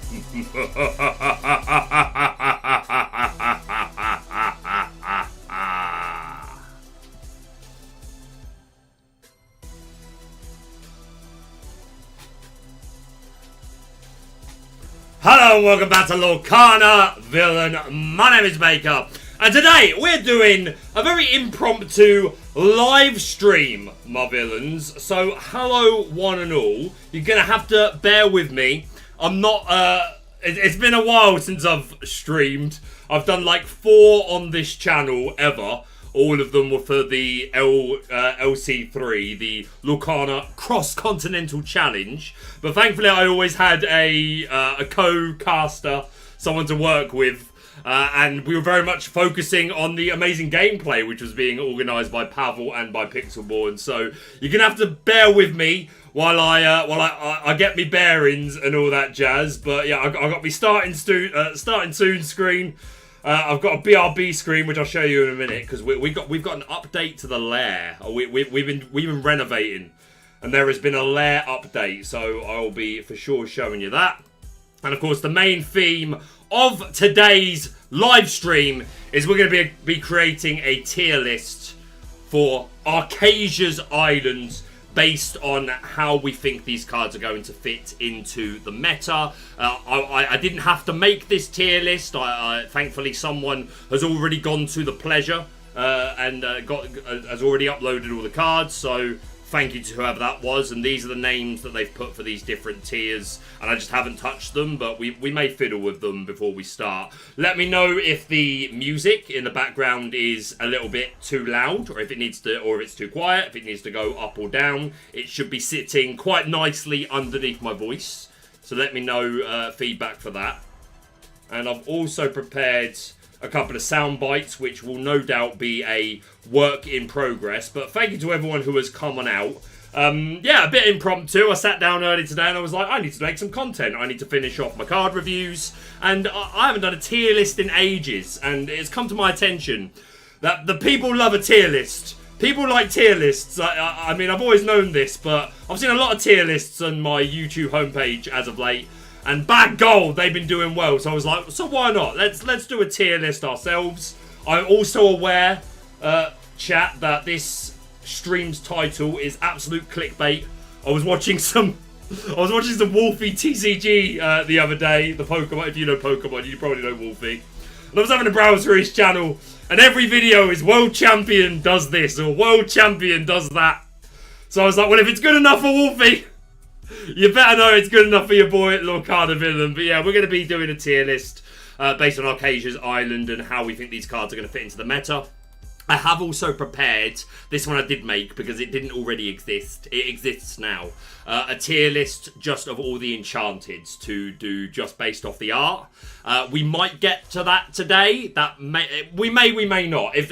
Hello and welcome back to Lorcana Villain. My name is Baker, and today we're doing a very impromptu live stream, my villains. So hello one and all. You're gonna have to bear with me. I'm not, it's been a while since I've streamed. I've done like 4 on this channel ever. All of them were for the LC3, the Lorcana Cross-Continental Challenge. But thankfully I always had a co-caster, someone to work with. And we were very much focusing on the amazing gameplay, which was being organised by Pavel and by Pixelborn. So you're going to have to bear with me while I get me bearings and all that jazz. But yeah, I got me starting soon screen. I've got a BRB screen, which I'll show you in a minute, because we've got an update to the lair. We've been renovating, and there has been a lair update, so I'll be for sure showing you that. And of course, the main theme of today's live stream is we're going to be creating a tier list for Archazia's islands, based on how we think these cards are going to fit into the meta. I didn't have to make this tier list. Thankfully, someone has already gone to the pleasure and has already uploaded all the cards. So thank you to whoever that was. And these are the names that they've put for these different tiers. And I just haven't touched them, but we may fiddle with them before we start. Let me know if the music in the background is a little bit too loud, or if it needs to, or if it's too quiet, if it needs to go up or down. It should be sitting quite nicely underneath my voice. So let me know feedback for that. And I've also prepared a couple of sound bites, which will no doubt be a work in progress. But thank you to everyone who has come on out. Yeah, a bit impromptu. I sat down early today and I was like, I need to make some content. I need to finish off my card reviews. And I haven't done a tier list in ages. And it's come to my attention that the people love a tier list. People like tier lists. I mean, I've always known this, but I've seen a lot of tier lists on my YouTube homepage as of late. And bad gold, they've been doing well. So I was like, so why not? Let's do a tier list ourselves. I'm also aware, chat, that this stream's title is absolute clickbait. I was watching some Wolfie TCG the other day. The Pokemon, if you know Pokemon, you probably know Wolfie. And I was having a browse through his channel, and every video is World Champion does this or World Champion does that. So I was like, well, if it's good enough for Wolfie, you better know it's good enough for your boy Lorcana Villain. But yeah, we're going to be doing a tier list based on Archazia's island and how we think these cards are going to fit into the meta. I have also prepared, this one I did make because it didn't already exist. It exists now. A tier list just of all the enchanteds to do just based off the art. We might get to that today. We may not. If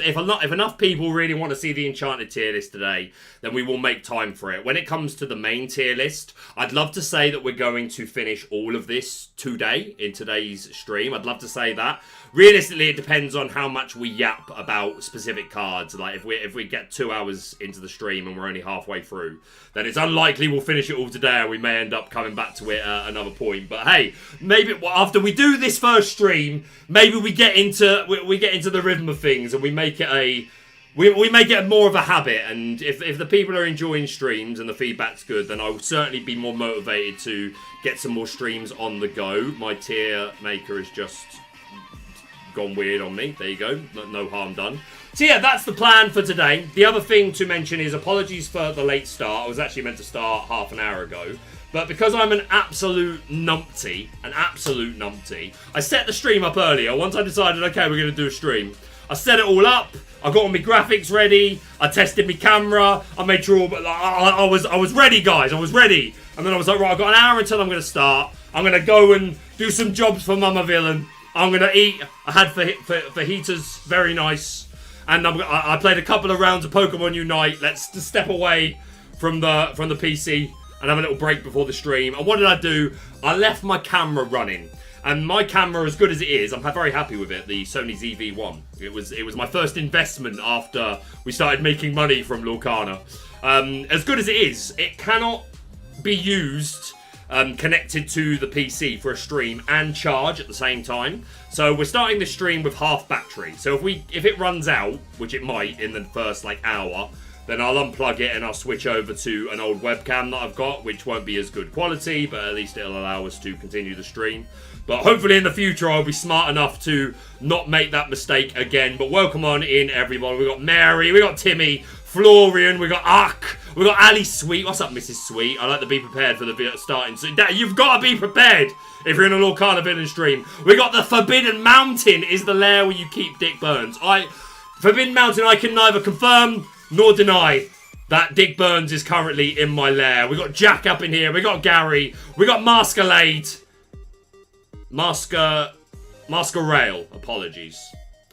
enough people really want to see the enchanted tier list today, then we will make time for it. When it comes to the main tier list, I'd love to say that we're going to finish all of this today in today's stream. I'd love to say that. Realistically, it depends on how much we yap about specific cards. Like if we get 2 hours into the stream and we're only halfway through, then it's unlikely we'll finish it all today, and we may end up coming back to it at another point. But hey, maybe after we do this first stream, maybe we get into the rhythm of things and we make it we make it more of a habit. And if the people are enjoying streams and the feedback's good, then I will certainly be more motivated to get some more streams on the go. My tier maker has just gone weird on me. There you go. No harm done. So yeah, that's the plan for today. The other thing to mention is apologies for the late start. I was actually meant to start half an hour ago. But because I'm an absolute numpty, I set the stream up earlier. Once I decided, okay, we're going to do a stream, I set it all up. I got all my graphics ready. I tested my camera. I made sure I was ready, guys. I was ready. And then I was like, right, I've got an hour until I'm going to start. I'm going to go and do some jobs for Mama Villain. I'm going to eat. I had fajitas, very nice. And I played a couple of rounds of Pokemon Unite. Let's just step away from the PC and have a little break before the stream. And what did I do? I left my camera running. And my camera, as good as it is, I'm very happy with it, the Sony ZV-1. It was my first investment after we started making money from Lorcana. As good as it is, it cannot be used connected to the PC for a stream and charge at the same time. So we're starting the stream with half battery. So if it runs out, which it might in the first like hour, then I'll unplug it and I'll switch over to an old webcam that I've got, which won't be as good quality, but at least it'll allow us to continue the stream. But hopefully in the future I'll be smart enough to not make that mistake again. But welcome on in, everybody. We got Mary, we got Timmy, Florian, we got Ark, we got Ali Sweet. What's up, Mrs. Sweet? I like to be prepared for the video starting. So you've got to be prepared if you're in a Lorcana Villain stream. We got the Forbidden Mountain is the lair where you keep Dick Burns. Forbidden Mountain, I can neither confirm nor deny that Dick Burns is currently in my lair. We got Jack up in here. We got Gary. We got Masquerade. Masquerail, apologies.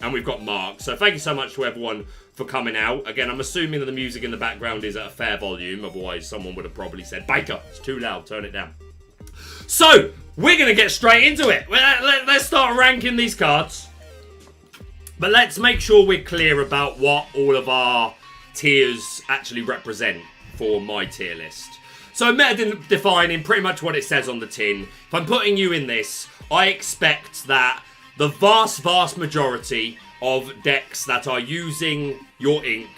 And we've got Mark. So thank you so much to everyone for coming out. Again, I'm assuming that the music in the background is at a fair volume. Otherwise, someone would have probably said, Baker, it's too loud, turn it down. So, we're going to get straight into it. Let's start ranking these cards. But let's make sure we're clear about what all of our tiers actually represent for my tier list. So meta defining pretty much what it says on the tin. If I'm putting you in this, I expect that the vast majority of decks that are using your ink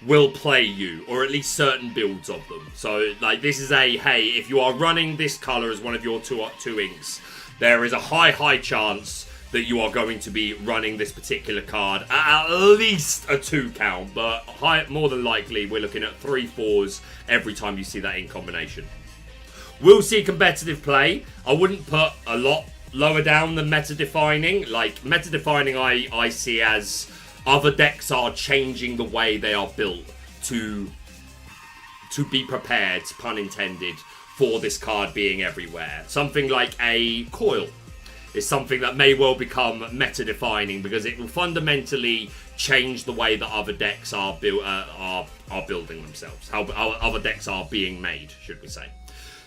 will play you, or at least certain builds of them. So like this is hey, if you are running this color as one of your two inks, there is a high chance that you are going to be running this particular card at least a 2 count, but more than likely we're looking at 3/4s every time you see that in combination. We'll see competitive play. I wouldn't put a lot lower down than meta defining. Like meta defining I see as other decks are changing the way they are built to be prepared, pun intended, for this card being everywhere. Something like a coil is something that may well become meta-defining because it will fundamentally change the way that other decks are building themselves. How other decks are being made, should we say.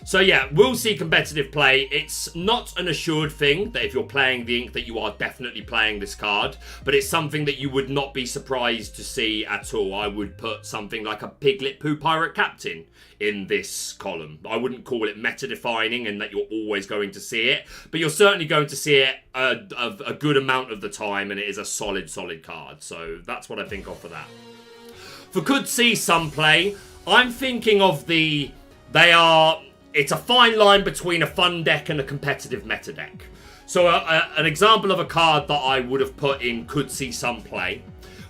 So yeah, we'll see competitive play. It's not an assured thing that if you're playing the ink that you are definitely playing this card, but it's something that you would not be surprised to see at all. I would put something like a Piglet Poo Pirate Captain in this column. I wouldn't call it meta-defining and that you're always going to see it, but you're certainly going to see it a good amount of the time, and it is a solid card. So that's what I think of for that. For could see some play, I'm thinking of it's a fine line between a fun deck and a competitive meta deck. So an example of a card that I would have put in could see some play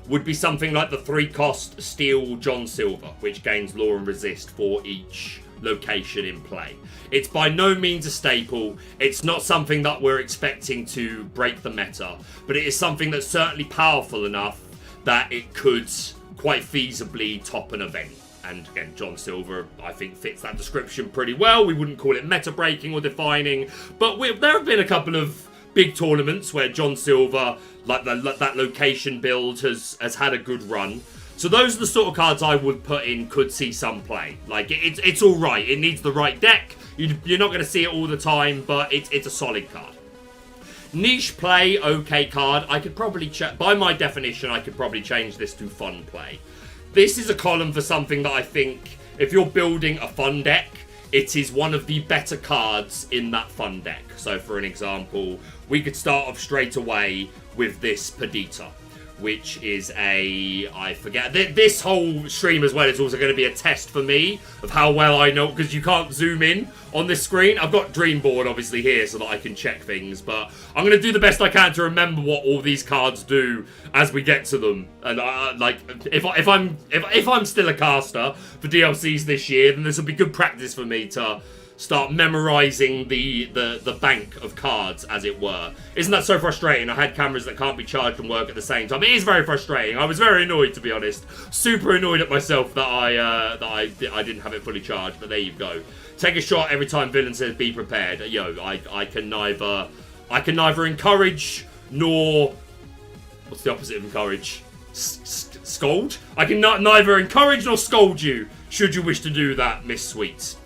would be something like the 3-cost Steel John Silver, which gains Law and Resist for each location in play. It's by no means a staple. It's not something that we're expecting to break the meta, but it is something that's certainly powerful enough that it could quite feasibly top an event. And again, John Silver, I think, fits that description pretty well. We wouldn't call it meta-breaking or defining, but there have been a couple of big tournaments where John Silver, like that location build, has had a good run. So those are the sort of cards I would put in could see some play. Like, it's all right. It needs the right deck. You're not going to see it all the time, but it's a solid card. Niche play, okay card. I could probably, by my definition, I could probably change this to fun play. This is a column for something that I think, if you're building a fun deck, it is one of the better cards in that fun deck. So for an example, we could start off straight away with this Perdita, which is I forget, this whole stream as well is also going to be a test for me of how well I know, because you can't zoom in on this screen. I've got Dreamboard obviously here so that I can check things, but I'm going to do the best I can to remember what all these cards do as we get to them. And like, if I'm still a caster for DLCs this year, then this will be good practice for me to start memorizing the bank of cards, as it were. Isn't that so frustrating? I had cameras that can't be charged and work at the same time. It is very frustrating. I was very annoyed, to be honest. Super annoyed at myself that I didn't have it fully charged. But there you go. Take a shot every time Villain says be prepared. Yo, I can neither encourage nor, what's the opposite of encourage? Scold. I can neither encourage nor scold you should you wish to do that, Miss Sweets.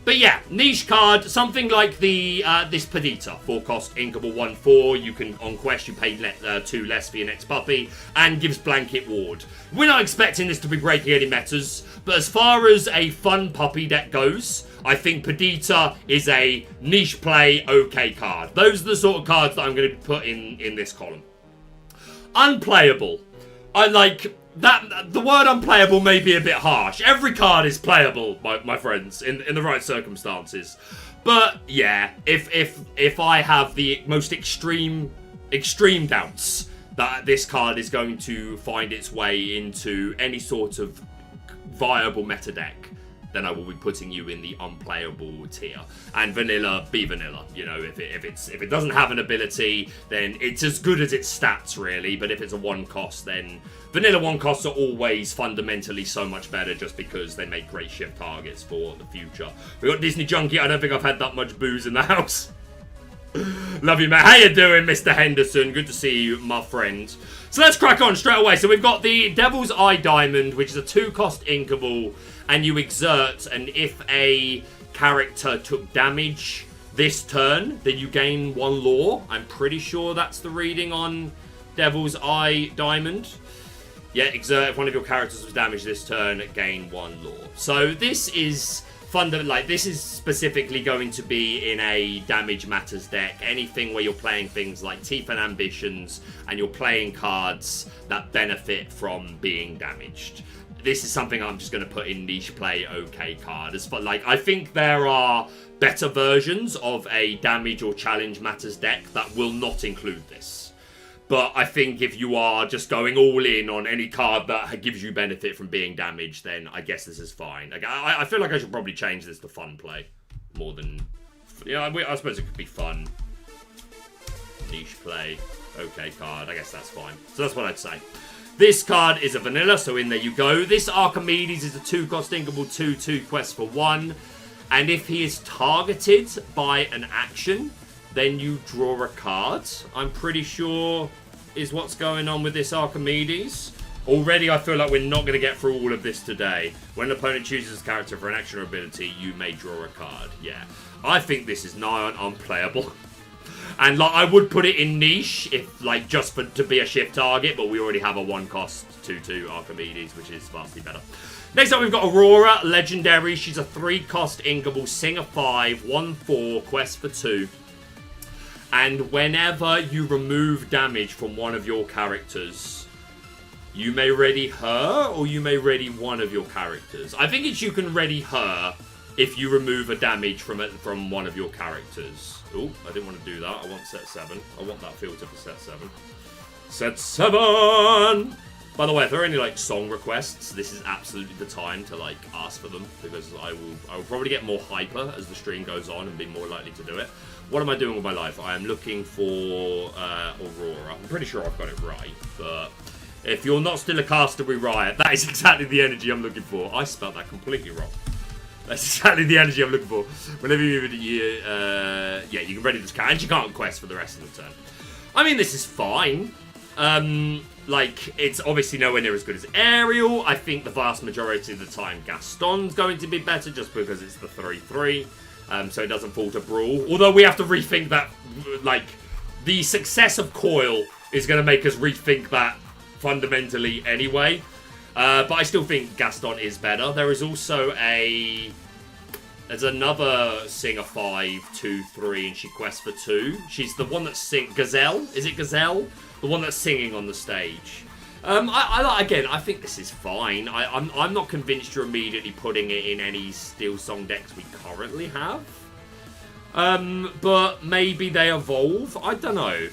But yeah, niche card, something like the this Perdita, 4-cost inkable 1/4. You can on quest you pay 2 less for your next puppy, and gives blanket ward. We're not expecting this to be breaking any metas, but as far as a fun puppy deck goes, I think Perdita is a niche play okay card. Those are the sort of cards that I'm going to put in this column. Unplayable. I like that. The word unplayable may be a bit harsh. Every card is playable, my friends, in the right circumstances. But yeah, if I have the most extreme doubts that this card is going to find its way into any sort of viable meta deck, then I will be putting you in the unplayable tier. And vanilla, be vanilla. You know, if it doesn't have an ability, then it's as good as its stats, really. But if it's a 1-cost, then vanilla 1-costs are always fundamentally so much better, just because they make great shift targets for the future. We got Disney Junkie. I don't think I've had that much booze in the house. Love you, man. How you doing, Mr. Henderson? Good to see you, my friend. So let's crack on straight away. So we've got the Devil's Eye Diamond, which is a 2-cost inkable, and you exert, and if a character took damage this turn, then you gain 1 lore. I'm pretty sure that's the reading on Devil's Eye Diamond. Yeah, exert, if one of your characters was damaged this turn, gain 1 lore. So this is this is specifically going to be in a damage matters deck. Anything where you're playing things like Teeth and Ambitions, and you're playing cards that benefit from being damaged. This is something I'm just going to put in niche play okay card. As for, like, I think there are better versions of a damage or challenge matters deck that will not include this. But I think if you are just going all in on any card that gives you benefit from being damaged, then I guess this is fine. Like, I feel like I should probably change this to fun play more than... Yeah, I suppose it could be fun. Niche play. Okay card. I guess that's fine. So that's what I'd say. This card is a vanilla, so in there you go. This Archimedes is a 2-cost inkable 2/2 quest for 1. And if he is targeted by an action, then you draw a card. I'm pretty sure is what's going on with this Archimedes. Already, I feel like we're not going to get through all of this today. When an opponent chooses a character for an action or ability, you may draw a card. Yeah. I think this is nigh on unplayable. And like, I would put it in niche, if like just to be a shift target, but we already have a 1-cost 2/2 Archimedes, which is vastly better. Next up, we've got Aurora, Legendary. She's a 3-cost inkable, Singer 5, 1/4, quest for 2. And whenever you remove damage from one of your characters, you may ready her, or you may ready one of your characters. I think it's you can ready her if you remove a damage from one of your characters. Oh, I didn't want to do that. I want set 7. I want that filter for set 7. Set 7! By the way, if there are any like song requests, this is absolutely the time to like ask for them, because I will probably get more hyper as the stream goes on and be more likely to do it. What am I doing with my life? I am looking for Aurora. I'm pretty sure I've got it right, but if you're not still a caster, we riot. That is exactly the energy I'm looking for. I spelled that completely wrong. That's exactly the energy I'm looking for. Whenever yeah, you can ready this card, and you can't quest for the rest of the turn. I mean, this is fine. Like, it's obviously nowhere near as good as Ariel. I think the vast majority of the time Gaston's going to be better, just because it's the 3/3. So it doesn't fall to Brawl. Although we have to rethink that, like, the success of Coil is going to make us rethink that fundamentally anyway. But I still think Gaston is better. There is also there's another Singer 5, 2/3, and she quests for 2. She's the one that Gazelle? Is it Gazelle? The one that's singing on the stage. Again, I think this is fine. I'm not convinced you're immediately putting it in any Steel Song decks we currently have. But maybe they evolve. I don't know.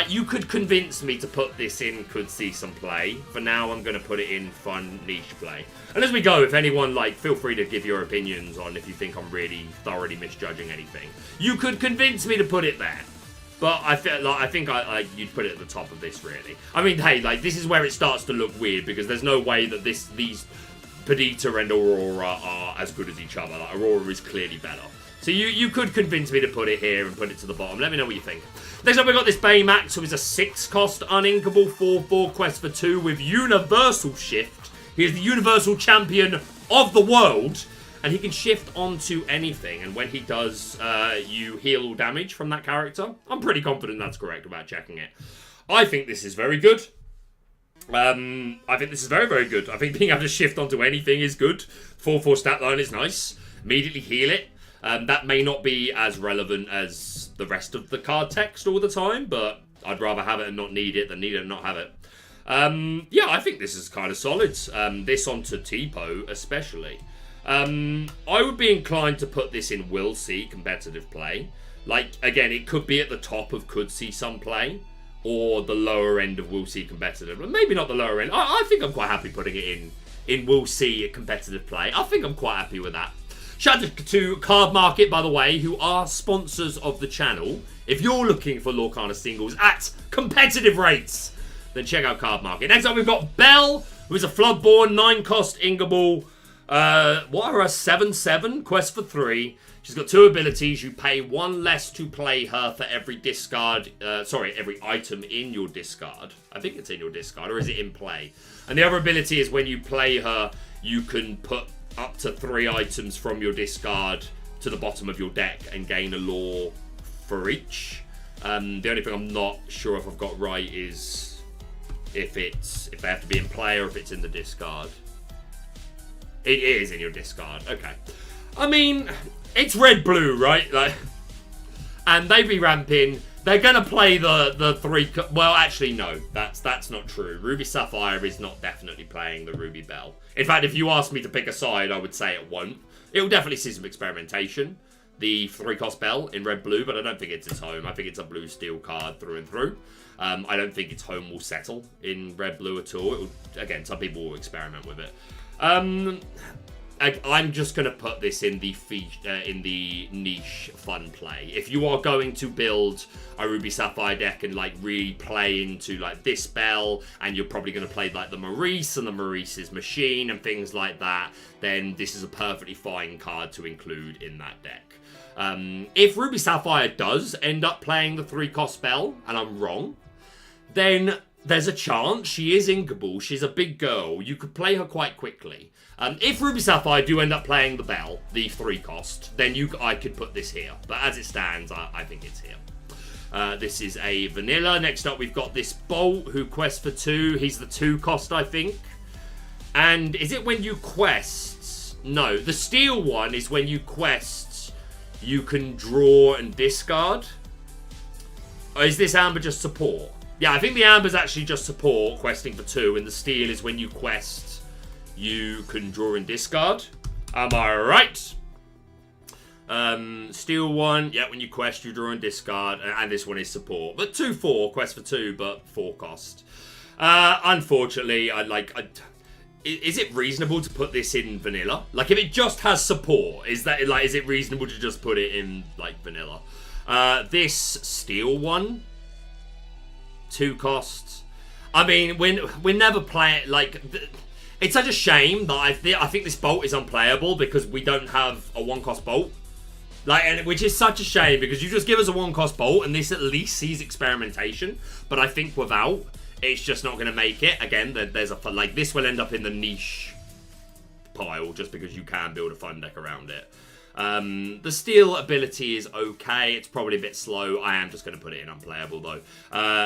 You could convince me to put this in, could see some play. For now, I'm going to put it in fun niche play. And as we go, if anyone, feel free to give your opinions on if you think I'm really thoroughly misjudging anything. You could convince me to put it there. But I think you'd put it at the top of this, really. I mean, hey, this is where it starts to look weird, because there's no way that these Perdita and Aurora are as good as each other. Aurora is clearly better. So you could convince me to put it here and put it to the bottom. Let me know what you think. Next up, we've got this Baymax, who is a 6-cost uninkable 4/4 quest for 2 with Universal Shift. He is the Universal Champion of the world. and he can shift onto anything, and when he does, you heal all damage from that character. I'm pretty confident that's correct without checking it. I think this is very good. I think this is very, very good. I think being able to shift onto anything is good. 4/4 stat line is nice. Immediately heal it. That may not be as relevant as the rest of the card text all the time, but I'd rather have it and not need it than need it and not have it. Yeah, I think this is kind of solid. This onto Tipo especially. I would be inclined to put this in will see competitive play. Like, again, it could be at the top of could see some play, or the lower end of will see competitive. Maybe not the lower end. I think I'm quite happy putting it in will see competitive play. I think I'm quite happy with that. Shout out to Cardmarket, by the way, who are sponsors of the channel. If you're looking for Lorcana singles at competitive rates, then check out Cardmarket. Next up, we've got Belle, who is a Floodborn, 9-cost Ingable. What are her 7/7? Quest for 3. She's got 2 abilities. You pay 1 less to play her for every discard. Every item in your discard. I think it's in your discard, or is it in play? And the other ability is when you play her, you can put up to 3 items from your discard to the bottom of your deck and gain a lore for each. The only thing I'm not sure if I've got right is if they have to be in play or if it's in the discard. It is in your discard. Okay. I mean, it's red-blue, right? Like, and they be ramping. They're gonna play the 3. Well, actually, no. That's not true. Ruby Sapphire is not definitely playing the Ruby Belle. In fact, if you asked me to pick a side, I would say it won't. It will definitely see some experimentation. The 3-cost Belle in red-blue, but I don't think it's its home. I think it's a blue-steel card through and through. I don't think its home will settle in red-blue at all. Again, some people will experiment with it. I'm just going to put this in the niche fun play. If you are going to build a Ruby Sapphire deck and like really play into like this Belle, and you're probably going to play like the Maurice and the Maurice's Machine and things like that, then this is a perfectly fine card to include in that deck. If Ruby Sapphire does end up playing the 3-cost Belle, and I'm wrong, then there's a chance she is inkable. She's a big girl. You could play her quite quickly. If Ruby Sapphire do end up playing the Belle, the 3-cost, then I could put this here. But as it stands, I think it's here. This is a vanilla. Next up, we've got this Bolt, who quests for 2. He's the 2-cost, I think. And is it when you quest? No, the steel one is when you quest, you can draw and discard. Or is this Amber just support? Yeah, I think the Amber's actually just support, questing for 2, and the steel is when you quest, you can draw and discard. Am I right? Steel one, yeah, when you quest, you draw and discard, and this one is support. But 2/4, quest for 2, but 4-cost. Unfortunately, is it reasonable to put this in vanilla? Like, if it just has support, is it reasonable to just put it in, like, vanilla? This steel one, 2-cost. I mean, we're never playing, like, it's such a shame that I think this Bolt is unplayable because we don't have a 1-cost Bolt. Like, which is such a shame because you just give us a 1-cost Bolt and this at least sees experimentation. But I think without, it's just not going to make it. Again, there's like, this will end up in the niche pile just because you can build a fun deck around it. The steel ability is okay. It's probably a bit slow. I am just going to put it in unplayable though.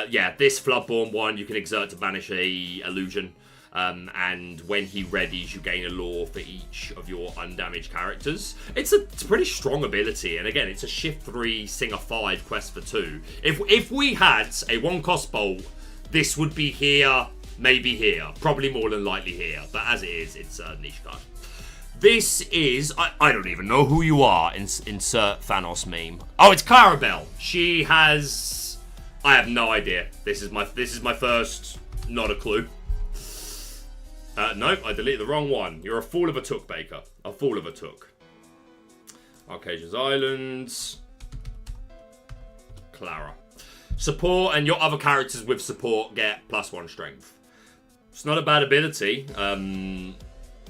Yeah, this Floodborn one, you can exert to banish a illusion. And when he readies, you gain a lore for each of your undamaged characters. It's a pretty strong ability. And again, it's a shift 3, singer 5, quest for 2. If we had a 1-cost Bolt, this would be here, maybe here. Probably more than likely here. But as it is, it's a niche card. This is, I don't even know who you are. Insert Thanos meme. Oh, it's Clarabelle. She has, I have no idea. This is my first, not a clue. Nope, I deleted the wrong one. You're a fool of a took, Baker. A fool of a took. Archazia's Islands. Clara. Support, and your other characters with support get +1 strength. It's not a bad ability.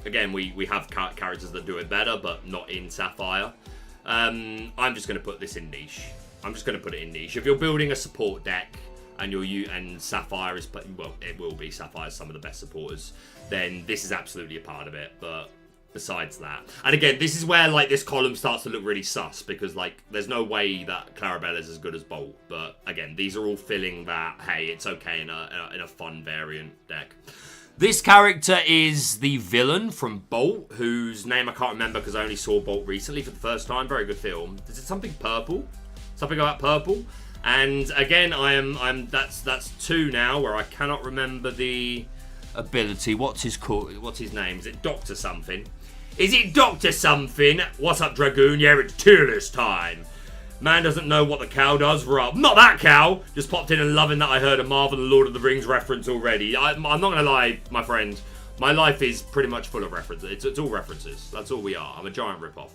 Again, we have characters that do it better, but not in Sapphire. I'm just going to put this in niche. I'm just going to put it in niche. If you're building a support deck, and Sapphire it will be Sapphire's some of the best supporters, then this is absolutely a part of it. But besides that. And again, this is where, like, this column starts to look really sus, because, like, there's no way that Clarabelle is as good as Bolt. But, again, these are all filling that, hey, it's okay in a fun variant deck. This character is the villain from Bolt, whose name I can't remember because I only saw Bolt recently for the first time. Very good film. Is it something purple? Something about purple? And, again, that's 2 now, where I cannot remember the ability. What's his name? Is it Doctor something? Is it Doctor something? What's up, Dragoon? Yeah, it's tier list time. Man doesn't know what the cow does. Right. Not that cow. Just popped in and loving that I heard a Marvel and Lord of the Rings reference already. I'm not going to lie, my friend. My life is pretty much full of references. It's all references. That's all we are. I'm a giant ripoff.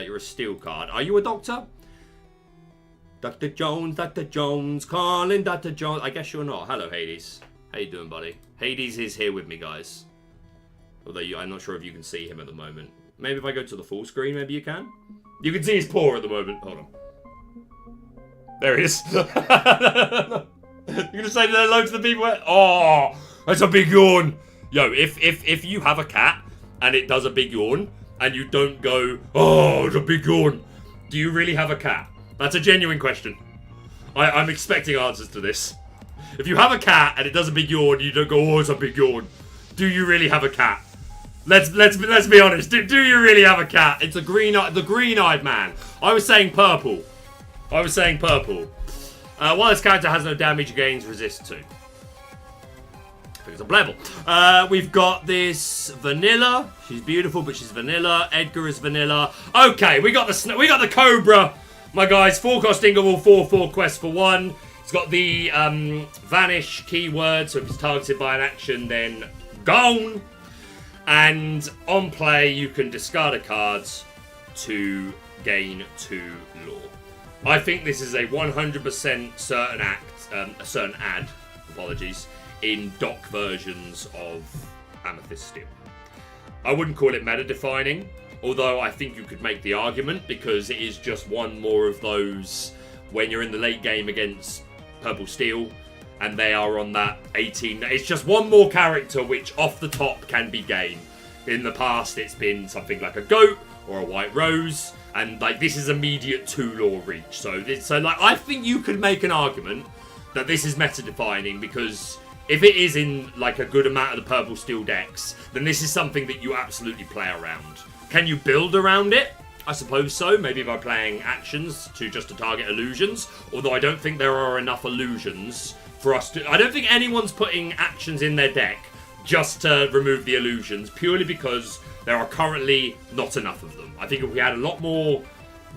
You're a steel card. Are you a doctor? Dr. Jones, calling Dr. Jones. I guess you're not. Hello, Hades. How you doing, buddy? Hades is here with me, guys. Although I'm not sure if you can see him at the moment. Maybe if I go to the full screen, maybe you can? You can see his paw at the moment. Hold on. There he is. You're going to say hello to the people? Oh, that's a big yawn. Yo, if you have a cat and it does a big yawn and you don't go, oh, it's a big yawn, do you really have a cat? That's a genuine question. I'm expecting answers to this. If you have a cat and it does a big yawn, you don't go, oh, it's a big yawn. Do you really have a cat? Let's be honest. Do you really have a cat? It's the green-eyed man. I was saying purple. While this character has no damage, gains resist to. I think it's a Blevel. We've got this Vanilla. She's beautiful, but she's Vanilla. Edgar is Vanilla. Okay, we got the Cobra. My guys, 4-cost Dingle, 4/4 quest for 1. It's got the Vanish keyword, so if it's targeted by an action, then gone. And on play, you can discard a card to gain 2 lore. I think this is a 100% certain ad, in dock versions of Amethyst Steel. I wouldn't call it meta-defining, although I think you could make the argument, because it is just one more of those when you're in the late game against Purple Steel, and they are on that 18. It's just one more character which off the top can be gained. In the past, it's been something like a goat or a white rose, and like this is immediate 2 lore reach. So like I think you could make an argument that this is meta defining, because if it is in like a good amount of the Purple Steel decks, then this is something that you absolutely play around. Can you build around it? I suppose so, maybe by playing actions to target illusions, although I don't think there are enough illusions for us to... I don't think anyone's putting actions in their deck just to remove the illusions, purely because there are currently not enough of them. I think if we had a lot more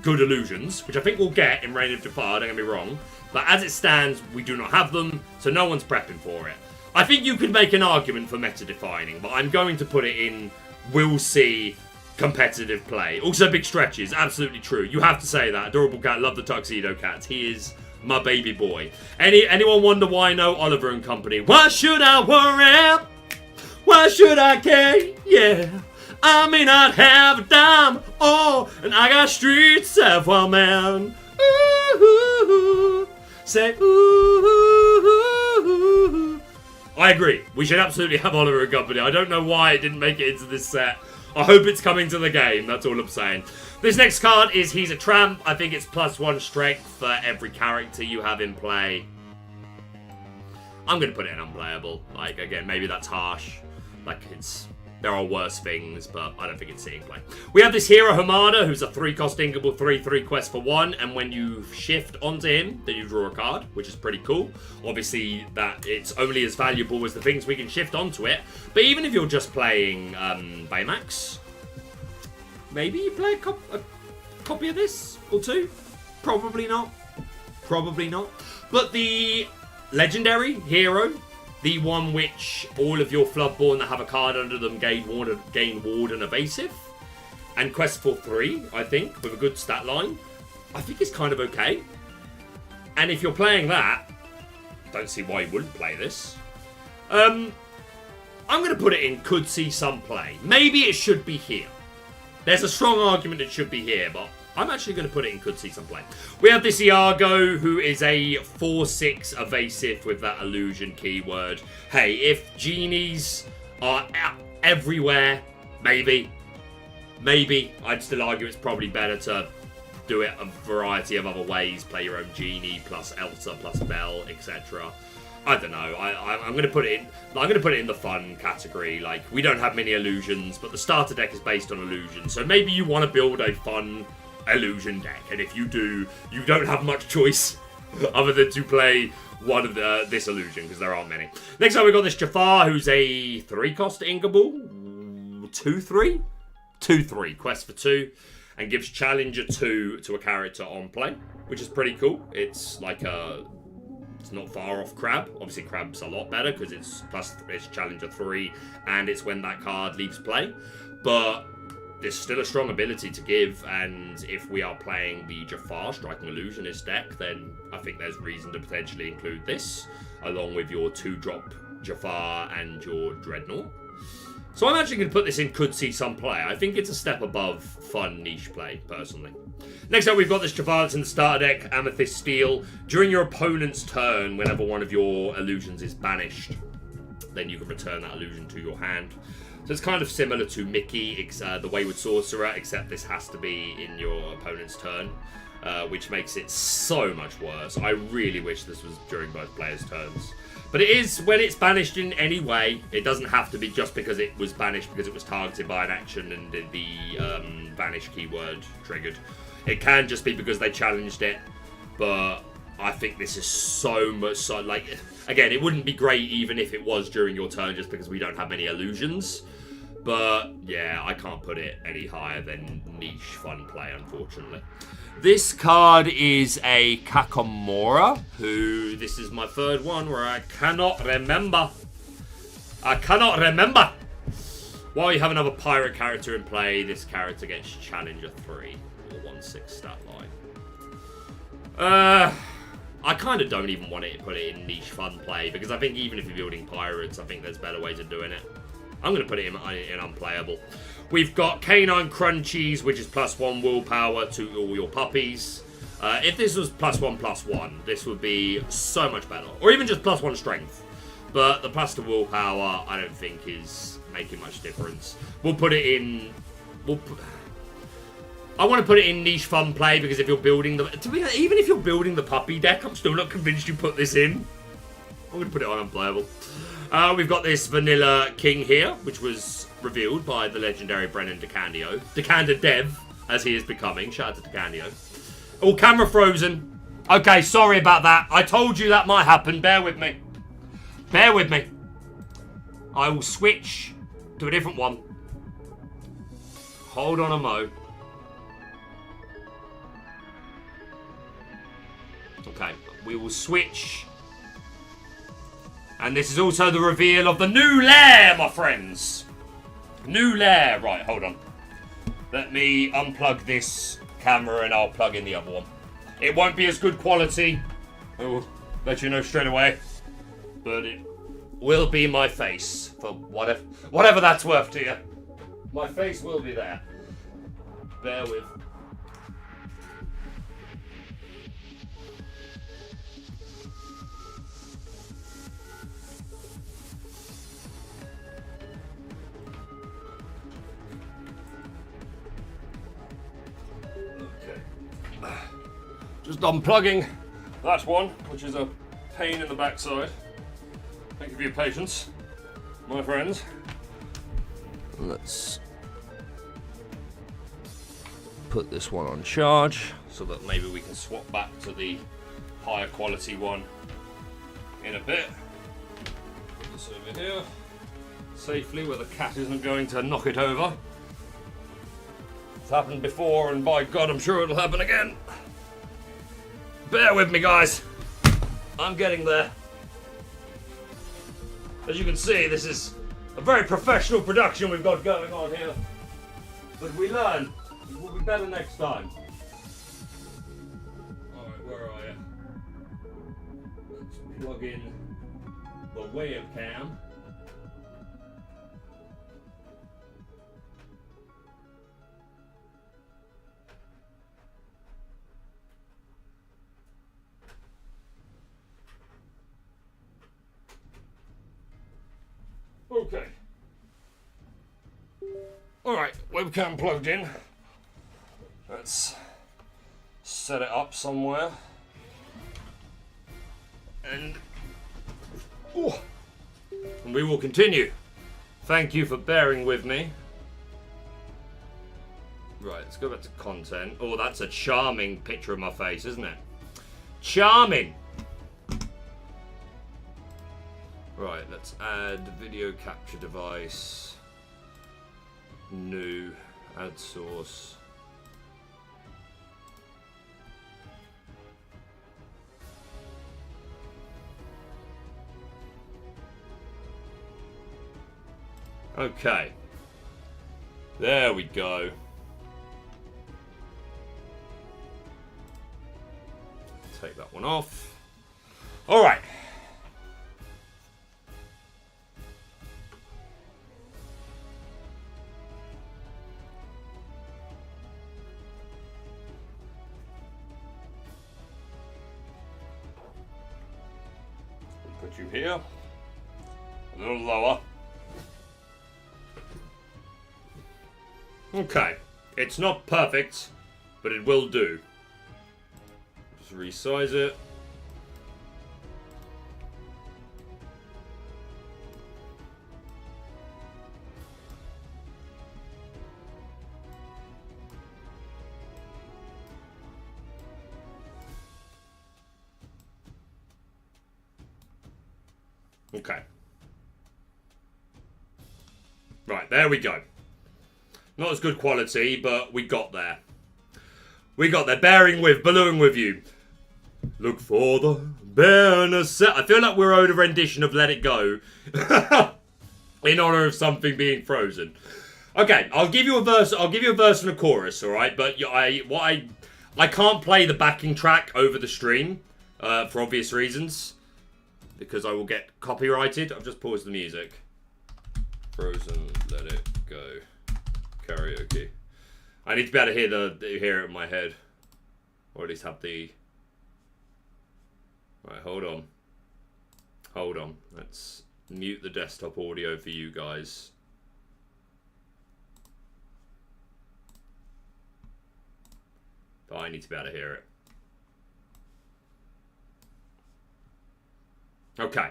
good illusions, which I think we'll get in Reign of Defar, don't get me wrong, but as it stands, we do not have them, so no one's prepping for it. I think you could make an argument for meta-defining, but I'm going to put it in we'll see competitive play. Also big stretches, absolutely true. You have to say that. Adorable cat, love the tuxedo cats. He is my baby boy. Anyone wonder why no Oliver and Company? Why should I worry? Why should I care? Yeah. I may not have a dime, oh, and I got street stuff, well, man. Ooh, say ooh. I agree. We should absolutely have Oliver and Company. I don't know why it didn't make it into this set. I hope it's coming to the game. That's all I'm saying. This next card is He's a Tramp. I think it's +1 strength for every character you have in play. I'm going to put it in unplayable. Like, again, maybe that's harsh. Like, there are worse things, but I don't think it's seeing play. We have this Hero Hamada, who's a 3-cost Inkable 3/3 quest for 1, and when you shift onto him, then you draw a card, which is pretty cool. Obviously, that it's only as valuable as the things we can shift onto it. But even if you're just playing Baymax, maybe you play a copy of this or 2. Probably not. Probably not. But the legendary hero, the one which all of your Floodborn that have a card under them gain ward and evasive, and quest for 3, I think, with a good stat line, I think it's kind of okay. And if you're playing that, I don't see why you wouldn't play this. I'm going to put it in could see some play. Maybe it should be here. There's a strong argument it should be here, but I'm actually going to put it in could see some play. We have this Iago, who is a 4/6 evasive with that illusion keyword. Hey, if genies are everywhere, maybe. Maybe. I'd still argue it's probably better to do it a variety of other ways. Play your own Genie plus Elsa plus Belle, etc. I don't know. I'm gonna put it in. I'm gonna put it in the fun category. Like, we don't have many illusions, but the starter deck is based on illusions. So maybe you want to build a fun illusion deck, and if you do, you don't have much choice other than to play one of this illusion, because there aren't many. Next up, we've got this Jafar, who's a 3-cost Inkable. 2/3? 2/3. Quest for 2. And gives Challenger 2 to a character on play, which is pretty cool. It's like a... It's not far off Crab. Obviously, Crab's a lot better, because it's Challenger 3, and it's when that card leaves play. But there's still a strong ability to give, and if we are playing the Jafar Striking Illusionist deck, then I think there's reason to potentially include this, along with your 2-drop Jafar and your Dreadnought. So I'm actually going to put this in could see some play. I think it's a step above fun niche play, personally. Next up, we've got this Jafar that's in the starter deck, Amethyst Steel. During your opponent's turn, whenever one of your illusions is banished, then you can return that illusion to your hand. So it's kind of similar to Mickey, the Wayward Sorcerer, except this has to be in your opponent's turn, which makes it so much worse. I really wish this was during both players' turns. But it is when it's banished in any way. It doesn't have to be just because it was banished because it was targeted by an action and the banish keyword triggered. It can just be because they challenged it. But I think this is so much so, like, again, it wouldn't be great even if it was during your turn just because we don't have many illusions. But yeah, I can't put it any higher than niche fun play, unfortunately. This card is a Kakamora, who, this is my third one where I cannot remember. While you have another pirate character in play, this character gets Challenger 3, or 1/6 stat line. I kind of don't even want to put it in niche fun play, because I think even if you're building pirates, I think there's better ways of doing it. I'm going to put it in unplayable. We've got Canine Crunchies, which is +1 willpower to all your puppies. If this was +1/+1, this would be so much better. Or even just +1 strength. But the +2 willpower, I don't think is making much difference. We'll put it in... I want to put it in niche fun play, because if you're building the... even if you're building the puppy deck, I'm still not convinced you put this in. I'm going to put it on unplayable. We've got this Vanilla King here, which was revealed by the legendary Brennan DeCandio. Decander Dev, as he is becoming. Shout out to DeCandio. Oh, camera frozen. Okay, sorry about that. I told you that might happen. Bear with me. Bear with me. I will switch to a different one. Hold on a mo. Okay, we will switch. And this is also the reveal of the new lair, my friends. New lair. Right, hold on. Let me unplug this camera and I'll plug in the other one. It won't be as good quality. I will let you know straight away. But it will be my face for whatever that's worth to you. My face will be there. Bear with. Just unplugging that one, which is a pain in the backside. Thank you for your patience, my friends. Let's put this one on charge so that maybe we can swap back to the higher quality one in a bit. Put this over here safely where the cat isn't going to knock it over. It's happened before, and by God, I'm sure it'll happen again. Bear with me, guys. I'm getting there. As you can see, this is a very professional production we've got going on here. But we learn. It will be better next time. Alright, where are you? Let's plug in the webcam. Okay. Alright, webcam plugged in. Let's set it up somewhere. And we will continue. Thank you for bearing with me. Right, let's go back to content. Oh, that's a charming picture of my face, isn't it? Charming! Right, let's add video capture device. New. Add source. Okay. There we go. Take that one off. All right. Put you here. A little lower. Okay. It's not perfect, but it will do. Just resize it. Okay. Right, there we go. Not as good quality, but we got there. We got there. Bearing with, ballooning with you. Look for the bareness. I feel like we're owed a rendition of Let It Go. In honor of something being frozen. Okay, I'll give you a verse. I'll give you a verse and a chorus, all right? But I can't play the backing track over the stream for obvious reasons, because I will get copyrighted. I've just paused the music. Frozen, Let It Go. Karaoke. I need to be able to hear it in my head, or at least have the. Right, hold on. Let's mute the desktop audio for you guys. But I need to be able to hear it. Okay.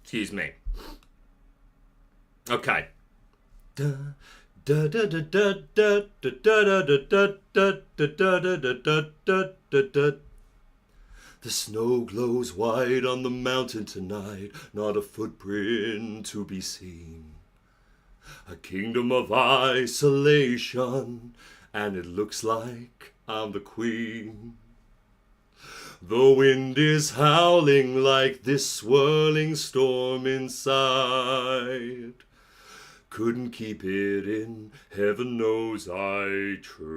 Excuse me. Okay. The snow glows white on the mountain tonight, not a footprint to be seen. A kingdom of isolation, and it looks like I'm the queen. The wind is howling like this swirling storm inside. Couldn't keep it in, heaven knows I tried.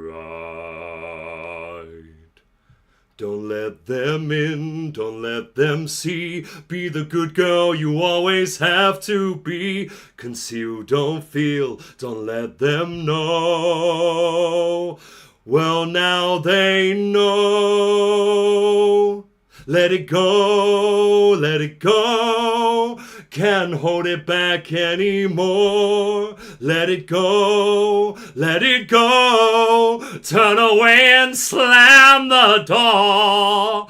Don't let them in, don't let them see. Be the good girl you always have to be. Conceal, don't feel, don't let them know. Well, now they know. Let it go, let it go. Can't hold it back anymore. Let it go, let it go. Turn away and slam the door.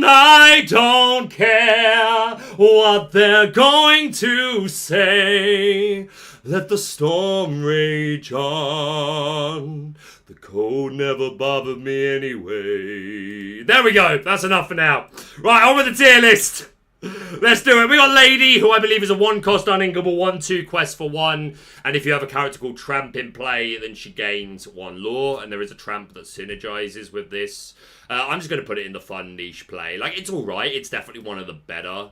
I don't care what they're going to say. Let the storm rage on. The cold never bothered me anyway. There we go. That's enough for now. Right, on with the tier list. Let's do it. We got Lady, who I believe is a 1-cost uninkable 1/2 quest for 1. And if you have a character called Tramp in play, then she gains 1 lore. And there is a Tramp that synergizes with this. I'm just going to put it in the fun niche play. Like, it's alright. It's definitely one of the better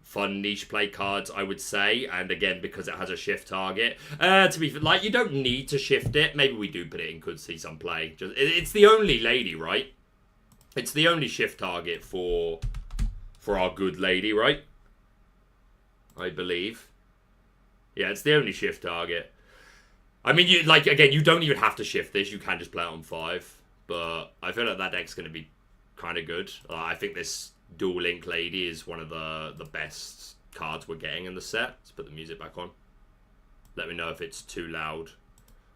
fun niche play cards, I would say. And again, because it has a shift target. To be like, you don't need to shift it. Maybe we do put it in, could see some play. It's the only Lady, right? It's the only shift target for our good Lady, right? I believe. Yeah, it's the only shift target. I mean, you like, again, you don't even have to shift this. You can just play it on 5. But I feel like that deck's going to be kind of good. I think this Dual Link Lady is one of the best cards we're getting in the set. Let's put the music back on. Let me know if it's too loud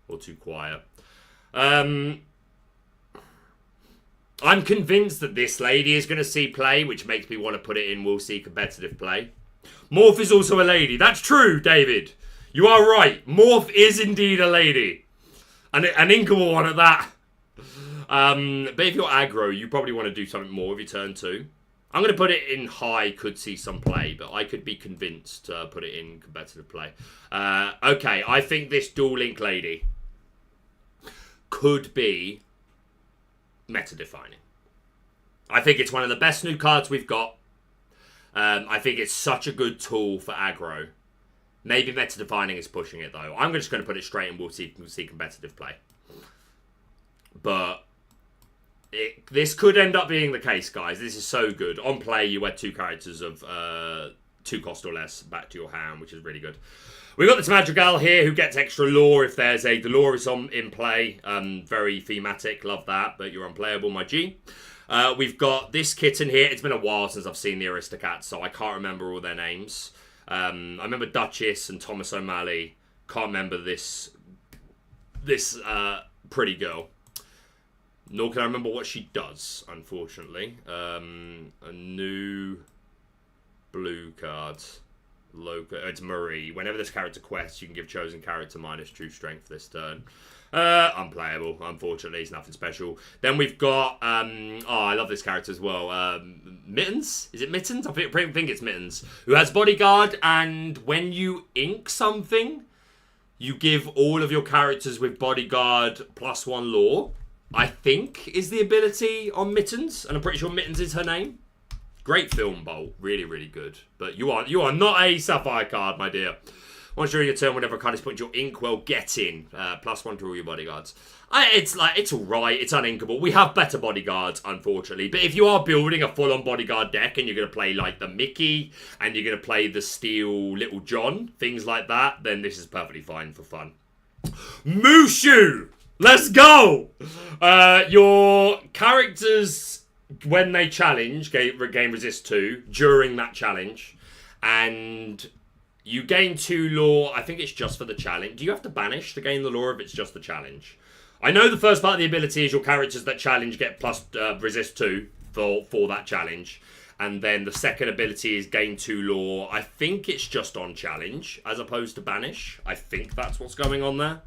or too quiet. I'm convinced that this lady is going to see play, which makes me want to put it in we'll see competitive play. Morph is also a lady. That's true, David. You are right. Morph is indeed a lady. An inkable one at that. But if you're aggro, you probably want to do something more with your turn 2. I'm going to put it in high, could see some play, but I could be convinced to put it in competitive play. Okay, I think this Dual Link lady could be meta-defining. I think it's one of the best new cards we've got. I think it's such a good tool for aggro. Maybe meta-defining is pushing it, though. I'm just going to put it straight and we'll see competitive play. But this could end up being the case, guys. This is so good. On play, you add 2 characters of 2 cost or less back to your hand, which is really good. We've got this Madrigal here who gets extra lore if there's a Dolores in play. Very thematic. Love that. But you're unplayable, my G. We've got this kitten here. It's been a while since I've seen the Aristocats, so I can't remember all their names. I remember Duchess and Thomas O'Malley. Can't remember this pretty girl. Nor can I remember what she does, unfortunately. A new blue card. It's Marie. Whenever this character quests, you can give chosen character -2 strength this turn. Unplayable, unfortunately. It's nothing special. Then we've got... I love this character as well. Mittens? Is it Mittens? I think it's Mittens. Who has Bodyguard, and when you ink something, you give all of your characters with Bodyguard +1 lore. I think is the ability on Mittens, and I'm pretty sure Mittens is her name. Great film, Bolt. Really, really good. But you are not a Sapphire card, my dear. Once during your turn, whenever a card is put into your inkwell, get in. +1 to all your bodyguards. It's alright. It's uninkable. We have better bodyguards, unfortunately. But if you are building a full-on bodyguard deck and you're going to play like the Mickey and you're going to play the Steel Little John, things like that, then this is perfectly fine for fun. Mushu! Let's go! Your characters, when they challenge, gain resist 2 during that challenge. And you gain 2 lore. I think it's just for the challenge. Do you have to banish to gain the lore if it's just the challenge? I know the first part of the ability is your characters that challenge get resist 2 for that challenge. And then the second ability is gain 2 lore. I think it's just on challenge as opposed to banish. I think that's what's going on there.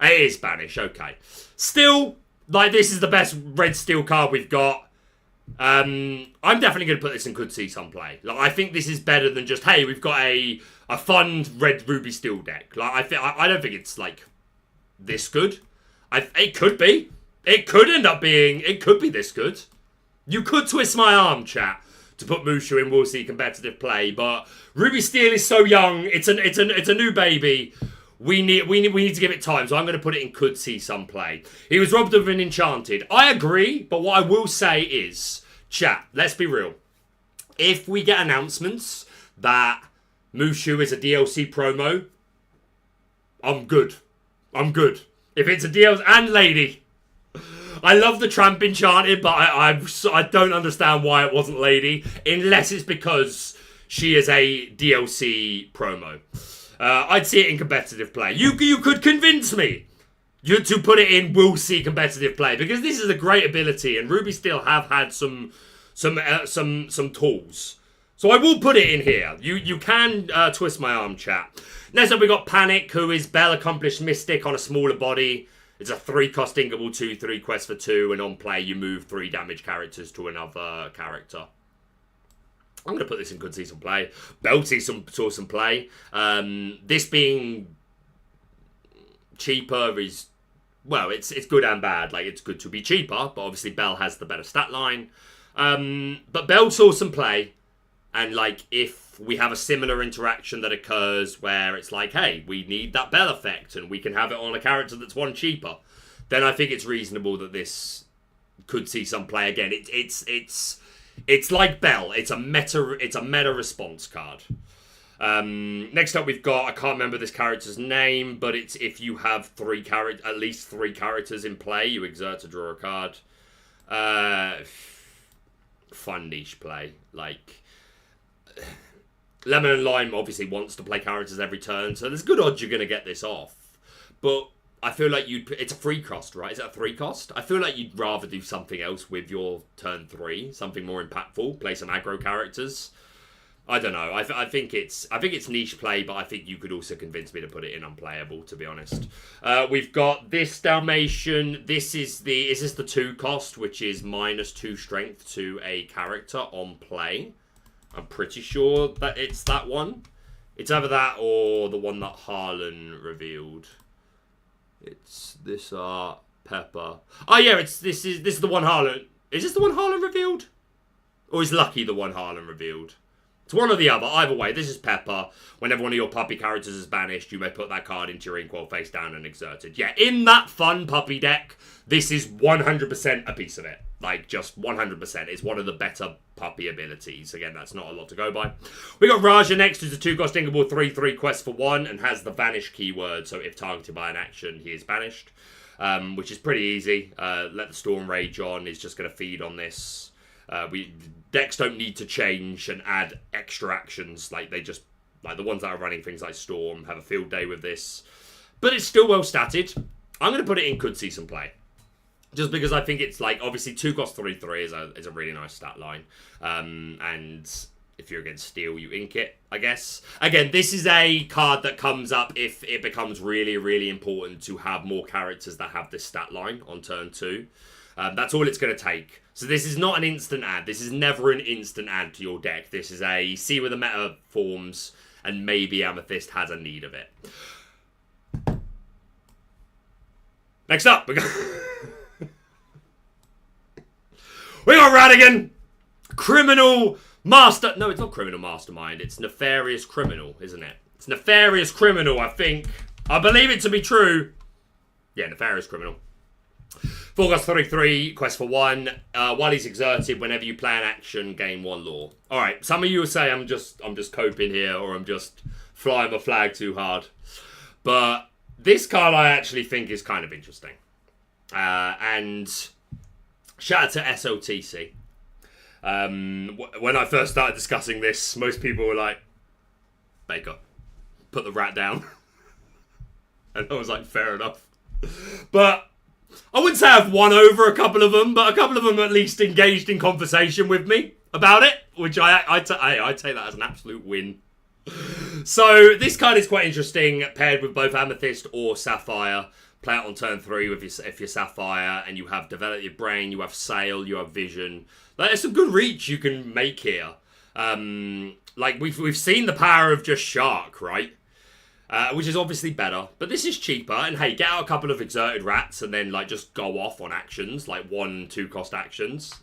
It is banish, okay. Still, like, this is the best red steel card we've got. I'm definitely going to put this in could see some play. Like, I think this is better than just, hey, we've got a fun red ruby steel deck. Like, I don't think it's, like, this good. It could be. It could end up being, it could be this good. You could twist my arm, chat, to put Mushu in we'll see competitive play, but Ruby Steel is so young. It's a new baby. We need to give it time, so I'm going to put it in could see some play. He was robbed of an enchanted. I agree, but what I will say is, chat, let's be real. If we get announcements that Mushu is a DLC promo, I'm good. I'm good. If it's a DLC and lady, I love the Tramp enchanted, but I don't understand why it wasn't lady, unless it's because she is a DLC promo. I'd see it in competitive play. You could convince me to put it in we'll see competitive play, because this is a great ability and Ruby Steel have had some tools. So I will put it in here. You can twist my arm, chat. Next up we got Panic, who is Bell Accomplished Mystic on a smaller body. It's a 3-cost inkable 2/3 quest for 2, and on play you move 3 damage characters to another character. I'm going to put this in good season play. Belty saw some play. This being cheaper is, well, it's good and bad. Like, it's good to be cheaper, but obviously Bell has the better stat line. But Bell saw some play, and like, if we have a similar interaction that occurs where it's like, hey, we need that Bell effect, and we can have it on a character that's 1 cheaper, then I think it's reasonable that this could see some play again. It's like Bell. It's a meta response card. Next up, we've got, I can't remember this character's name, but it's if you have at least 3 characters in play, you exert to draw a card. Fun niche play. Like, Lemon and Lime obviously wants to play characters every turn, so there's good odds you're going to get this off. But I feel like it's a free cost, right? Is it a 3 cost? I feel like you'd rather do something else with your turn 3, something more impactful, play some aggro characters. I don't know. I think it's niche play, but I think you could also convince me to put it in unplayable, to be honest. We've got this Dalmatian. Is this the 2 cost, which is -2 strength to a character on play? I'm pretty sure that it's that one. It's either that or the one that Harlan revealed. It's this Pepper. Oh yeah, this is the one Harlan. Is this the one Harlan revealed? Or is Lucky the one Harlan revealed? It's one or the other. Either way, this is Pepper. Whenever one of your puppy characters is banished, you may put that card into your inkwell face down and exerted. Yeah, in that fun puppy deck, this is 100% a piece of it. Like, just 100%. It's one of the better puppy abilities. Again, that's not a lot to go by. We got Raja next, who's a 2-cost Inkable 3/3 quest for 1 and has the vanish keyword. So if targeted by an action, he is banished. Which is pretty easy. Let the Storm Rage on is just going to feed on this. Decks don't need to change and add extra actions. Like the ones that are running things like Storm have a field day with this. But it's still well statted. I'm going to put it in could see some play. Just because I think it's like, obviously 2-cost 3/3 is a really nice stat line. And if you're against Steel, you ink it, I guess. Again, this is a card that comes up if it becomes really, really important to have more characters that have this stat line on turn 2. That's all it's going to take. So this is not an instant add. This is never an instant add to your deck. This is a see where the meta forms, and maybe Amethyst has a need of it. Next up, we got Radigan, Criminal Master. No, it's not Criminal Mastermind. It's Nefarious Criminal, isn't it? It's Nefarious Criminal, I think. I believe it to be true. Yeah, Nefarious Criminal. 4-cost 3/3, quest for 1. While he's exerted, whenever you play an action, gain 1 lore. Alright, some of you will say I'm just coping here, or I'm just flying my flag too hard. But this card I actually think is kind of interesting. And shout out to SLTC. When I first started discussing this, most people were like, Baker, put the rat down. And I was like, fair enough. But I wouldn't say I've won over a couple of them, but a couple of them at least engaged in conversation with me about it, which I take that as an absolute win. So this card is quite interesting, paired with both Amethyst or Sapphire. Play it on turn 3 if you're Sapphire, and you have Develop Your Brain, you have Sail, you have Vision. There's some good reach you can make here. Like we've seen the power of just Shark, right? Which is obviously better, but this is cheaper. And hey, get out a couple of Exerted Rats and then like just go off on actions, like 1-2-cost actions.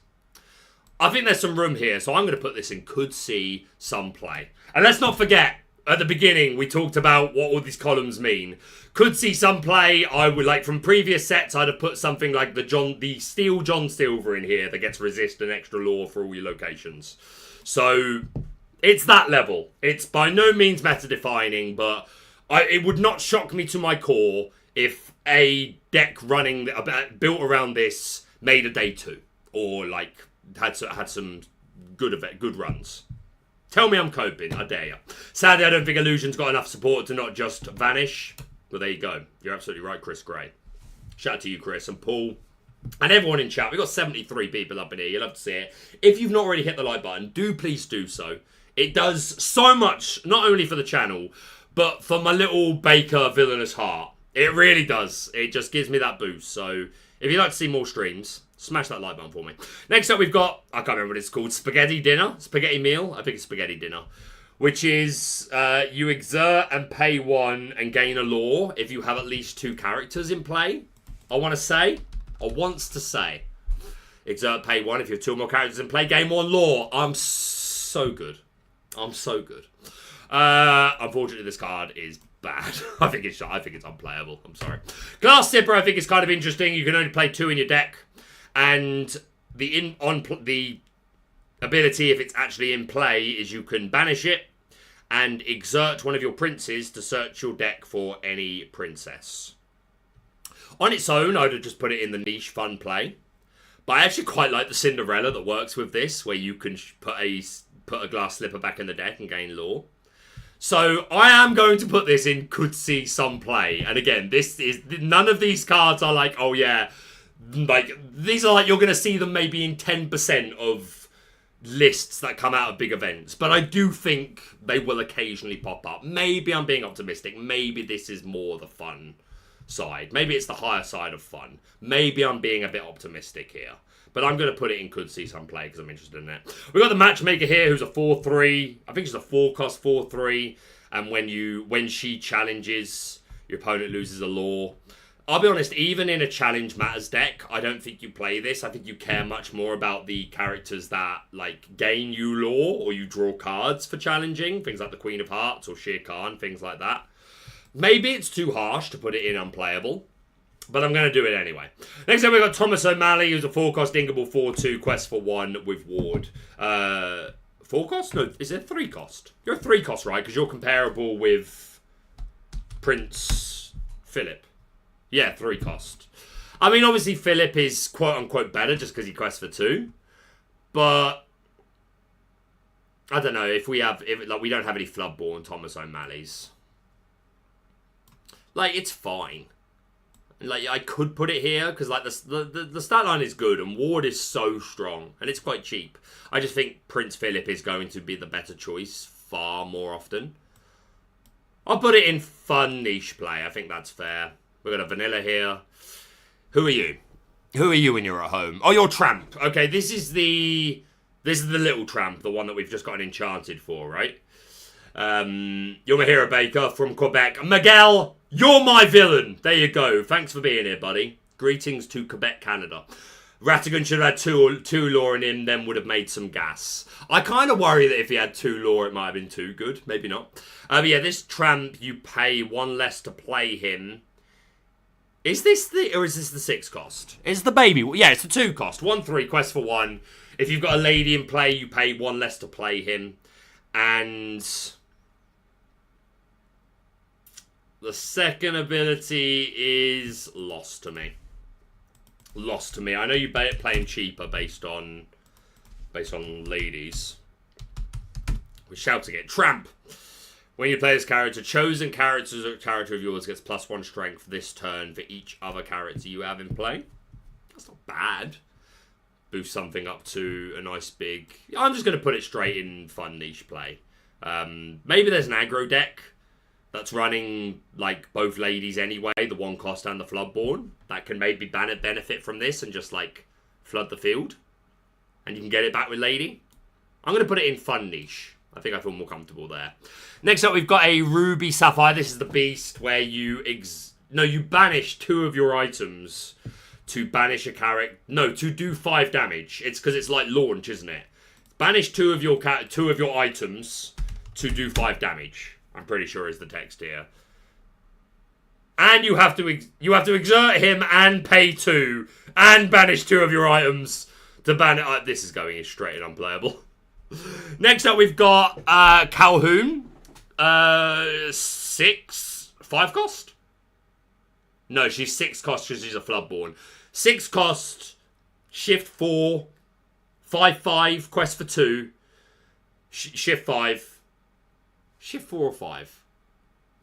I think there's some room here, so I'm going to put this in could see some play. And let's not forget, at the beginning, we talked about what all these columns mean. Could see some play. I would like from previous sets, I'd have put something like the Steel John Silver in here that gets resist and extra lore for all your locations. So it's that level. It's by no means meta defining, but it would not shock me to my core if a deck running built around this made a day 2 or like had some good runs. Tell me I'm coping, I dare you. Sadly, I don't think Illusion's got enough support to not just vanish. But there you go. You're absolutely right, Chris Gray. Shout out to you, Chris and Paul. And everyone in chat. We've got 73 people up in here. You'll love to see it. If you've not already hit the like button, do please do so. It does so much, not only for the channel, but for my little Baker villainous heart. It really does. It just gives me that boost. So if you'd like to see more streams, smash that like button for me. Next up, we've got, I can't remember what it's called, Spaghetti Dinner? Spaghetti Meal? I think it's Spaghetti Dinner. Which is, you exert and pay 1 and gain a lore if you have at least 2 characters in play. I want to say. Exert, pay 1 if you have 2 or more characters in play. Gain 1 lore. I'm so good. Unfortunately, this card is bad. I think it's unplayable. I'm sorry. Glass Sipper, I think is kind of interesting. You can only play 2 in your deck. And the ability, if it's actually in play, is you can banish it and exert one of your princes to search your deck for any princess. On its own, I'd have just put it in the niche fun play. But I actually quite like the Cinderella that works with this, where you can put a glass slipper back in the deck and gain lore. So I am going to put this in could see some play. And again, none of these cards are like, oh yeah, like these are like you're going to see them maybe in 10% of lists that come out of big events. But I do think they will occasionally pop up. Maybe I'm being optimistic. Maybe this is more the fun side. Maybe it's the higher side of fun. Maybe I'm being a bit optimistic here. But I'm going to put it in could see some play because I'm interested in it. We've got the matchmaker here who's a 4-3. I think she's a 4-cost 4-3. And when she challenges, your opponent loses a lore. I'll be honest, even in a Challenge Matters deck, I don't think you play this. I think you care much more about the characters that like gain you lore or you draw cards for challenging. Things like the Queen of Hearts or Shere Khan, things like that. Maybe it's too harsh to put it in unplayable. But I'm going to do it anyway. Next up, we've got Thomas O'Malley, who's a 4-cost Dingable 4-2, quest for 1 with Ward. 4-cost? No, is it 3-cost? You're a 3-cost, right? Because you're comparable with Prince Philip. Yeah, 3-cost. I mean, obviously, Philip is quote-unquote better just because he quests for 2. But I don't know, if we don't have any Floodborn Thomas O'Malley's. Like, it's fine. Like, I could put it here, because, like, the stat line is good, and Ward is so strong, and it's quite cheap. I just think Prince Philip is going to be the better choice far more often. I'll put it in fun niche play. I think that's fair. We've got a vanilla here. Who are you? Who are you when you're at home? Oh, you're Tramp. Okay, this is the little Tramp, the one that we've just got an enchanted for, right? You're Mahira Baker from Quebec. Miguel, you're my villain. There you go. Thanks for being here, buddy. Greetings to Quebec, Canada. Ratigan should have had two lore in him, then would have made some gas. I kind of worry that if he had 2 lore, it might have been too good. Maybe not. But yeah, this Tramp, you pay 1 less to play him. Is this the 6-cost? It's the baby. Yeah, it's the 2-cost. 1-3, quest for 1. If you've got a lady in play, you pay 1 less to play him. And the second ability is lost to me. Lost to me. I know you play him cheaper based on ladies. We're shouting it. Tramp. When you play this character, chosen character of yours gets +1 strength this turn for each other character you have in play. That's not bad. Boost something up to a nice big... I'm just going to put it straight in fun niche play. Maybe there's an aggro deck that's running like both ladies anyway, the 1-cost and the Floodborn, that can maybe benefit from this and just like flood the field. And you can get it back with lady. I'm going to put it in fun niche. I think I feel more comfortable there. Next up, we've got a Ruby Sapphire. This is the beast where you banish 2 of your items to banish a character. No, to do 5 damage. It's because it's like launch, isn't it? Banish 2 of your items to do 5 damage. I'm pretty sure is the text here. And you have to exert him and pay 2 and banish 2 of your items to ban it. This is going straight and unplayable. Next up, we've got Calhoun. 5-cost? No, she's 6-cost because she's a Floodborn. 6-cost, shift 4, 5/5, quest for 2, shift 5. Shift 4 or 5?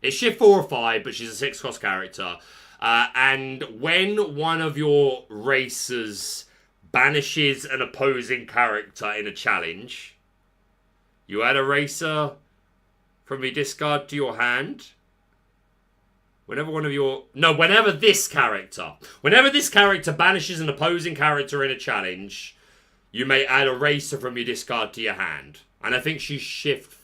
It's shift 4 or 5, but she's a 6-cost character. And when one of your racers banishes an opposing character in a challenge, you add a racer from your discard to your hand. Whenever this character banishes an opposing character in a challenge, you may add a racer from your discard to your hand. And I think she's shift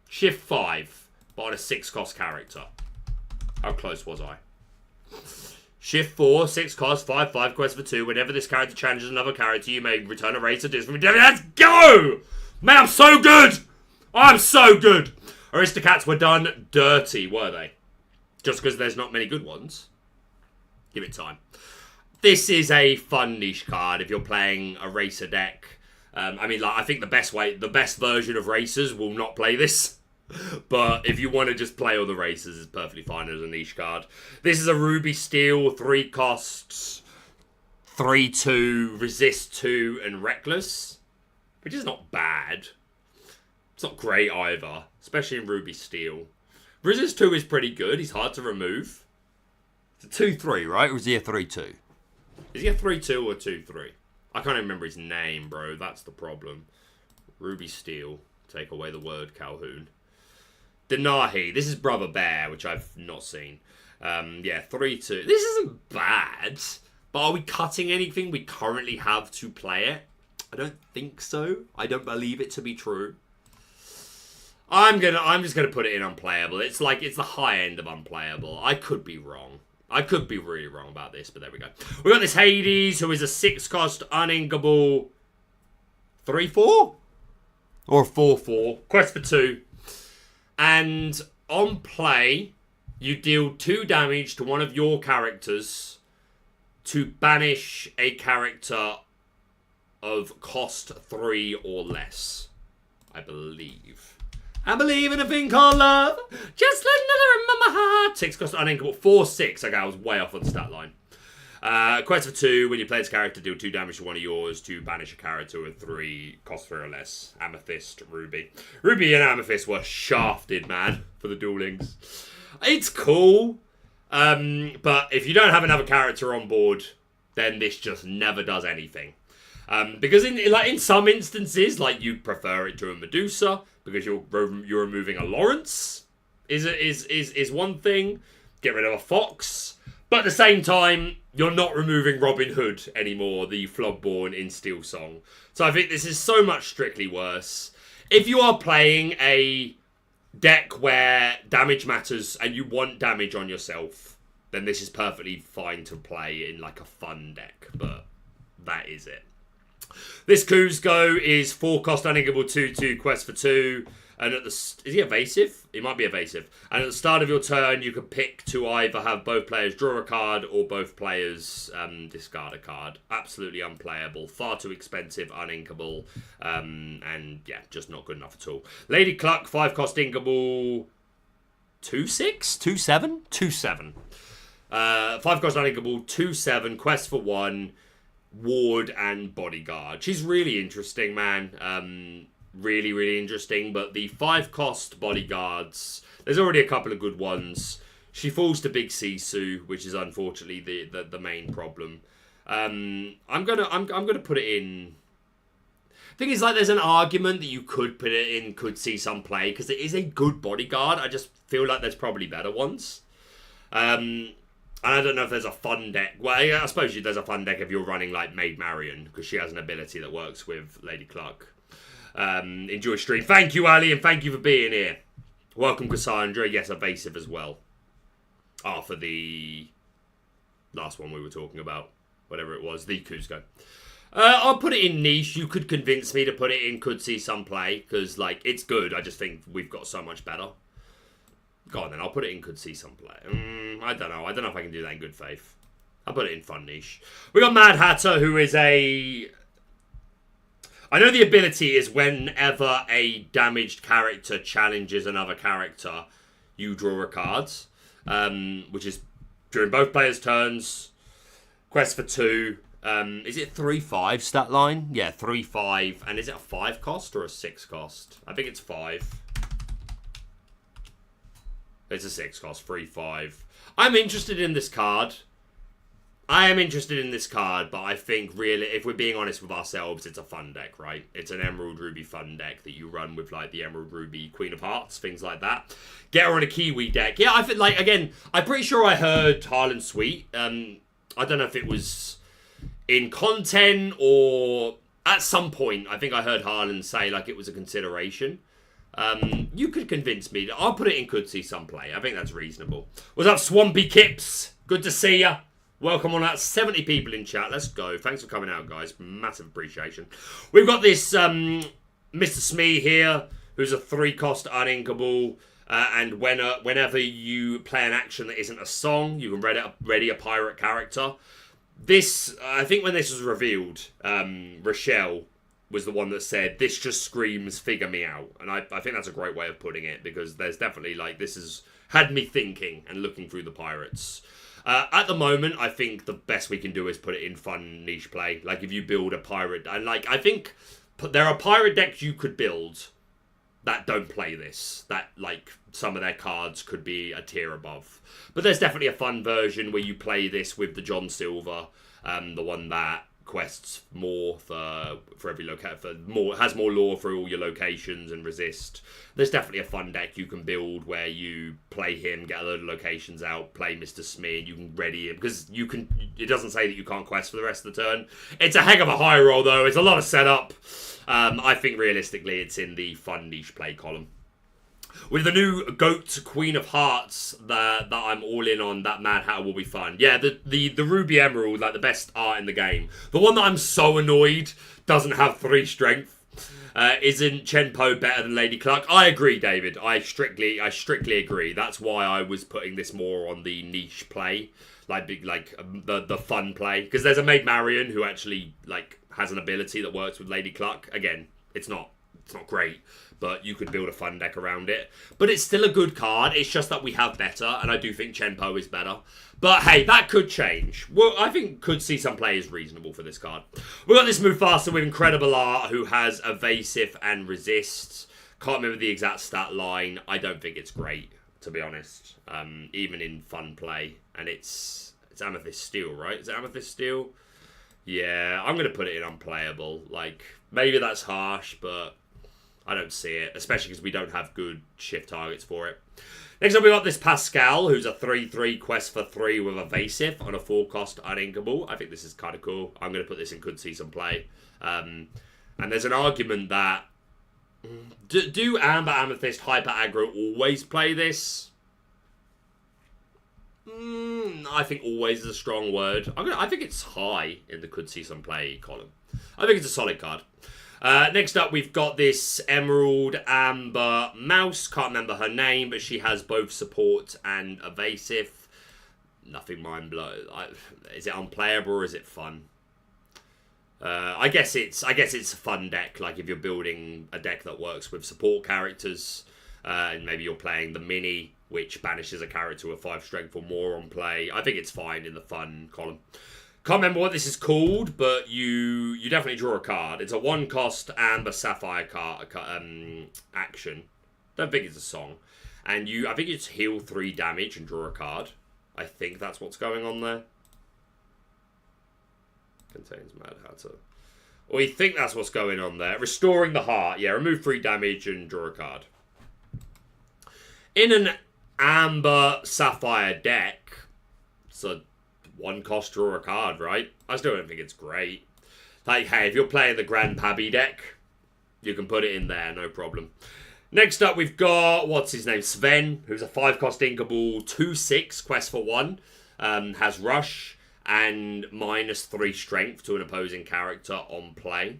5, but on a 6-cost character. How close was I? Shift 4, 6-cost, 5/5, quest for 2. Whenever this character challenges another character, you may return a racer disc from your... Let's go! Man, I'm so good! I'm so good! Aristocats were done dirty, were they? Just because there's not many good ones. Give it time. This is a fun niche card if you're playing a racer deck. I think the best version of racers will not play this. But if you want to just play all the racers, it's perfectly fine as a niche card. This is a Ruby Steel, 3 costs, 3/2, resist 2, and reckless. which is not bad. It's not great either, especially in Ruby Steel. Resist 2 is pretty good. He's hard to remove. It's a 2-3, right? Or is he a 3-2? Is he a 3-2 or 2-3? I can't even remember his name, bro. That's the problem. Ruby Steel. Take away the word Calhoun. Denahi. This is Brother Bear, which I've not seen. Yeah, 3-2. This isn't bad. But are we cutting anything we currently have to play it? I don't think so. I don't believe it to be true. I'm just gonna put it in unplayable. It's the high end of unplayable. I could be wrong. I could be really wrong about this, but there we go. We got this Hades, who is a 6-cost uninkable 3-4 or 4-4. Quest for 2, and on play, you deal 2 damage to one of your characters to banish a character of cost 3 or less. I believe. I believe in a thing called love. Just another in my heart. 6 cost uninkable. 4-6. Okay, I was way off on the stat line. Quest for 2. When you play this character, deal 2 damage to one of yours to banish a character with 3 cost 3 or less. Amethyst, Ruby. Ruby and Amethyst were shafted, man, for the Duel Links. It's cool. But if you don't have another character on board, then this just never does anything. Because in some instances, like you prefer it to a Medusa, because you're removing a Lawrence is one thing. Get rid of a Fox, but at the same time, you're not removing Robin Hood anymore, the Flogborn in Steel Song. So I think this is so much strictly worse. If you are playing a deck where damage matters and you want damage on yourself, then this is perfectly fine to play in like a fun deck, but that is it. This Kuzco is 4-cost uninkable 2-2 quest for 2, and is he evasive? He might be evasive. And at the start of your turn, you can pick to either have both players draw a card or both players discard a card. Absolutely unplayable, far too expensive, uninkable, and yeah, just not good enough at all. Lady Cluck, 5-cost inkable 2-6? 2-7? 2-7. 5-cost uninkable 2-7 quest for 1. Ward and Bodyguard. She's really interesting, man. Really, really interesting. But the 5-cost Bodyguards, there's already a couple of good ones. She falls to Big Sisu, which is unfortunately the main problem. I'm gonna put it in. Thing is, like, there's an argument that you could put it in, could see some play, because it is a good Bodyguard. I just feel like there's probably better ones. And I don't know if there's a fun deck. Well, yeah, I suppose there's a fun deck if you're running like Maid Marian, because she has an ability that works with Lady Cluck. Enjoy stream. Thank you, Ali, and thank you for being here. Welcome, Cassandra. Yes, evasive as well. For the last one we were talking about. Whatever it was. The Kuzco. I'll put it in niche. You could convince me to put it in could see some play, because like it's good. I just think we've got so much better. Go on then, I'll put it in could see some play. I don't know. I don't know if I can do that in good faith. I'll put it in fun niche. We got Mad Hatter, who is I know the ability is whenever a damaged character challenges another character, you draw a card. Which is during both players' turns. Quest for 2. Is it 3-5 stat line? Yeah, 3-5. And is it a 5-cost or a 6-cost? I think it's 5. It's a 6-cost, 3-5. I'm interested in this card. I am interested in this card, but I think really, if we're being honest with ourselves, it's a fun deck, right? It's an Emerald Ruby fun deck that you run with like the Emerald Ruby Queen of Hearts, things like that. Get her on a Kiwi deck. Yeah, I think like, again, I'm pretty sure I heard Harlan Sweet. I don't know if it was in content or at some point, I think I heard Harlan say like it was a consideration. You could convince me. I'll put it in could see some play. I think that's reasonable. What's up, Swampy Kips? Good to see ya. Welcome on that. 70 people in chat. Let's go. Thanks for coming out, guys. Massive appreciation. We've got this Mr. Smee here, who's a 3-cost uninkable. And whenever you play an action that isn't a song, you can ready a pirate character. This, I think when this was revealed, Rochelle was the one that said, this just screams figure me out. And I think that's a great way of putting it, because there's definitely, like, this has had me thinking and looking through the pirates. At the moment, I think the best we can do is put it in fun niche play. Like, if you build a pirate, and like, I think there are pirate decks you could build that don't play this. That, like, some of their cards could be a tier above. But there's definitely a fun version where you play this with the John Silver, the one that quests more for every has more lore for all your locations and resist. There's definitely a fun deck you can build where you play him, get a load of locations out, play Mr. Smee, and you can ready him because you can. It doesn't say that you can't quest for the rest of the turn. It's a heck of a high roll though. It's a lot of setup. I think realistically it's in the fun niche play column. With the new Goat Queen of Hearts that I'm all in on, that Mad Hatter will be fun. Yeah, the Ruby Emerald, like the best art in the game. The one that I'm so annoyed doesn't have 3 strength. Isn't Chenpo better than Lady Cluck? I agree, David. I strictly agree. That's why I was putting this more on the niche play, like the fun play. Because there's a Maid Marian who actually like has an ability that works with Lady Cluck. Again, it's not great, but you could build a fun deck around it. But it's still a good card. It's just that we have better, and I do think Chenpo is better. But hey, that could change. Well, I think could see some play is reasonable for this card. We've got this Mufasa with incredible art who has evasive and resist. Can't remember the exact stat line. I don't think it's great, to be honest. Even in fun play. And it's Amethyst Steel, right? Is it Amethyst Steel? Yeah, I'm going to put it in unplayable. Like, maybe that's harsh, but I don't see it, especially because we don't have good shift targets for it. Next up, we got this Pascal, who's a 3/3 quest for 3 with evasive on a 4-cost uninkable. I think this is kind of cool. I'm going to put this in could see some play. And there's an argument that do Amber Amethyst Hyper Aggro always play this? I think always is a strong word. I think it's high in the could see some play column. I think it's a solid card. Next up, we've got this Emerald Amber Mouse. Can't remember her name, but she has both support and evasive. Nothing mind-blowing. Is it unplayable or is it fun? I guess it's a fun deck. Like if you're building a deck that works with support characters, and maybe you're playing the mini, which banishes a character with 5 strength or more on play. I think it's fine in the fun column. Can't remember what this is called, but you definitely draw a card. It's a 1-cost Amber Sapphire card action. Don't think it's a song. And I think it's heal 3 damage and draw a card. I think that's what's going on there. Contains Mad Hatter. Or you think that's what's going on there. Restoring the Heart. Yeah, remove 3 damage and draw a card. In an Amber Sapphire deck, so 1-cost draw a card, right? I still don't think it's great. Like, hey, if you're playing the Grand Pabby deck, you can put it in there, no problem. Next up, we've got, what's his name? Sven, who's a 5-cost inkable, 2/6, quest for 1, has rush and -3 strength to an opposing character on play.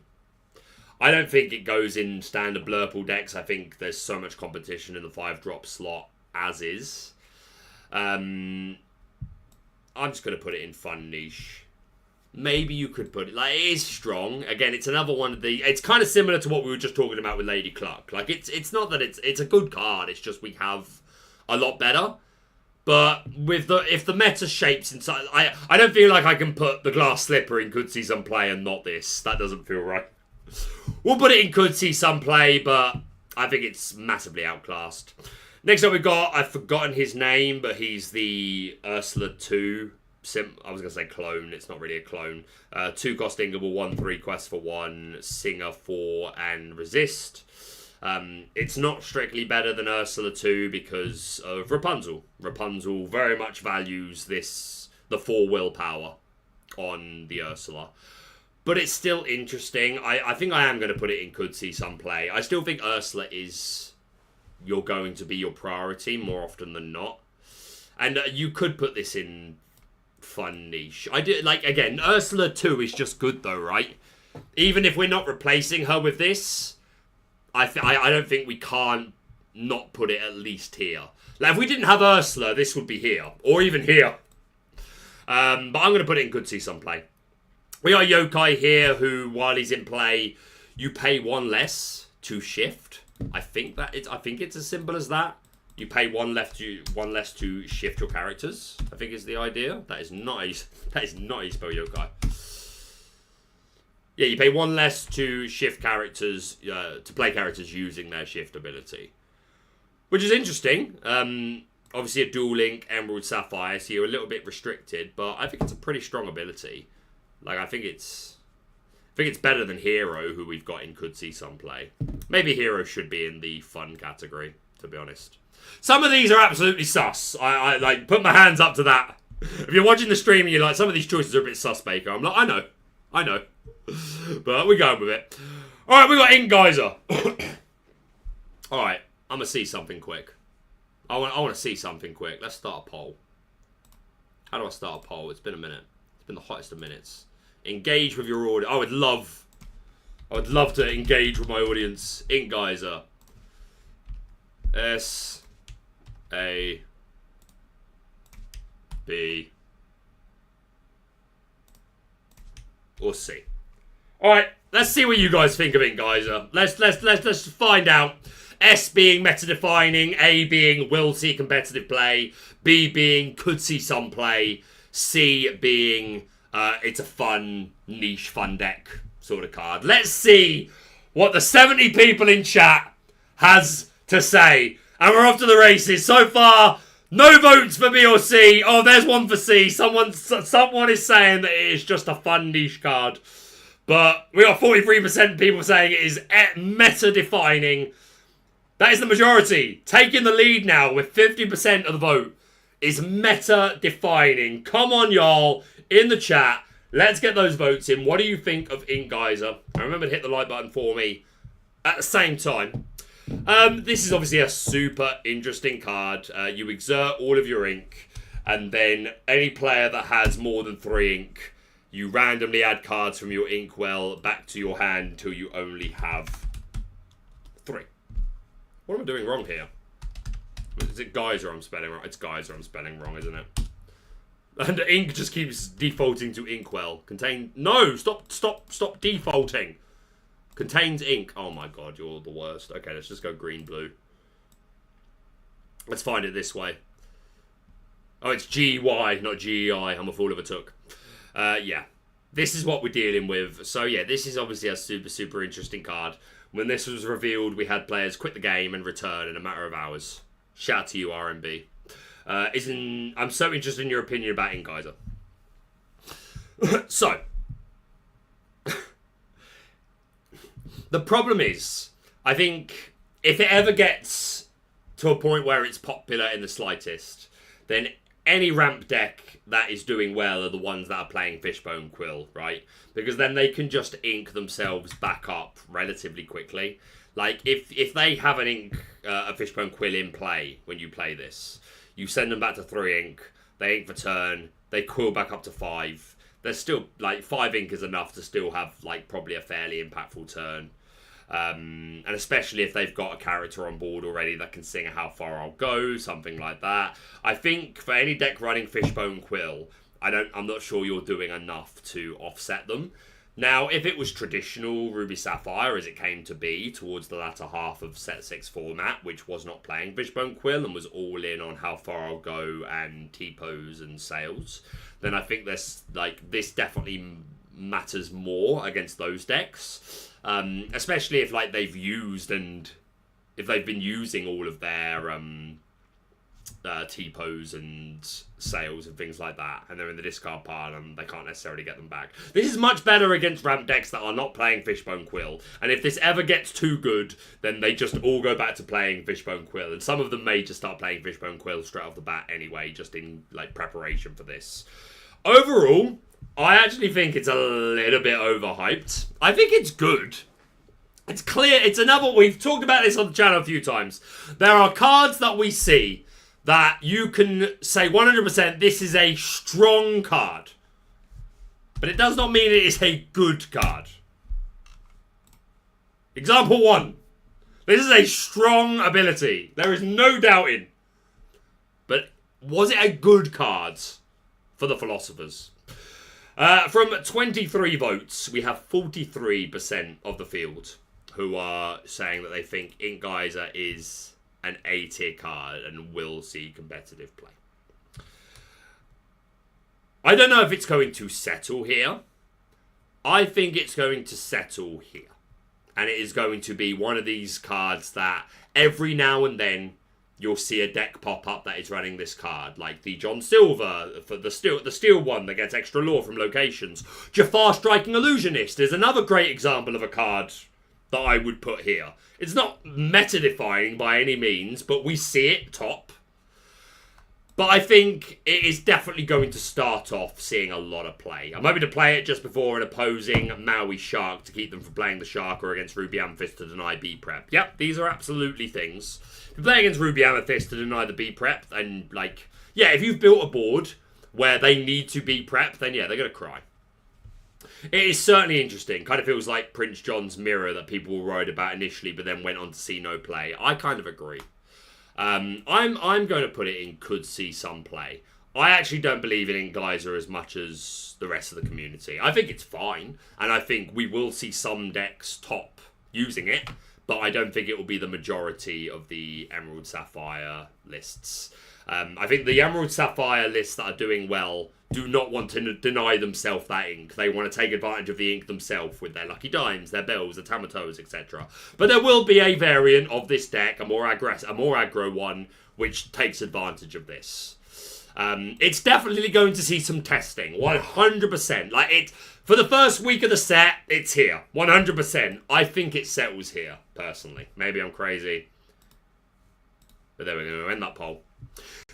I don't think it goes in standard Blurple decks. I think there's so much competition in the 5-drop slot as is. I'm just going to put it in fun niche. Maybe you could put it... Like, it is strong. Again, it's another one of the... It's kind of similar to what we were just talking about with Lady Cluck. Like, it's not that it's a good card. It's just we have a lot better. But with if the meta shapes inside... I don't feel like I can put the Glass Slipper in could see some play and not this. That doesn't feel right. We'll put it in could see some play, but I think it's massively outclassed. Next up, we've got, I've forgotten his name, but he's the Ursula 2. I was going to say clone. It's not really a clone. 2-cost inkable, 1/3 quest for 1, Singer 4, and resist. It's not strictly better than Ursula 2 because of Rapunzel. Rapunzel very much values the 4 willpower on the Ursula. But it's still interesting. I think I am going to put it in could see some play. I still think Ursula is going to be your priority more often than not. And you could put this in fun niche. I do like, again, Ursula 2 is just good though, right? Even if we're not replacing her with this, I don't think we can't not put it at least here. Like if we didn't have Ursula, this would be here. Or even here. But I'm going to put it in could see some play. We got Yokai here, who, while he's in play, you pay 1 less to shift. I think it's as simple as that. You pay 1 less to shift your characters. I think is the idea. That is not how you spell Yokai. Yeah, you pay 1 less to shift characters, to play characters using their shift ability. Which is interesting. Obviously a dual link, Emerald, Sapphire, so you're a little bit restricted, but I think it's a pretty strong ability. Like, I think it's better than Hero, who we've got in Could See Some play. Maybe Hero should be in the fun category, to be honest. Some of these are absolutely sus. I like, put my hands up to that. If you're watching the stream and you're like, some of these choices are a bit sus, Baker, I'm like, I know. But we're going with it. Alright, we got Ink Geyser. Alright, I'm going to see something quick. I want to see something quick. Let's start a poll. How do I start a poll? It's been a minute. It's been the hottest of minutes. Engage with your audience. I would love to engage with my audience. Ink Geyser. S A B or C. Alright, let's see what you guys think of Ink Geyser. Let's find out. S being meta-defining, A being will see competitive play, B being could see some play, C being it's a fun, niche, fun deck sort of card. Let's see what the 70 people in chat has to say. And we're off to the races. So far, no votes for B or C. Oh, there's one for C. Someone is saying that it is just a fun niche card. But we got 43% people saying it is meta-defining. That is the majority. Taking the lead now with 50% of the vote is meta-defining. Come on, y'all, in the chat. Let's get those votes in. What do you think of Ink Geyser? And remember to hit the like button for me at the same time. This is obviously a super interesting card. You exert all of your ink, and then any player that has more than 3 ink, you randomly add cards from your inkwell back to your hand until you only have 3. What am I doing wrong here? Is it Geyser I'm spelling wrong? It's Geyser I'm spelling wrong, isn't it? And the ink just keeps defaulting to inkwell. No, stop defaulting. Contains ink. Oh my god, you're the worst. Okay, let's just go green-blue. Let's find it this way. Oh, it's G-Y, not G-E-I. I'm a fool of a took. Yeah. This is what we're dealing with. So yeah, this is obviously a super, super interesting card. When this was revealed, we had players quit the game and return in a matter of hours. Shout out to you, RMB. I'm so interested in your opinion about Ink Geyser. So, the problem is, I think if it ever gets to a point where it's popular in the slightest, then any ramp deck that is doing well are the ones that are playing Fishbone Quill, right? Because then they can just ink themselves back up relatively quickly. Like, if they have an ink, a Fishbone Quill in play when you play this, you send them back to 3 ink, they ink for turn, they quill back up to 5. There's still, like, 5 ink is enough to still have, like, probably a fairly impactful turn. And especially if they've got a character on board already that can sing How Far I'll Go, something like that. I think for any deck running Fishbone Quill, I'm not sure you're doing enough to offset them. Now, if it was traditional Ruby Sapphire, as it came to be towards the latter half of Set 6 format, which was not playing Fishbone Quill and was all in on How Far I'll Go and T-Pose and Sales, then I think this definitely matters more against those decks. Especially if they've been using all of their T-Pose and Sales and things like that, and they're in the discard pile and they can't necessarily get them back. This is much better against ramp decks that are not playing Fishbone Quill, and if this ever gets too good, then they just all go back to playing Fishbone Quill, and some of them may just start playing Fishbone Quill straight off the bat anyway, just in preparation for this. Overall, I actually think it's a little bit overhyped. I think it's good. It's clear. It's another... We've talked about this on the channel a few times. There are cards that we see that you can say 100% this is a strong card. But it does not mean it is a good card. Example 1. This is a strong ability. There is no doubting. But was it a good card for the philosophers? From 23 votes, we have 43% of the field who are saying that they think Ink Geyser is an A-tier card and will see competitive play. I don't know if it's going to settle here, I think it's going to settle here. And it is going to be one of these cards that every now and then you'll see a deck pop up that is running this card. Like the John Silver, for the steel one that gets extra lore from locations. Jafar Striking Illusionist is another great example of a card that I would put here. It's not meta-defying by any means, but we see it top. But I think it is definitely going to start off seeing a lot of play. I'm hoping to play it just before an opposing Maui Shark to keep them from playing the Shark, or against Ruby Amethyst to deny B prep. Yep, these are absolutely things. If you play against Ruby Amethyst to deny the B prep, then, like, yeah, if you've built a board where they need to be prep, then yeah, they're going to cry. It is certainly interesting. Kind of feels like Prince John's Mirror that people were worried about initially, but then went on to see no play. I kind of agree. I'm going to put it in could see some play. I actually don't believe in Geyser as much as the rest of the community. I think it's fine, and I think we will see some decks top using it, but I don't think it will be the majority of the Emerald Sapphire lists. I think the Emerald Sapphire lists that are doing well do not want to deny themselves that ink. They want to take advantage of the ink themselves with their Lucky Dimes, their Bells, their Tamatos, etc. But there will be a variant of this deck, a more aggro one, which takes advantage of this. It's definitely going to see some testing, 100%. Like, it for the first week of the set, it's here, 100%. I think it settles here, personally. Maybe I'm crazy, but there we're going to end that poll.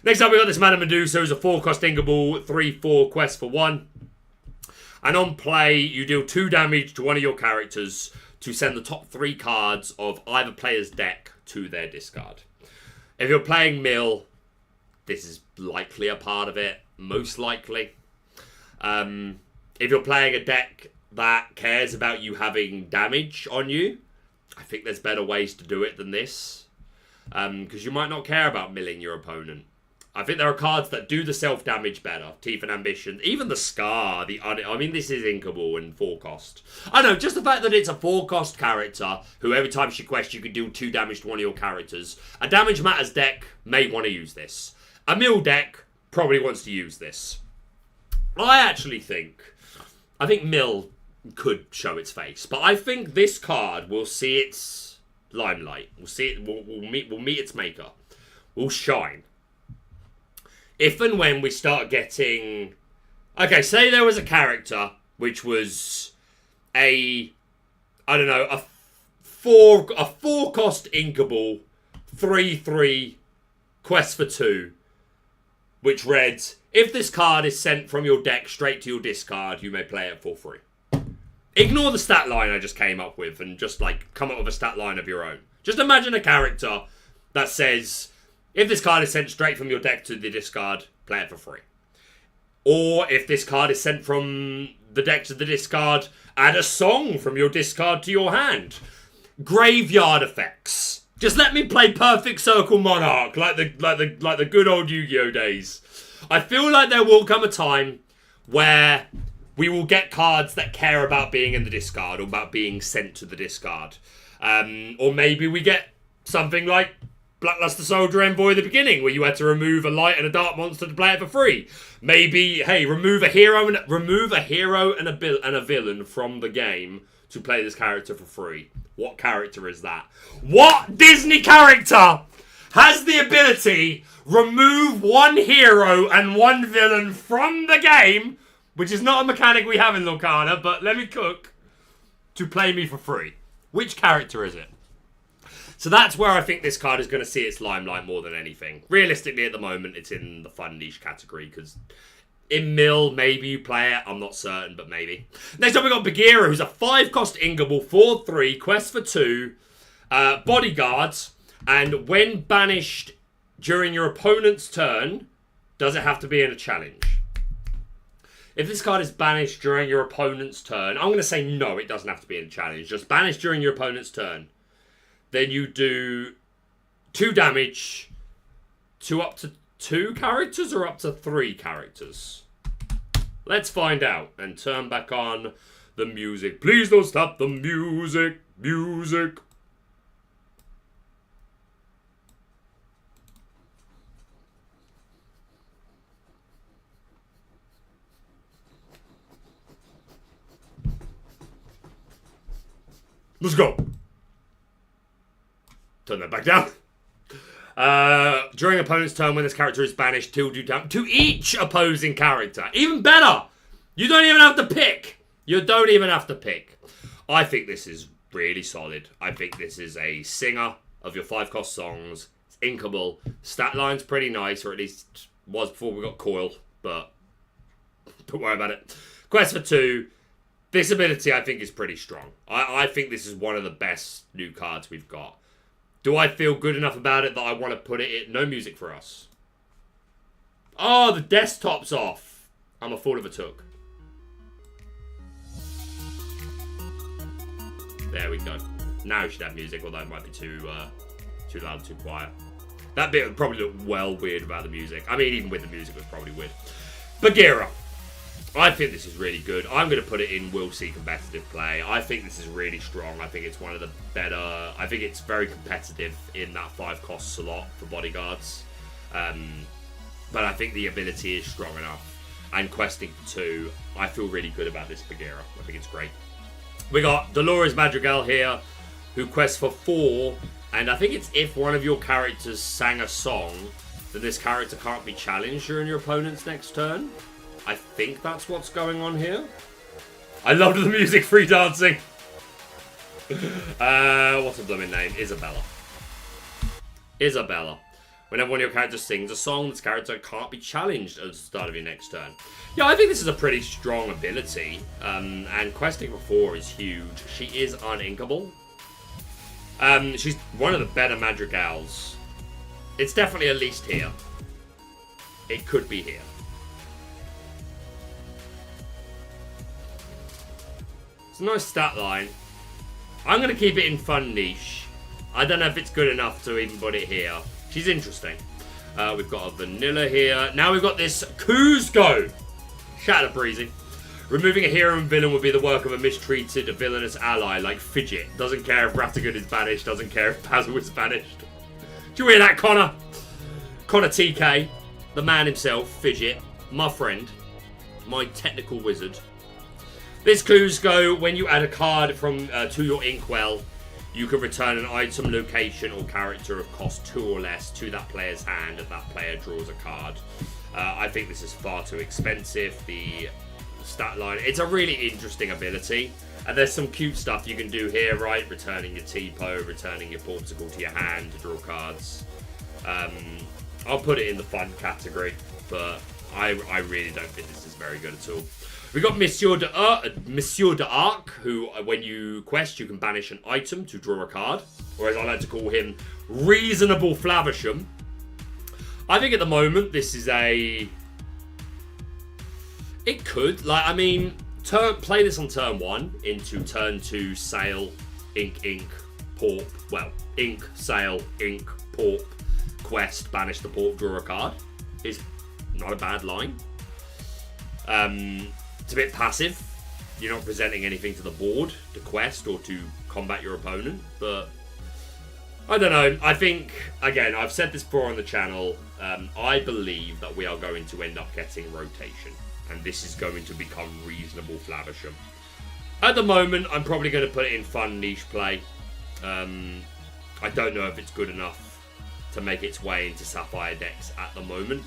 Next up, we got this Mana Medusa, who's a 4-cost Inkable, 3/4 quest for 1. And on play, you deal 2 damage to one of your characters to send the top 3 cards of either player's deck to their discard. If you're playing Mill, this is likely a part of it, most likely. If you're playing a deck that cares about you having damage on you, I think there's better ways to do it than this. Because you might not care about milling your opponent. I think there are cards that do the self-damage better. Teeth and Ambition. Even the Scar. I mean, this is Inkable and 4-cost. I know, just the fact that it's a 4-cost character who every time she quests you can deal 2 damage to one of your characters. A Damage Matters deck may want to use this. A Mill deck probably wants to use this. I think Mill could show its face. But I think this card will see its limelight. We'll see it. We'll meet its maker. We'll shine. If and when we start getting... Okay, say there was a character which was a 4-cost Inkable, 3/3 quest for 2, which read, if this card is sent from your deck straight to your discard, you may play it for free. Ignore the stat line I just came up with and just, like, come up with a stat line of your own. Just imagine a character that says, if this card is sent straight from your deck to the discard, play it for free. Or if this card is sent from the deck to the discard, add a song from your discard to your hand. Graveyard effects. Just let me play Perfect Circle Monarch like the good old Yu-Gi-Oh days. I feel like there will come a time where we will get cards that care about being in the discard or about being sent to the discard. Or maybe we get something like Blackluster Soldier Envoy at the beginning, where you had to remove a light and a dark monster to play it for free. Maybe, hey, remove a hero and a villain from the game to play this character for free. What character is that? What Disney character has the ability remove one hero and one villain from the game, which is not a mechanic we have in Lorcana, but let me cook, to play me for free? Which character is it? So that's where I think this card is going to see its limelight more than anything. Realistically, at the moment, it's in the fun niche category, because in Mill, maybe you play it. I'm not certain, but maybe. Next up, we got Bagheera, who's a 5-cost Inkable, 4/3, quest for 2, bodyguards, and when banished during your opponent's turn, does it have to be in a challenge? If this card is banished during your opponent's turn, I'm going to say no, it doesn't have to be in a challenge. Just banished during your opponent's turn. Then you do 2 damage to up to 2 characters or up to 3 characters? Let's find out and turn back on the music. Please don't stop the music. Music. Let's go. Turn that back down. During opponent's turn, when this character is banished, till do down to each opposing character. Even better. You don't even have to pick. You don't even have to pick. I think this is really solid. I think this is a singer of your 5-cost songs. It's inkable. Stat line's pretty nice, or at least was before we got Coil, but don't worry about it. Quest for 2. This ability, I think, is pretty strong. I think this is one of the best new cards we've got. Do I feel good enough about it that I want to put it in? No music for us. Oh, the desktop's off. I'm a fool of a took. There we go. Now we should have music, although it might be too loud, too quiet. That bit would probably look well weird about the music. I mean, even with the music, it was probably weird. Bagheera. I think this is really good. I'm going to put it in Will See competitive play. I think this is really strong. I think it's one of the better... I think it's very competitive in that 5-cost slot for bodyguards. But I think the ability is strong enough. And questing for 2, I feel really good about this Bagheera. I think it's great. We got Dolores Madrigal here, who quests for 4. And I think it's if one of your characters sang a song, then this character can't be challenged during your opponent's next turn. I think that's what's going on here. I loved the music, free dancing. What's her blooming name? Isabella. Isabella. Whenever one of your characters sings a song, this character can't be challenged at the start of your next turn. Yeah, I think this is a pretty strong ability. And questing for 4 is huge. She is uninkable. She's one of the better Madrigals. It's definitely at least here. It could be here. It's a nice stat line. I'm going to keep it in fun niche. I don't know if it's good enough to even put it here. She's interesting. We've got a vanilla here. Now we've got this Kuzco. Shatter Breezy. Removing a hero and villain would be the work of a mistreated villainous ally like Fidget. Doesn't care if Ratagun is banished. Doesn't care if Basil is banished. Do you hear that, Connor? Connor TK. The man himself, Fidget. My friend. My technical wizard. This Kuzco, when you add a card from to your Inkwell, you can return an item, location, or character of cost 2 or less to that player's hand, and that player draws a card. I think this is far too expensive. The stat line, it's a really interesting ability, and there's some cute stuff you can do here, right? Returning your T-Po, returning your Porticle to your hand to draw cards. I'll put it in the fun category, but I really don't think this is very good at all. We got Monsieur d'Arc, who, when you quest, you can banish an item to draw a card. Or as I like to call him, Reasonable Flavisham. I think at the moment, this is a... It could. Like, I mean, play this on turn 1 into turn 2, Sail, Ink, Porp. Well, Ink, Sail, Ink, Porp, quest, banish the Porp, draw a card. Is not a bad line. It's a bit passive. You're not presenting anything to the board to quest or to combat your opponent, but I don't know. I think, again, I've said this before on the channel, I believe that we are going to end up getting rotation, and this is going to become Reasonable Flavisham. At the moment, I'm probably going to put it in fun niche play. I don't know if it's good enough to make its way into Sapphire decks at the moment.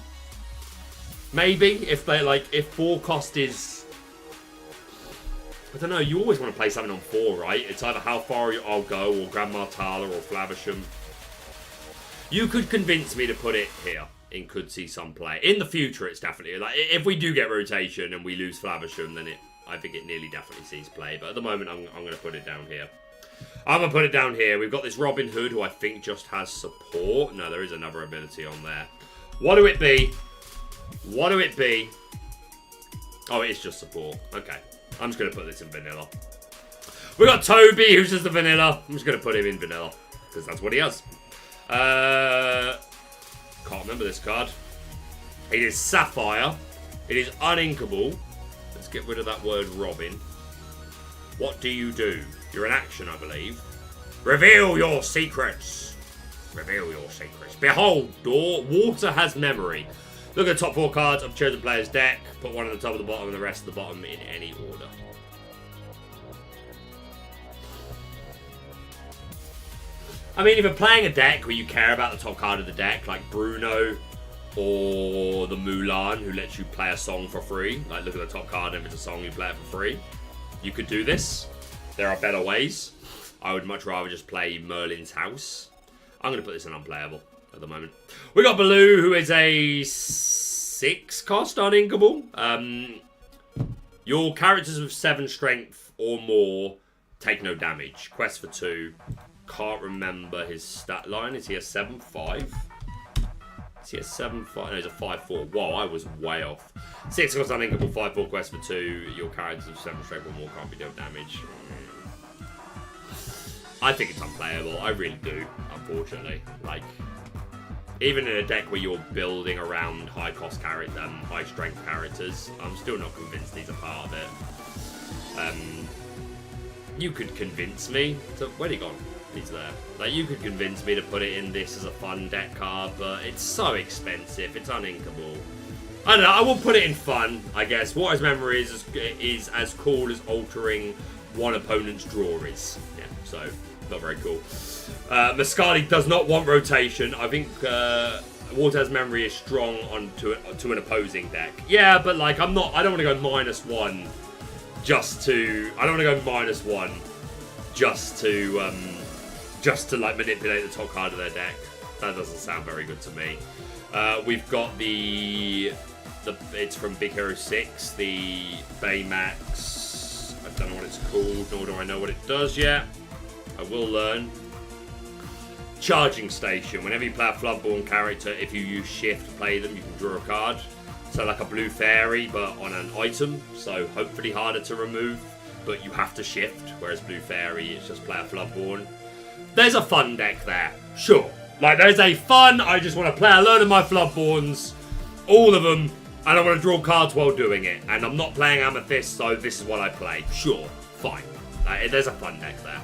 Maybe if they if 4 cost is, I don't know, you always want to play something on 4, right? It's either how far I'll go, or Grandma Tala, or Flavisham. You could convince me to put it here and could see some play. In the future, it's definitely, if we do get rotation and we lose Flavisham, then I think it nearly definitely sees play. But at the moment, I'm going to put it down here. I'm going to put it down here. We've got this Robin Hood, who I think just has support. No, there is another ability on there. What do it be? What do it be? Oh, it is just support. Okay. I'm just going to put this in vanilla. We got Toby, who's just a vanilla. I'm just going to put him in vanilla, because that's what he has. Can't remember this card. It is Sapphire. It is uninkable. Let's get rid of that word Robin. What do you do? You're an action, I believe. Reveal your secrets. Reveal your secrets. Behold, door. Water has memory. Look at the top 4 cards of chosen player's deck. Put one at the top and the bottom and the rest at the bottom in any order. I mean, if you're playing a deck where you care about the top card of the deck, like Bruno or the Mulan, who lets you play a song for free, like look at the top card and if it's a song, you play it for free, you could do this. There are better ways. I would much rather just play Merlin's House. I'm going to put this in unplayable at the moment. We got Baloo, who is a 6-cost uninkable. Your characters with 7 strength or more take no damage. Quest for 2. Can't remember his stat line. Is he a 7-5? Is he a 7-5? No, he's a 5-4. Whoa, I was way off. 6-cost uninkable, 5-4 quest for 2. Your characters with 7 strength or more can't be dealt damage. I think it's unplayable. I really do, unfortunately. Like, even in a deck where you're building around high-cost characters, high-strength characters, I'm still not convinced these are part of it. You could convince me to... Where'd he gone? He's there. Like, you could convince me to put it in this as a fun deck card, but it's so expensive. It's uninkable. I don't know. I will put it in fun, I guess. Water's Memory is as cool as altering one opponent's draw is. Yeah, so... not very cool. Muscali does not want rotation. I think Water's Memory is strong to an opposing deck. Yeah, but like I don't want to go -1 just to. I don't want to go -1 just to like manipulate the top card of their deck. That doesn't sound very good to me. We've got it's from Big Hero 6, the Baymax. I don't know what it's called, nor do I know what it does yet. I will learn. Charging Station. Whenever you play a Floodborn character, if you use Shift to play them, you can draw a card. So like a Blue Fairy, but on an item. So hopefully harder to remove, but you have to Shift. Whereas Blue Fairy, it's just play a Floodborn. There's a fun deck there. Sure. Like, there's a fun, I just want to play a load of my Floodborns. All of them. And I want to draw cards while doing it. And I'm not playing Amethyst, so this is what I play. Sure. Fine. There's a fun deck there.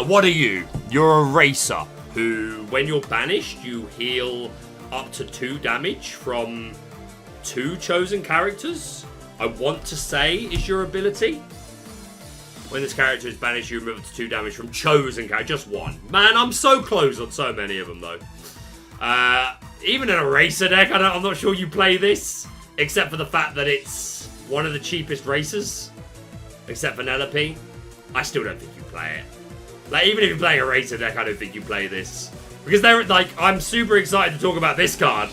What are you? You're a racer who, when you're banished, you heal up to 2 damage from 2 chosen characters. I want to say is your ability. When this character is banished, you remove up to 2 damage from chosen characters. Just 1. Man, I'm so close on so many of them, though. Even in a racer deck, I'm not sure you play this, except for the fact that it's one of the cheapest racers, except Vanellope. I still don't think you play it. Like, even if you're playing a racer deck, I don't think you play this. Because they're, like, I'm super excited to talk about this card.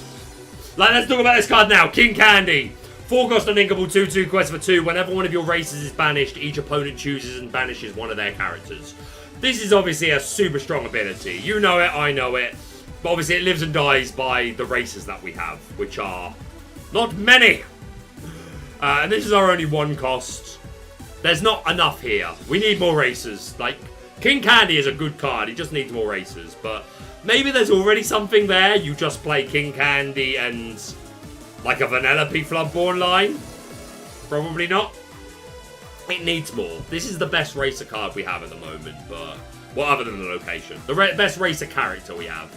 Like, let's talk about this card now. King Candy. 4-cost uninkable, 2/2 quest for 2. Whenever one of your racers is banished, each opponent chooses and banishes one of their characters. This is obviously a super strong ability. You know it, I know it. But obviously it lives and dies by the racers that we have, which are not many. And this is our only 1 cost. There's not enough here. We need more racers. Like, King Candy is a good card. He just needs more racers. But maybe there's already something there. You just play King Candy and like a Vanellope Floodborn line. Probably not. It needs more. This is the best racer card we have at the moment. But, well, other than the location. The best racer character we have.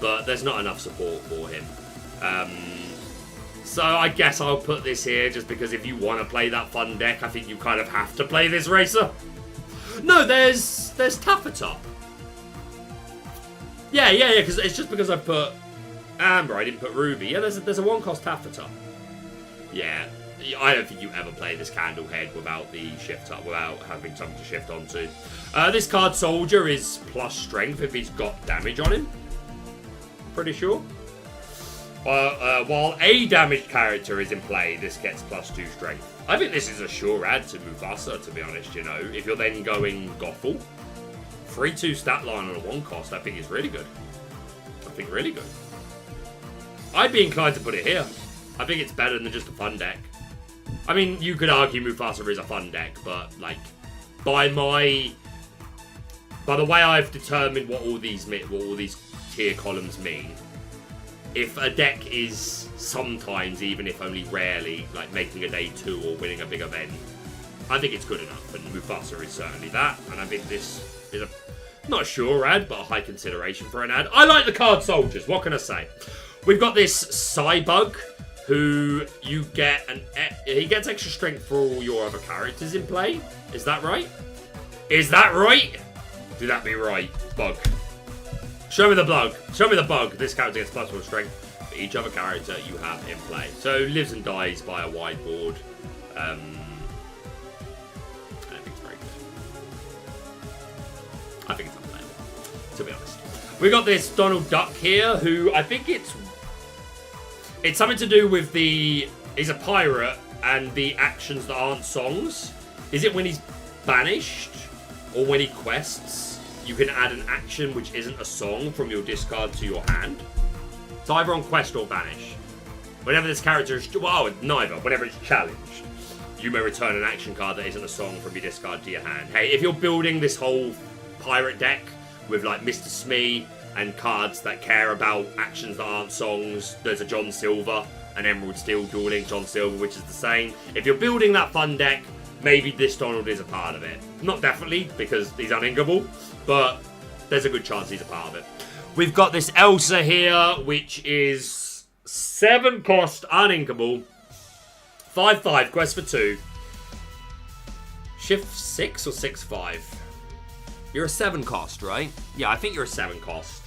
But there's not enough support for him. So I guess I'll put this here just because if you want to play that fun deck, I think you kind of have to play this racer. No, there's Taffeta. Yeah, because it's just because I put Amber, I didn't put Ruby. Yeah, there's a 1-cost Taffeta. Yeah, I don't think you ever play this Candlehead without the shift up, without having something to shift onto. This card Soldier is plus strength if he's got damage on him. Pretty sure. While a damaged character is in play, this gets +2 strength. I think this is a sure add to Mufasa, to be honest, you know. If you're then going Gothel, 3/2 stat line on a 1-cost, I think is really good. I think really good. I'd be inclined to put it here. I think it's better than just a fun deck. I mean, you could argue Mufasa is a fun deck, but, like, by the way I've determined what all these tier columns mean, if a deck is sometimes, even if only rarely, like making a day 2 or winning a big event, I think it's good enough, and Mufasa is certainly that, and I think this is not a sure ad, but a high consideration for an ad. I like the card Soldiers, what can I say? We've got this Cybug, who you get he gets extra strength for all your other characters in play. Is that right? Is that right? Do that be right, Bug? Show me the bug. Show me the bug. This character gets +1 strength for each other character you have in play. So lives and dies by a wide board. I think it's very good. I think it's unplayable, to be honest. We got this Donald Duck here, who I think it's something to do with he's a pirate and the actions that aren't songs. Is it when he's banished or when he quests? You can add an action which isn't a song from your discard to your hand. It's either on quest or banish. Whenever this character is... Well, neither. Whenever it's challenged, you may return an action card that isn't a song from your discard to your hand. Hey, if you're building this whole pirate deck with like Mr. Smee and cards that care about actions that aren't songs, there's a John Silver, an Emerald Steel dueling John Silver, which is the same. If you're building that fun deck, maybe this Donald is a part of it. Not definitely, because he's uninkable, but there's a good chance he's a part of it. We've got this Elsa here, which is 7 cost, uninkable, 5/5, quest for 2. Shift 6 or 6/5? You're a 7 cost, right? Yeah, I think you're a 7 cost.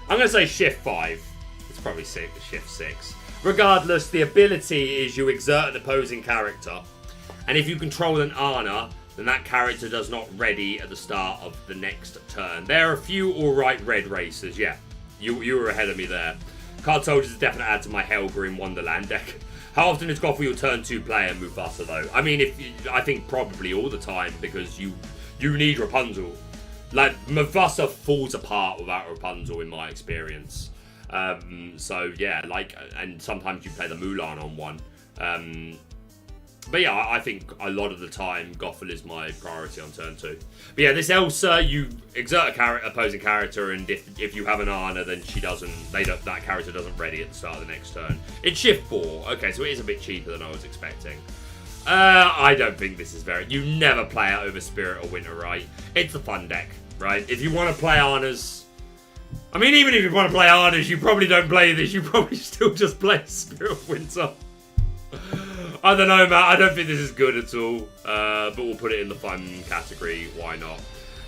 I'm going to say shift 5. It's probably shift 6. Regardless, the ability is you exert an opposing character. And if you control an Ana, then that character does not ready at the start of the next turn. There are a few alright red races, yeah. You were ahead of me there. Card Soldiers is a definite add to my Helga in Wonderland deck. How often is Goth your turn 2 player Mufasa though? I mean, I think probably all the time, because you need Rapunzel. Like, Mufasa falls apart without Rapunzel in my experience. So yeah, like, and sometimes you play the Mulan on one. But yeah, I think a lot of the time Gothel is my priority on turn 2. But yeah, this Elsa, you exert a opposing character, and if you have an Ana, then that character doesn't ready at the start of the next turn. It's shift 4. Okay, so it is a bit cheaper than I was expecting. I don't think this is you never play it over Spirit or Winter, right? It's a fun deck, right? If you want to play Anas, I mean, even if you want to play Anas, you probably don't play this. You probably still just play Spirit of Winter. I don't know, Matt. I don't think this is good at all. But we'll put it in the fun category. Why not?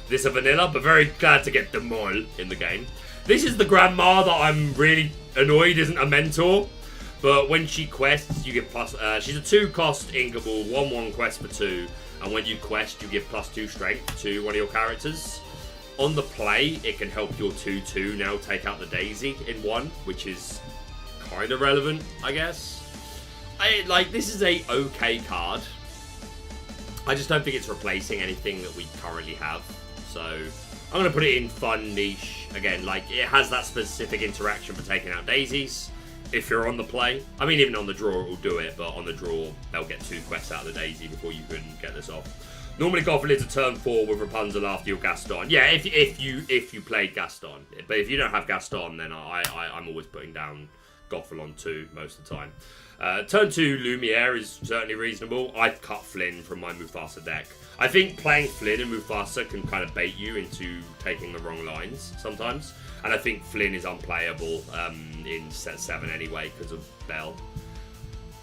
This is a vanilla, but very glad to get them all in the game. This is the grandma that I'm really annoyed isn't a mentor. But when she quests, you get plus... she's a 2 cost inkable, 1/1 quest for 2. And when you quest, you give +2 strength to one of your characters. On the play, it can help your 2/2 now take out the Daisy in 1, which is kind of relevant, I guess. This is a okay card. I just don't think it's replacing anything that we currently have. So I'm going to put it in fun niche. Again, it has that specific interaction for taking out daisies. If you're on the play. I mean, even on the draw, it will do it. But on the draw, they'll get 2 quests out of the daisy before you can get this off. Normally, Gothel is a turn 4 with Rapunzel after your Gaston. Yeah, if you played Gaston. But if you don't have Gaston, then I'm always putting down Gothel on 2 most of the time. Turn 2 Lumiere is certainly reasonable. I'd cut Flynn from my Mufasa deck. I think playing Flynn and Mufasa can kind of bait you into taking the wrong lines sometimes. And I think Flynn is unplayable in set 7 anyway because of Belle.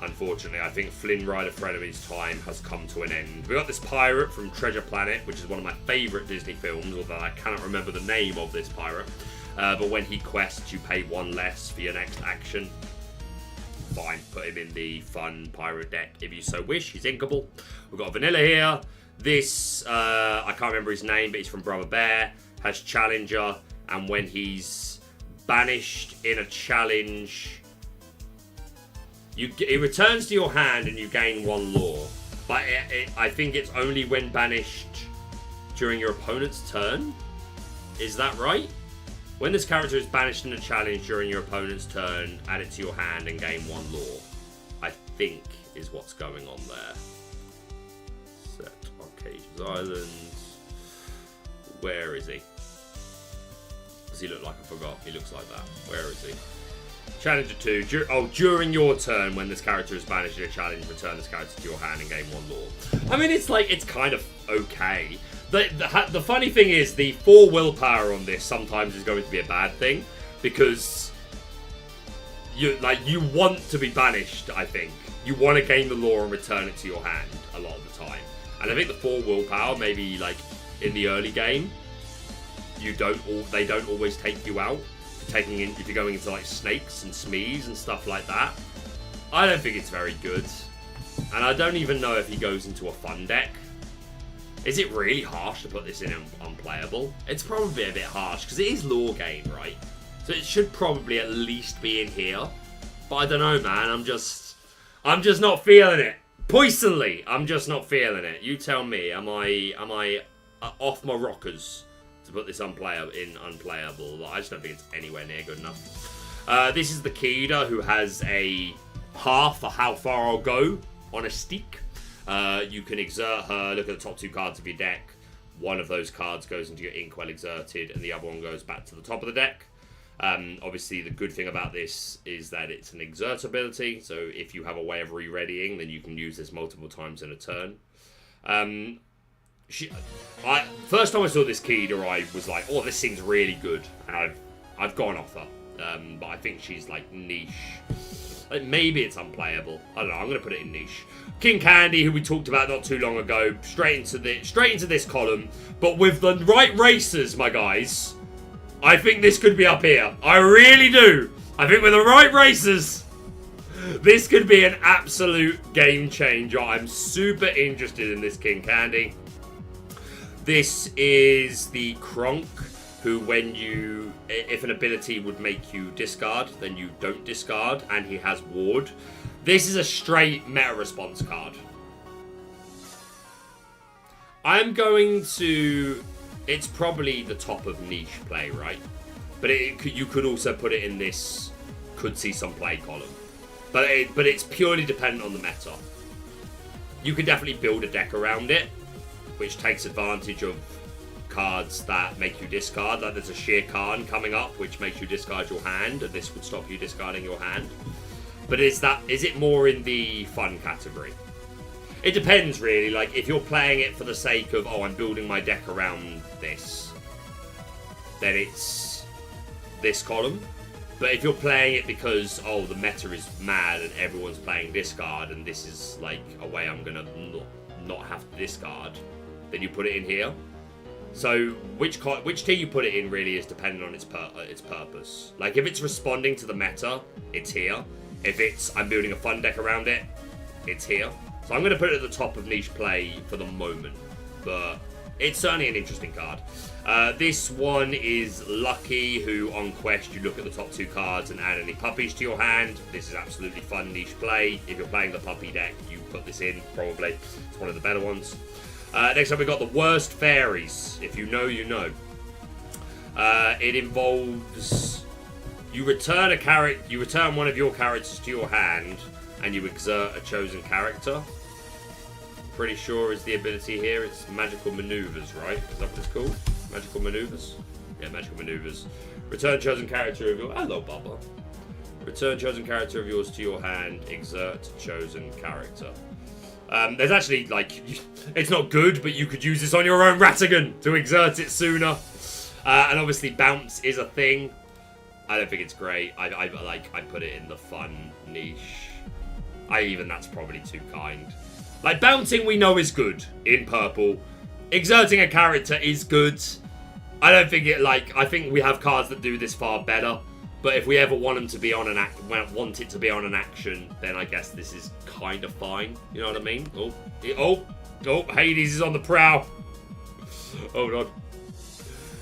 Unfortunately, I think Flynn Rider Frenemy's time has come to an end. We got this pirate from Treasure Planet, which is one of my favourite Disney films, although I cannot remember the name of this pirate. But when he quests, you pay 1 less for your next action. Fine, put him in the fun pirate deck if you so wish. He's inkable. We've got a vanilla here. This, I can't remember his name, but he's from Brother Bear. Has Challenger, and when he's banished in a challenge, it returns to your hand and you gain 1 lore. But I think it's only when banished during your opponent's turn. Is that right? When this character is banished in a challenge during your opponent's turn, add it to your hand and gain 1 lore. I think is what's going on there. Set Archazia Island. Where is he? Does he look like I forgot? He looks like that. Where is he? Challenger 2. During your turn, when this character is banished in a challenge, return this character to your hand and gain 1 lore. I mean, it's kind of okay. The funny thing is, the 4 willpower on this sometimes is going to be a bad thing, because you want to be banished, I think. You want to gain the lore and return it to your hand a lot of the time. And I think the 4 willpower, maybe in the early game, they don't always take you out. If you're going into like snakes and smees and stuff like that. I don't think it's very good. And I don't even know if he goes into a fun deck. Is it really harsh to put this in unplayable? It's probably a bit harsh, because it is Lorcana, right? So it should probably at least be in here. But I don't know, man. I'm just not feeling it. Poisonly, I'm just not feeling it. You tell me, am I off my rockers to put this unplayable? I just don't think it's anywhere near good enough. This is the Keeda, who has a half for how far I'll go on a stick. You can exert her. Look at the top 2 cards of your deck. One of those cards goes into your Inkwell exerted, and the other one goes back to the top of the deck. Obviously, the good thing about this is that it's an exert ability, so if you have a way of re-readying, then you can use this multiple times in a turn. First time I saw this Keeda, I was like, oh, this seems really good, and I've gone off her. But I think she's like niche. Like, maybe it's unplayable. I don't know. I'm going to put it in niche. King Candy, who we talked about not too long ago, straight into this column. But with the right racers, my guys, I think this could be up here. I really do. I think with the right racers, this could be an absolute game changer. I'm super interested in this King Candy. This is the Kronk, who if an ability would make you discard, then you don't discard, and he has ward. This is a straight meta response card. It's probably the top of niche play, right? But you could also put it in this could see some play column. But it's purely dependent on the meta. You could definitely build a deck around it, which takes advantage of cards that make you discard. Like there's a Shere Khan coming up, which makes you discard your hand, and this would stop you discarding your hand. But is it more in the fun category? It depends, really. Like, if you're playing it for the sake of, oh, I'm building my deck around this, then it's this column. But if you're playing it because, oh, the meta is mad and everyone's playing discard, and this is, like, a way I'm going to not have to discard, then you put it in here. So, which tier you put it in really is dependent on its purpose. Like, if it's responding to the meta, it's here. If it's, I'm building a fun deck around it, it's here. So I'm going to put it at the top of niche play for the moment. But it's certainly an interesting card. This one is Lucky, who on Quest, you look at the top 2 cards and add any puppies to your hand. This is absolutely fun niche play. If you're playing the puppy deck, you put this in, probably. It's one of the better ones. Next up, we've got the Worst Fairies. If you know, you know. It involves... You return one of your characters to your hand, and you exert a chosen character. Pretty sure is the ability here. It's Magical Maneuvers, right? Is that what it's called? Magical Maneuvers? Yeah, Magical Maneuvers. Return chosen character of your... Hello, Bubba. Return chosen character of yours to your hand. Exert chosen character. There's actually, like... It's not good, but you could use this on your own Ratigan to exert it sooner. And obviously, bounce is a thing. I don't think it's great. I put it in the fun niche. That's probably too kind. Like, bouncing we know is good in purple. Exerting a character is good. I think we have cards that do this far better. But if we ever want them to be on want it to be on an action, then I guess this is kind of fine. You know what I mean? Oh, Hades is on the prowl. Hold on.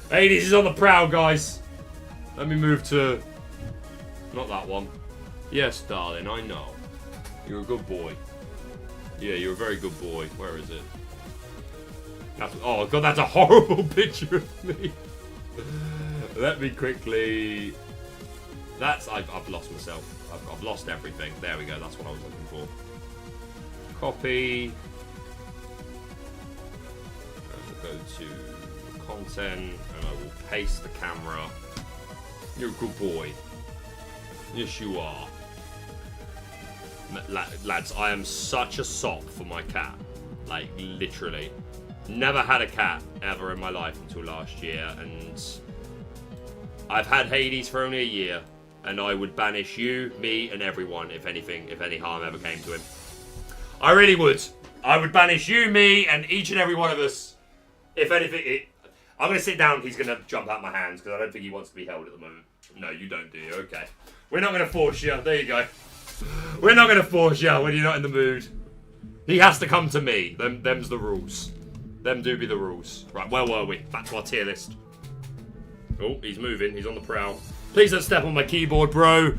Hades is on the prowl, guys. Let me move to... Not that one. Yes, darling, I know. You're a good boy. Yeah, you're a very good boy. Where is it? Oh, God, that's a horrible picture of me. Let me quickly... I've lost myself. I've lost everything. There we go, that's what I was looking for. Copy. I will go to content, and I will paste the camera. You're a good boy. Yes, you are. Lads, I am such a sop for my cat. Like, literally. Never had a cat ever in my life until last year, and I've had Hades for only a year, and I would banish you, me, and everyone if any harm ever came to him. I really would. I would banish you, me, and each and every one of us if anything... I'm going to sit down. He's going to jump out my hands because I don't think he wants to be held at the moment. No, you don't, do you? Okay. We're not going to force you. There you go. We're not going to force you when you're not in the mood. He has to come to me. Them's the rules. Them do be the rules. Right, where were we? Back to our tier list. Oh, he's moving. He's on the prowl. Please don't step on my keyboard, bro.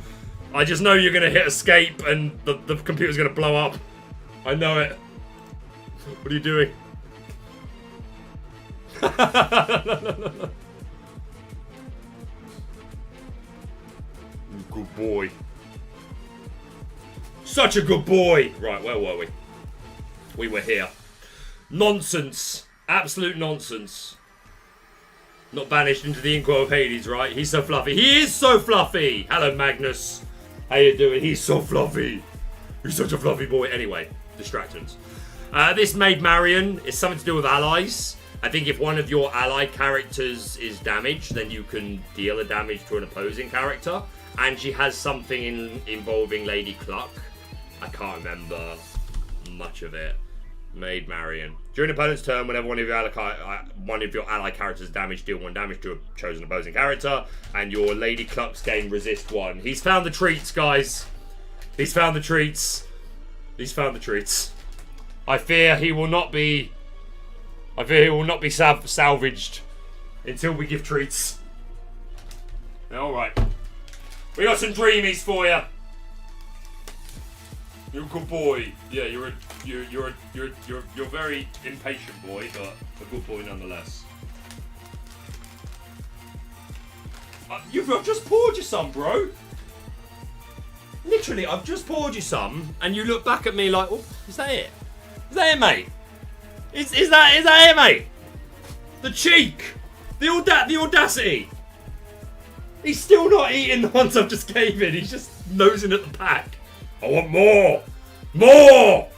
I just know you're going to hit escape and the computer's going to blow up. I know it. What are you doing? Good boy. Such a good boy. Right, where were we? We were here. Nonsense. Absolute nonsense. Not banished into the inkwell of Hades, right? He's so fluffy. He is so fluffy. Hello, Magnus. How you doing? He's so fluffy. He's such a fluffy boy. Anyway, distractions. This Maid Marion is something to do with allies. I think if one of your ally characters is damaged, then you can deal a damage to an opposing character. And she has something involving Lady Cluck. I can't remember much of it. Maid Marion. During an opponent's turn, whenever one of your ally characters is damaged, deal 1 damage to a chosen opposing character, and your Lady Clucks gain resist 1. He's found the treats, guys. He's found the treats. He's found the treats. I fear he will not be. I fear he will not be salvaged until we give treats. All right. We got some dreamies for you. You're a good boy. Yeah, you're a very impatient boy, but a good boy nonetheless. I've just poured you some, bro. Literally, I've just poured you some, and you look back at me like, oh, is that it? Is that it, mate? Is that it, mate? The cheek, the audacity. He's still not eating the ones I've just gave him. He's just nosing at the pack. I want more! More!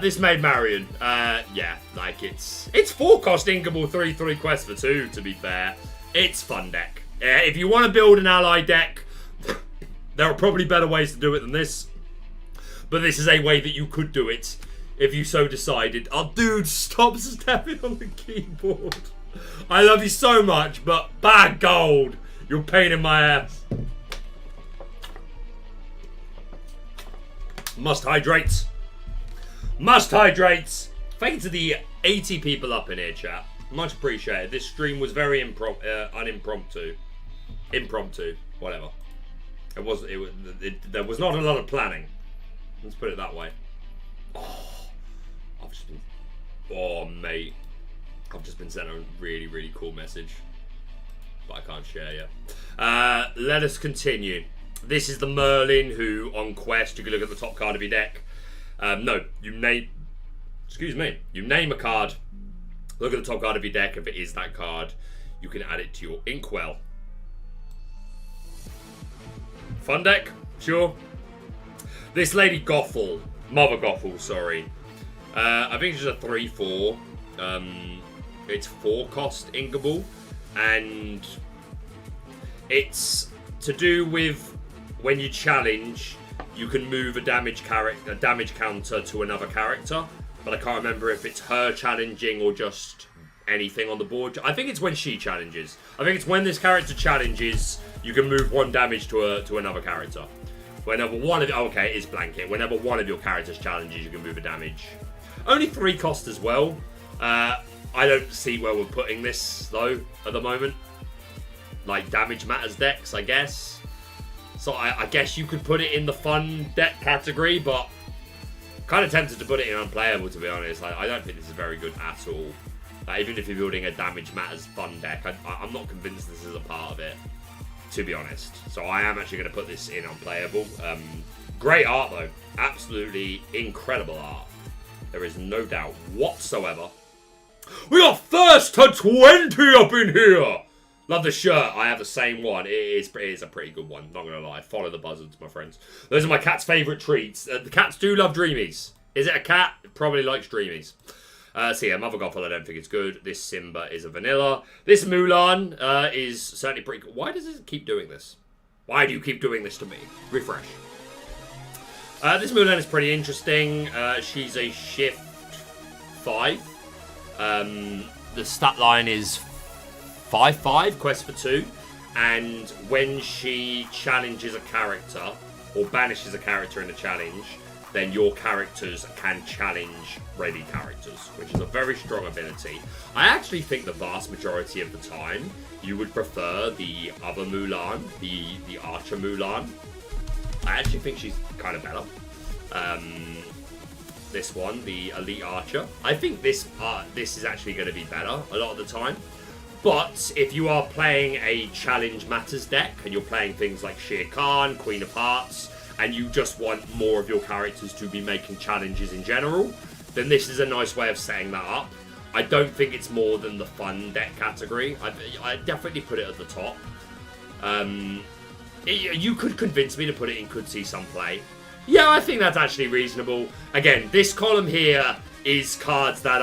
This Maid Marion. Yeah, like it's 4-cost inkable 3/3 quest for 2, to be fair. It's fun deck. If you want to build an ally deck, there are probably better ways to do it than this. But this is a way that you could do it if you so decided. Oh, dude, stop stepping on the keyboard. I love you so much, but bad gold. You're a pain in my ass. Must hydrate. Must hydrate. Thank you to the 80 people up in here, chat. Much appreciated. This stream was very unimpromptu. Impromptu. Whatever. There was not a lot of planning. Let's put it that way. Oh, mate. I've just been sent a really, really cool message. But I can't share yet. Let us continue. This is the Merlin who, on quest, you can look at the top card of your deck. No, you name... Excuse me. You name a card. Look at the top card of your deck. If it is that card, you can add it to your inkwell. Fun deck? Sure. This Lady Gothel. Mother Gothel, sorry. I think she's a 3/4. It's 4-cost inkable. And it's to do with when you challenge, you can move a damage counter to another character. But I can't remember if it's her challenging or just anything on the board. I think it's when she challenges. I think it's when this character challenges, you can move 1 damage to another character. Whenever one of okay, it's blanket. Whenever one of your characters challenges, you can move a damage. Only 3 cost as well. I don't see where we're putting this though at the moment. Like damage matters decks, I guess. So I guess you could put it in the fun deck category, but kind of tempted to put it in unplayable, to be honest. I don't think this is very good at all. Even if you're building a damage matters fun deck, I'm not convinced this is a part of it, to be honest. So I am actually going to put this in unplayable. Great art though. Absolutely incredible art. There is no doubt whatsoever. We got first to 20 up in here. Love the shirt. I have the same one. It is a pretty good one. Not going to lie. Follow the buzzards, my friends. Those are my cat's favourite treats. The cats do love dreamies. Is it a cat? It probably likes dreamies. So yeah, Mother Gothel I don't think it's good. This Simba is a vanilla. This Mulan is certainly pretty good. Why does it keep doing this? Why do you keep doing this to me? Refresh. This Mulan is pretty interesting. She's a shift 5. The stat line is 5/5, quest for 2. And when she challenges a character, or banishes a character in a challenge, then your characters can challenge ready characters, which is a very strong ability. I actually think the vast majority of the time, you would prefer the other Mulan, the Archer Mulan. I actually think she's kind of better. This one, the Elite Archer. I think this is actually going to be better a lot of the time. But if you are playing a Challenge Matters deck, and you're playing things like Shere Khan, Queen of Hearts, and you just want more of your characters to be making challenges in general, then this is a nice way of setting that up. I don't think it's more than the fun deck category. I definitely put it at the top. You could convince me to put it in could see some play. Yeah, I think that's actually reasonable. Again, this column here is cards that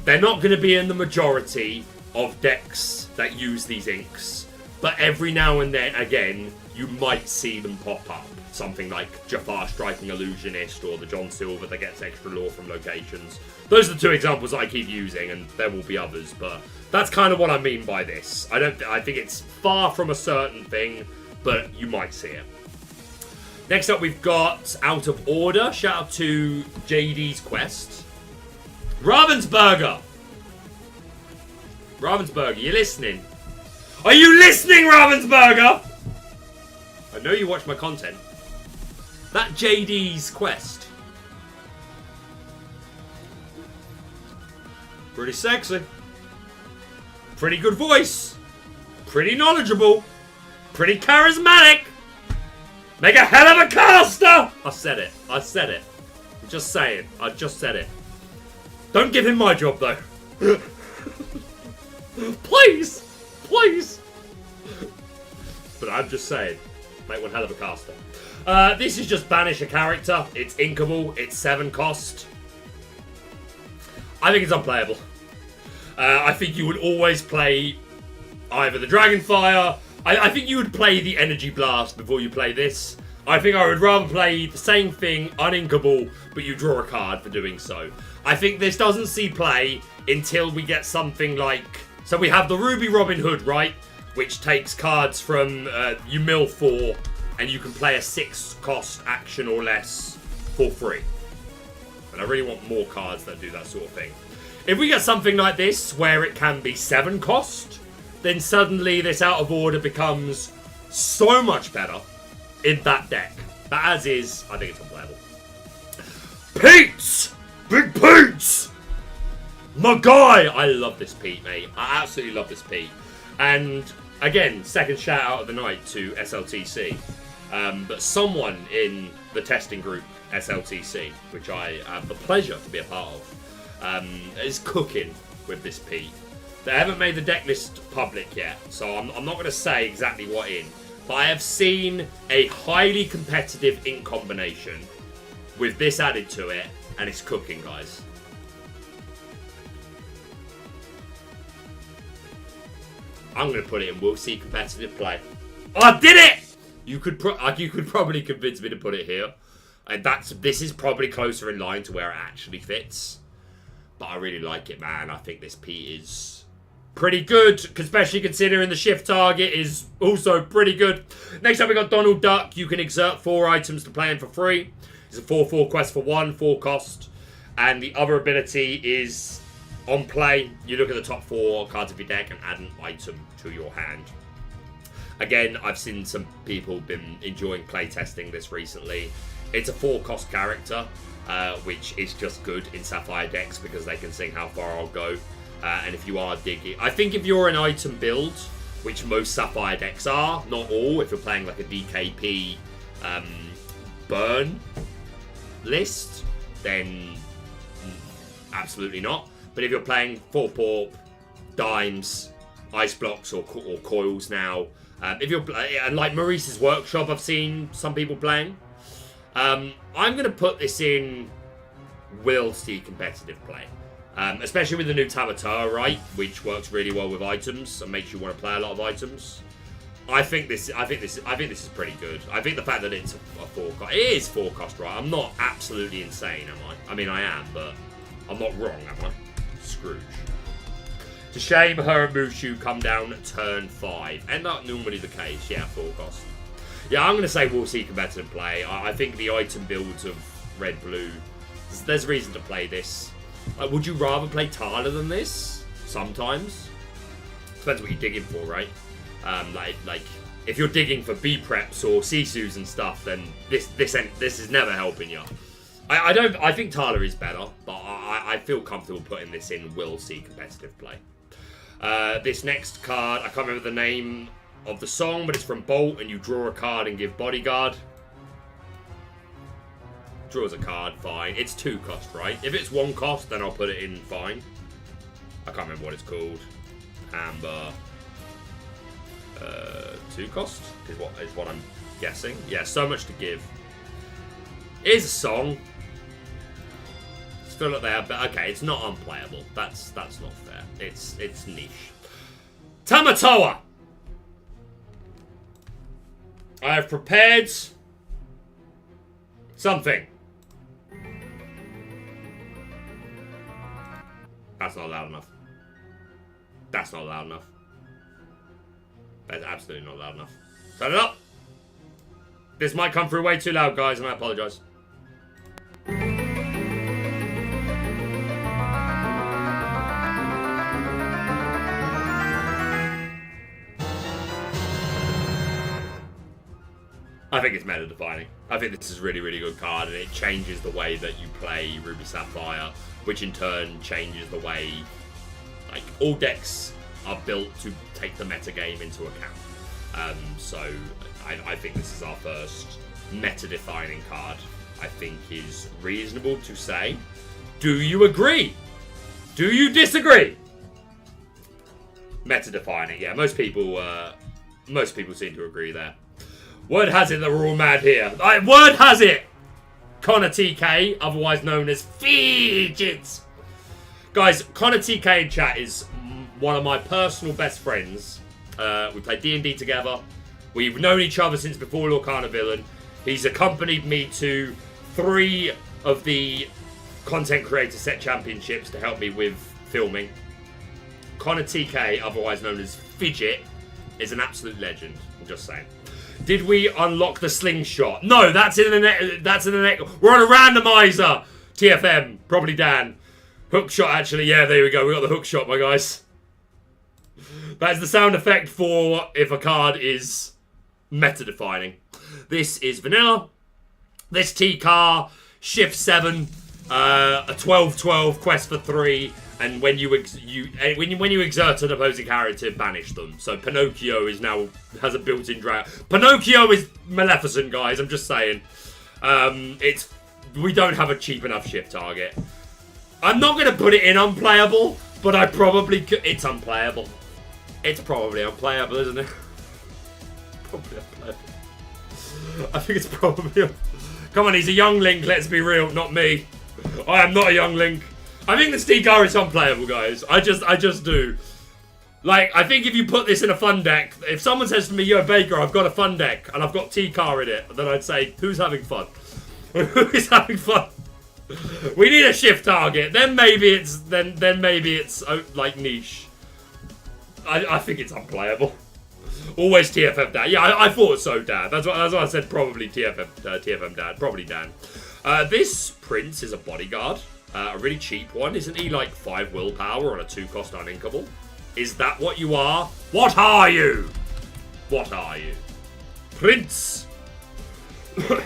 they're not going to be in the majority of decks that use these inks, but every now and then, again, you might see them pop up. Something like Jafar Striking Illusionist, or the John Silver that gets extra lore from locations. Those are the 2 examples that I keep using, and there will be others, but that's kind of what I mean by this. I think it's far from a certain thing, but you might see it. Next up, we've got Out of Order. Shout out to JD's Quest. Ravensburger! Ravensburger, you listening? Are you listening, Ravensburger? I know you watch my content. That JD's Quest. Pretty sexy. Pretty good voice. Pretty knowledgeable. Pretty charismatic. Make a hell of a caster! I said it. I said it. I'm just saying. I just said it. Don't give him my job, though. Please! Please! But I'm just saying. Make one hell of a caster. This is just banish a character. It's inkable. It's 7 cost. I think it's unplayable. I think you would always play either the Dragonfire. I think you would play the Energy Blast before you play this. I think I would rather play the same thing, uninkable, but you draw a card for doing so. I think this doesn't see play until we get something like... So we have the Ruby Robin Hood, right? Which takes cards from you mill 4, and you can play a 6 cost action or less for free. And I really want more cards that do that sort of thing. If we get something like this, where it can be 7 cost, then suddenly this Out of Order becomes so much better in that deck. But as is, I think it's unplayable. Pete's! Big Pete's! My guy! I love this Pete, mate. I absolutely love this Pete. And again, second shout out of the night to SLTC. But someone in the testing group SLTC, which I have the pleasure to be a part of, is cooking with this Pete. They haven't made the deck list public yet, so I'm not going to say exactly what in. But I have seen a highly competitive ink combination with this added to it, and it's cooking, guys. I'm going to put it in we'll see competitive play. I did it! You could probably convince me to put it here. And this is probably closer in line to where it actually fits. But I really like it, man. I think this Pete is pretty good, especially considering the shift target is also pretty good. Next up, we got Donald Duck. You can exert 4 items to play him for free. It's a 4/4 quest for 1, 4 cost. And the other ability is on play. You look at the top 4 cards of your deck and add an item to your hand. Again, I've seen some people been enjoying playtesting this recently. It's a 4 cost character, which is just good in Sapphire decks because they can sing How Far I'll Go. And if you are digging... I think if you're an item build, which most Sapphire decks are, not all, if you're playing like a DKP burn list, then absolutely not. But if you're playing 4 pop, dimes, ice blocks or coils now, if you're and like Maurice's Workshop, I've seen some people playing. I'm going to put this in will see competitive play, especially with the new Tamateur, right, which works really well with items and makes you want to play a lot of items. I think this is pretty good. I think the fact that it's a 4 cost, it is 4 cost, right? I'm not absolutely insane, am I? I mean, I am, but I'm not wrong, am I? Scrooge. It's a shame her and Mushu come down turn 5. And that's normally the case. Yeah, 4 cost. Yeah, I'm going to say we'll see competitive play. I think the item builds of red-blue, there's reason to play this. Would you rather play Tala than this? Sometimes. Depends what you're digging for, right? Like if you're digging for B preps or Sisus and stuff, then this is never helping you. I think Tala is better, but I feel comfortable putting this in. Will see competitive play. This next card, I can't remember the name of the song, but it's from Bolt, and you draw a card and give Bodyguard. Draws a card, fine. It's 2 cost, right? If it's 1 cost, then I'll put it in fine. I can't remember what it's called. Amber. 2 cost is what I'm guessing. Yeah, so much to give. Here's a song. Just feel like they have, but okay, it's not unplayable. That's not fair. It's niche. Tamatoa. I have prepared something. That's not loud enough. That's not loud enough. That's absolutely not loud enough. Turn it up. This might come through way too loud, guys, and I apologise. I think it's meta defining. I think this is a really, really good card, and it changes the way that you play Ruby Sapphire, which in turn changes the way, like, all decks are built to take the meta game into account. So I think this is our first meta defining card. I think is reasonable to say. Do you agree? Do you disagree? Meta defining, yeah. Most people seem to agree there. Word has it that we're all mad here. Word has it! Connor TK, otherwise known as Fidget. Guys, Connor TK in chat is one of my personal best friends. We play D&D together. We've known each other since before Lorcana Villain. He's accompanied me to 3 of the content creator set championships to help me with filming. Connor TK, otherwise known as Fidget, is an absolute legend. I'm just saying. Did we unlock the slingshot? No, that's in the net. That's in the net. We're on a randomizer. TFM, probably Dan. Hook shot, actually. Yeah, there we go. We got the hook shot, my guys. That's the sound effect for if a card is meta-defining. This is vanilla. This T-car, shift 7, a 12-12, quest for 3, and when you exert an opposing character, banish them. So Pinocchio has a built-in drag. Pinocchio is Maleficent, guys. I'm just saying. We don't have a cheap enough shift target. I'm not going to put it in unplayable, but I probably could. It's unplayable. It's probably unplayable, isn't it? Probably unplayable. I think it's probably. Come on, he's a young Link. Let's be real, not me. I am not a young Link. I think this T-car is unplayable, guys. I just do. Like, I think if you put this in a fun deck, if someone says to me, "Yo, Baker, I've got a fun deck and I've got T-car in it," then I'd say, "Who's having fun? Who is having fun?" We need a shift target. Then maybe it's like niche. I think it's unplayable. Always TFM Dad. Yeah, I thought so, Dad. That's what I said. Probably TFM Dad. Probably Dan. This Prince is a bodyguard. A really cheap one. Isn't he like 5 willpower on a 2-cost uninkable? Is that what you are? What are you? What are you? Prince. Yeah,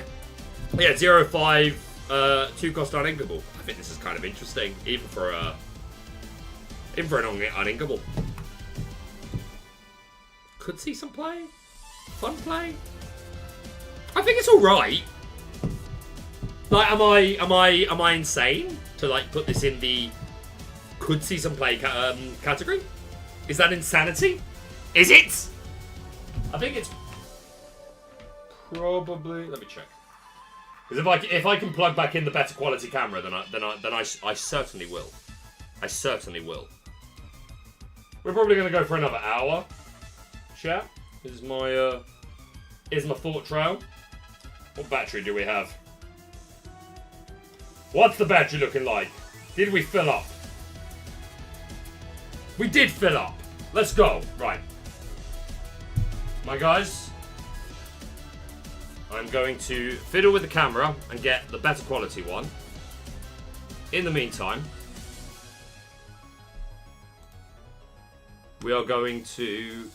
0-5, 2-cost uninkable. I think this is kind of interesting, even for an uninkable. Could see some play. Fun play. I think it's all right. Like, am I insane to like put this in the could see some play category? Is that insanity? Is it? I think it's probably. Let me check. Because if I can plug back in the better quality camera, then I certainly will. I certainly will. We're probably going to go for another hour. Chat is my thought trail. What battery do we have? What's the battery looking like? Did we fill up? We did fill up. Let's go. Right. My guys, I'm going to fiddle with the camera and get the better quality one. In the meantime, we are going to...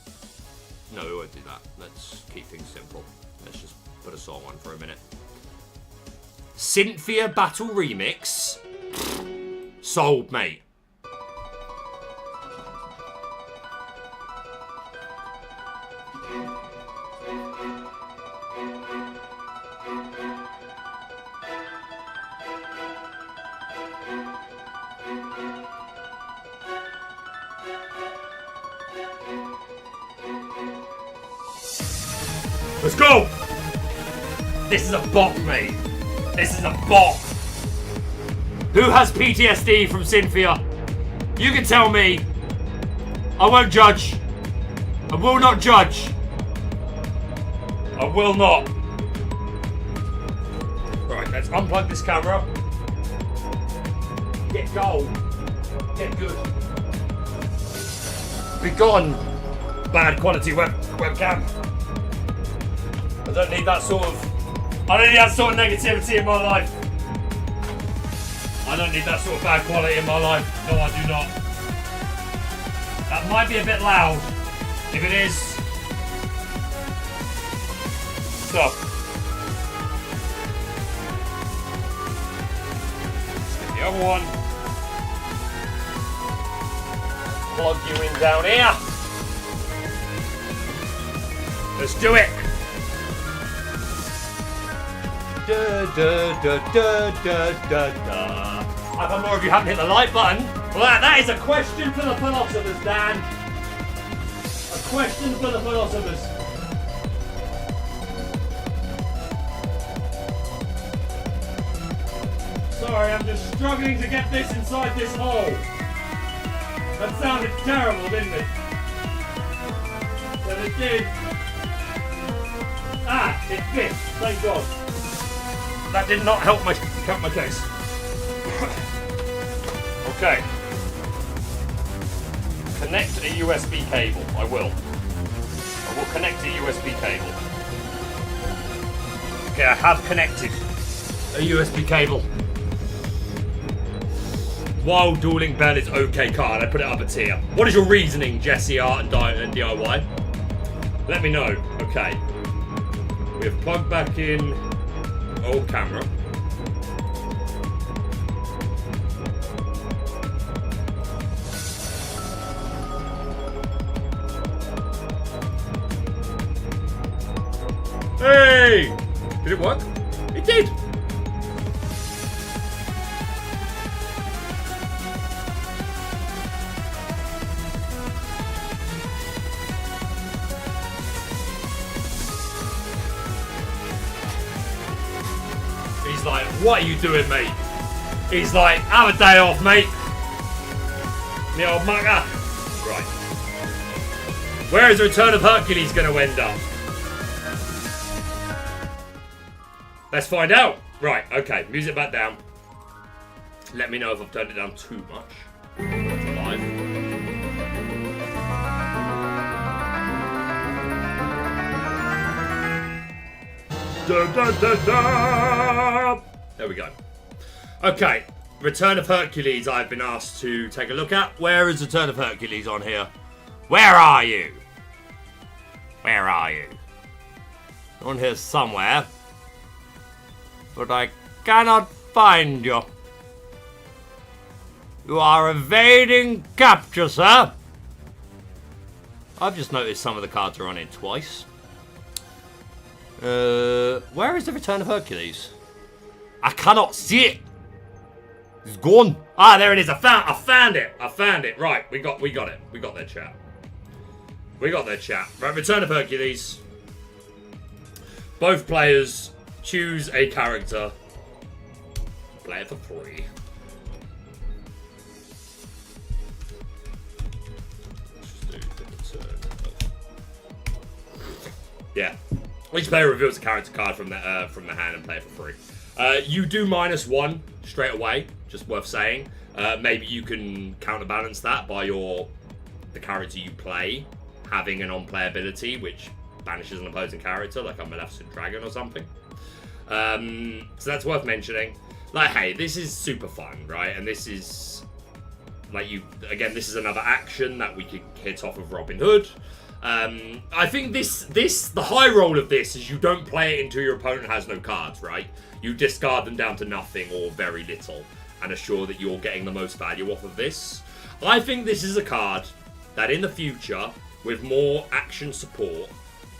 No, we won't do that. Let's keep things simple. Let's just put a song on for a minute. Cynthia Battle Remix. Sold, mate. Let's go! This is a bop, mate. This is a bop. Who has PTSD from Cynthia? You can tell me. I won't judge. I will not judge. I will not. Right, let's unplug this camera. Get gold. Get good. Be gone. Bad quality webcam. I don't need that sort of negativity in my life. I don't need that sort of bad quality in my life. No, I do not. That might be a bit loud. If it is, stop. Stick the other one. Plug you in down here. Let's do it. Da, da, da, da, da, da, da. How come more of you haven't hit the like button? Well, that is a question for the philosophers, Dan. A question for the philosophers. Sorry, I'm just struggling to get this inside this hole. That sounded terrible, didn't it? But it did. Ah, it fit. Thank God. That did not help my case. Okay. Connect a USB cable. I will connect a USB cable. Okay, I have connected a USB cable. Wild Dueling Bell is okay card. I put it up a tier. What is your reasoning, Jesse Art and DIY? Let me know. Okay. We have plugged back in old camera. Hey! Did it work? It did! He's like, what are you doing, mate? He's like, have a day off, mate. The old mucker. Right. Where is the Return of Hercules going to end up? Let's find out. Right, okay. Music back down. Let me know if I've turned it down too much. Live. Da, da, da, da. There we go. Okay. Return of Hercules I've been asked to take a look at. Where is Return of Hercules on here? Where are you? Where are you? On here somewhere. But I cannot find you. You are evading capture, sir. I've just noticed some of the cards are on it twice. Where is the Return of Hercules? I cannot see it. It's gone. Ah, there it is. I found it. I found it. Right, we got it. We got their chat. We got their chat. Right, Return of Hercules. Both players choose a character. Play it for free. Yeah. Each player reveals a character card from the hand and play it for free. You do -1 straight away, just worth saying. Maybe you can counterbalance that by your the character you play having an on-play ability which banishes an opposing character, like a Maleficent Dragon or something. So that's worth mentioning. Like, hey, this is super fun, right? And this is, like, this is another action that we could hit off of Robin Hood. I think the high roll of this is you don't play it until your opponent has no cards, right? You discard them down to nothing or very little and assure that you're getting the most value off of this. I think this is a card that in the future, with more action support,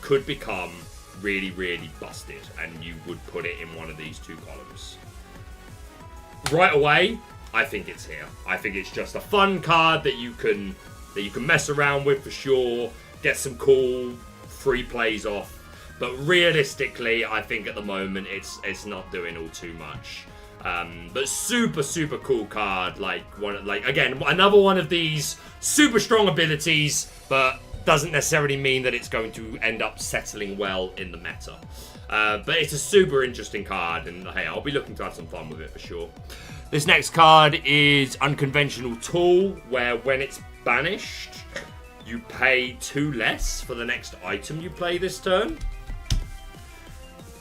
could become really, really busted, and you would put it in one of these two columns. Right away, I think it's here. I think it's just a fun card that you can mess around with for sure, get some cool free plays off. But realistically, I think at the moment it's not doing all too much. But super, super cool card. Again, another one of these super strong abilities, but doesn't necessarily mean that it's going to end up settling well in the meta. But it's a super interesting card, and hey, I'll be looking to have some fun with it for sure. This next card is Unconventional Tool, where when it's banished, you pay 2 less for the next item you play this turn.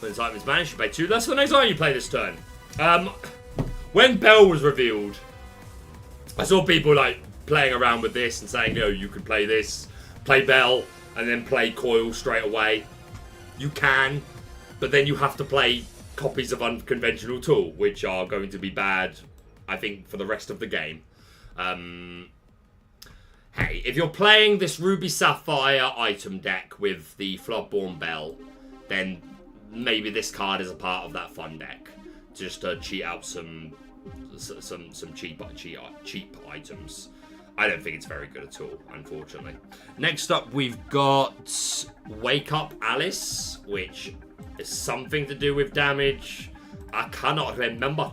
When this item is banished, you pay 2 less for the next item you play this turn. When Bell was revealed, I saw people like playing around with this and saying, you could play this, play Bell, and then play Coil straight away. You can, but then you have to play copies of Unconventional Tool, which are going to be bad, I think, for the rest of the game. Hey, if you're playing this Ruby Sapphire item deck with the Floodborn Bell, then maybe this card is a part of that fun deck, just to cheat out some cheap items. I don't think it's very good at all, unfortunately. Next up, we've got Wake Up Alice, which is something to do with damage. I cannot remember.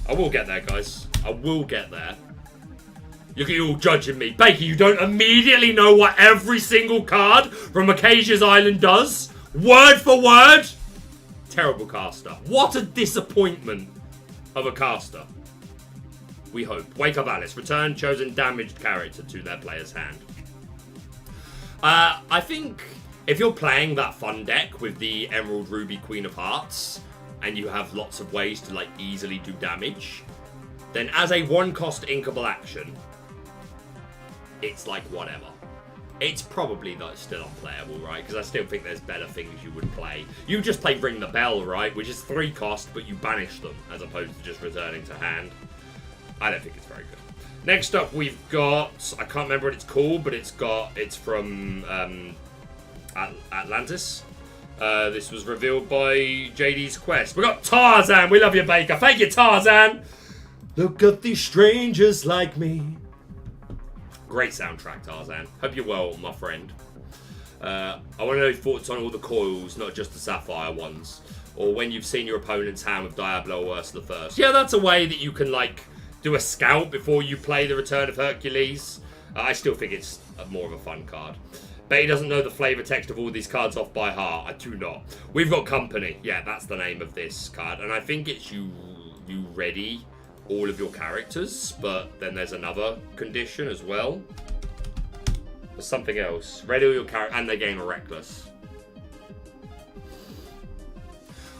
I will get there, guys. I will get there. You're all judging me. Baker, you don't immediately know what every single card from Archasia's Island does? Word for word? Terrible caster. What a disappointment of a caster. We hope. Wake Up Alice. Return chosen damaged character to their player's hand. I think if you're playing that fun deck with the Emerald Ruby Queen of Hearts, and you have lots of ways to like easily do damage, then as a 1-cost inkable action, it's like whatever. It's probably still unplayable, right? Because I still think there's better things you would play. You just play Ring the Bell, right? Which is 3 cost, but you banish them as opposed to just returning to hand. I don't think it's very good. Next up, we've got, I can't remember what it's called, but it's from Atlantis. This was revealed by JD's Quest. We got Tarzan. We love you, Baker. Thank you, Tarzan. Look at these strangers like me. Great soundtrack, Tarzan. Hope you're well, my friend. I want to know your thoughts on all the coils, not just the sapphire ones. Or when you've seen your opponent's hand with Diablo or Ursula first. Yeah, that's a way that you can, like, do a scout before you play the Return of Hercules. I still think it's more of a fun card. Bet he doesn't know the flavor text of all these cards off by heart. I do not. We've got Company. Yeah, that's the name of this card. And I think it's you ready all of your characters, but then there's another condition as well. There's something else. Ready all your characters, and they gain a Reckless.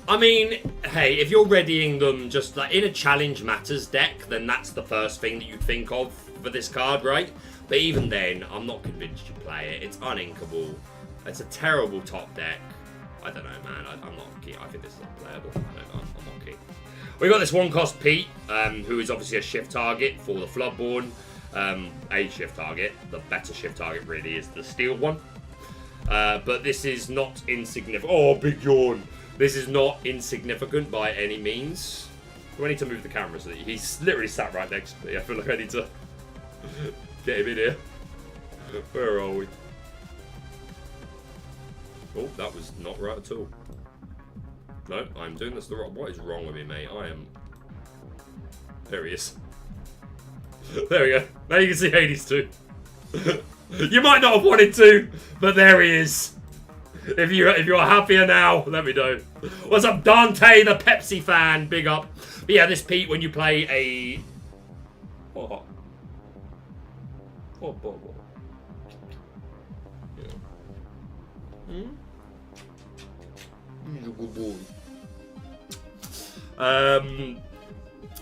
I mean, hey, if you're readying them just like in a Challenge Matters deck, then that's the first thing that you think of for this card, right? But even then, I'm not convinced you play it. It's uninkable. It's a terrible top deck. I don't know, man. I'm not keen. I think this is unplayable. I'm not keen. We got this 1-cost Pete, who is obviously a shift target for the Floodborn. A shift target. The better shift target really is the steel one. But this is not insignificant. Oh, big yawn. This is not insignificant by any means. Do I need to move the camera so that he's literally sat right next to me? I feel like I need to get him in here. Where are we? Oh, that was not right at all. No, I'm doing this the wrong. What is wrong with me, mate? I am. There he is. There we go. Now you can see Hades too. You might not have wanted to, but there he is. If you're happier now, let me know. What's up, Dante, the Pepsi fan? Big up. But yeah, this Pete, when you play a Yeah. He's a good boy.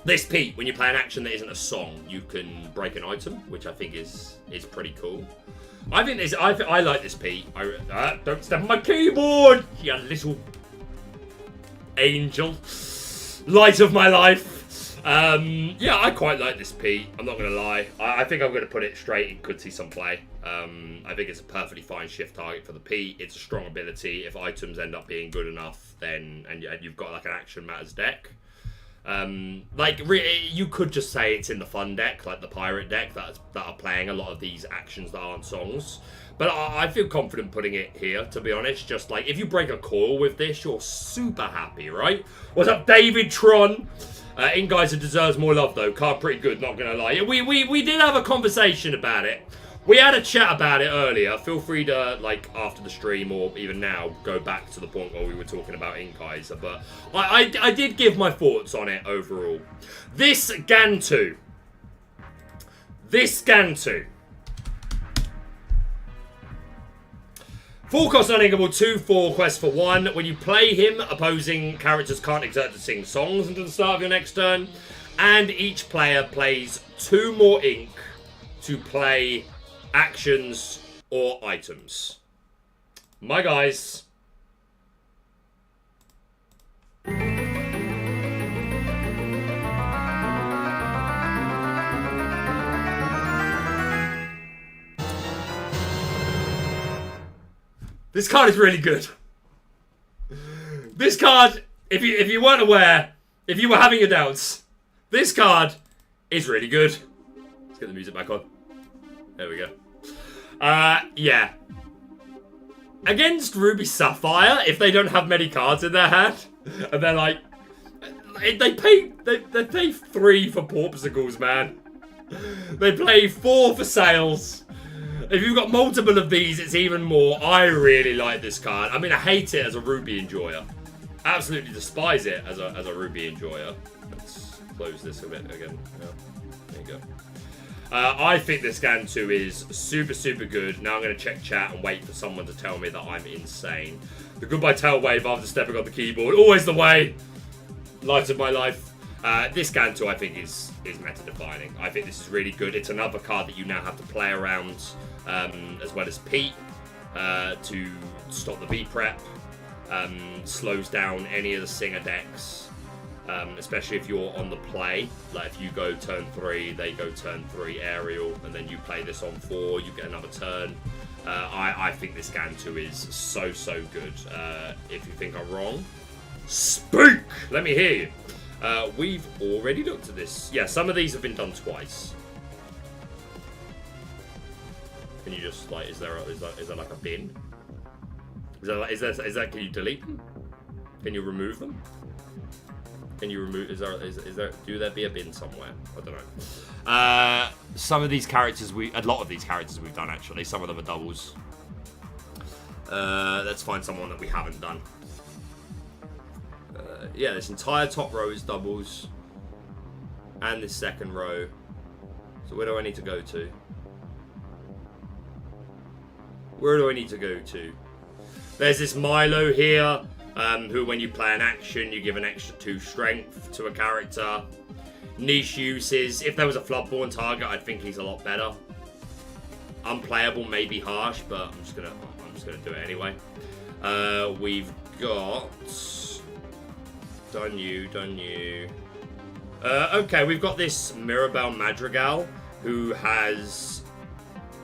This Pete, when you play an action that isn't a song, you can break an item, which I think is pretty cool. I think this. I like this Pete. Don't step on my keyboard, you little angel, light of my life. Yeah, I quite like this Pete. I'm not gonna lie. I think I'm gonna put it straight in. Could see some play. I think it's a perfectly fine shift target for the Pete. It's a strong ability. If items end up being good enough, then and you've got like an action matters deck. You could just say it's in the fun deck, like the pirate deck that are playing a lot of these actions that aren't songs. But I feel confident putting it here, to be honest. Just like, if you break a coil with this, you're super happy, right? What's up, David Tron? In Geyser deserves more love, though. Card pretty good, not gonna lie. We did have a conversation about it. We had a chat about it earlier. Feel free to, like, after the stream or even now, go back to the point where we were talking about Geyser. But I did give my thoughts on it overall. This Gantu. Full cost uninkable, 2/4, quest for 1. When you play him, opposing characters can't exert to sing songs until the start of your next turn. And each player plays 2 more ink to play actions or items. My guys. This card is really good. This card, if you weren't aware, if you were having your doubts, this card is really good. Let's get the music back on. There we go. Yeah. Against Ruby Sapphire, if they don't have many cards in their hand, and they're like, they pay 3 for Porpsicles, man. They play 4 for Sails. If you've got multiple of these, it's even more. I really like this card. I mean, I hate it as a Ruby enjoyer. Absolutely despise it as a Ruby enjoyer. Let's close this a bit again. Yeah. There you go. I think this Gantu is super, super good. Now I'm going to check chat and wait for someone to tell me that I'm insane. The goodbye tail wave after stepping on the keyboard. Always the way. Light of my life. This Gantu, I think, is meta-defining. I think this is really good. It's another card that you now have to play around, as well as Pete, to stop the V-Prep. Slows down any of the Singer decks. Especially if you're on the play, like if you go turn 3, they go turn 3 aerial, and then you play this on 4, you get another turn. I think this Gantu is so, so good. If you think I'm wrong, speak! Let me hear you. We've already looked at this. Yeah, some of these have been done twice. Can you just, like, is there like a bin? Is that can you delete them? Can you remove them? Can you remove? Do there be a bin somewhere? I don't know. Some of these characters a lot of these characters we've done actually. Some of them are doubles. Let's find someone that we haven't done. Yeah, this entire top row is doubles, and this second row. So where do I need to go to? Where do I need to go to? There's this Milo here. Who, when you play an action, you give an extra 2 strength to a character. Niche uses. If there was a Floodborn target, I'd think he's a lot better. Unplayable may be harsh, but I'm just gonna do it anyway. We've got done you. Okay, we've got this Mirabelle Madrigal who has.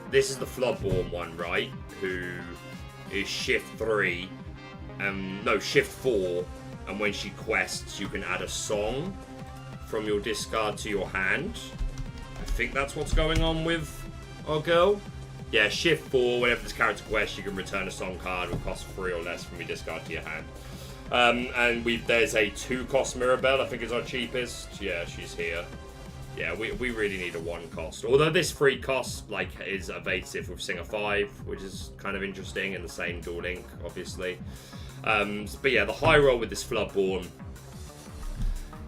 This is the Floodborn one, right? Who is shift 3. No, shift 4, and when she quests, you can add a song from your discard to your hand. I think that's what's going on with our girl. Yeah, shift 4, whenever this character quests, you can return a song card with cost 3 or less from your discard to your hand. And there's a 2-cost Mirabelle, I think is our cheapest. Yeah, she's here. Yeah, we really need a 1 cost. Although this 3 cost, like, is evasive with Singer 5, which is kind of interesting, in the same Dual Link, obviously. But yeah, the high roll with this Floodborn,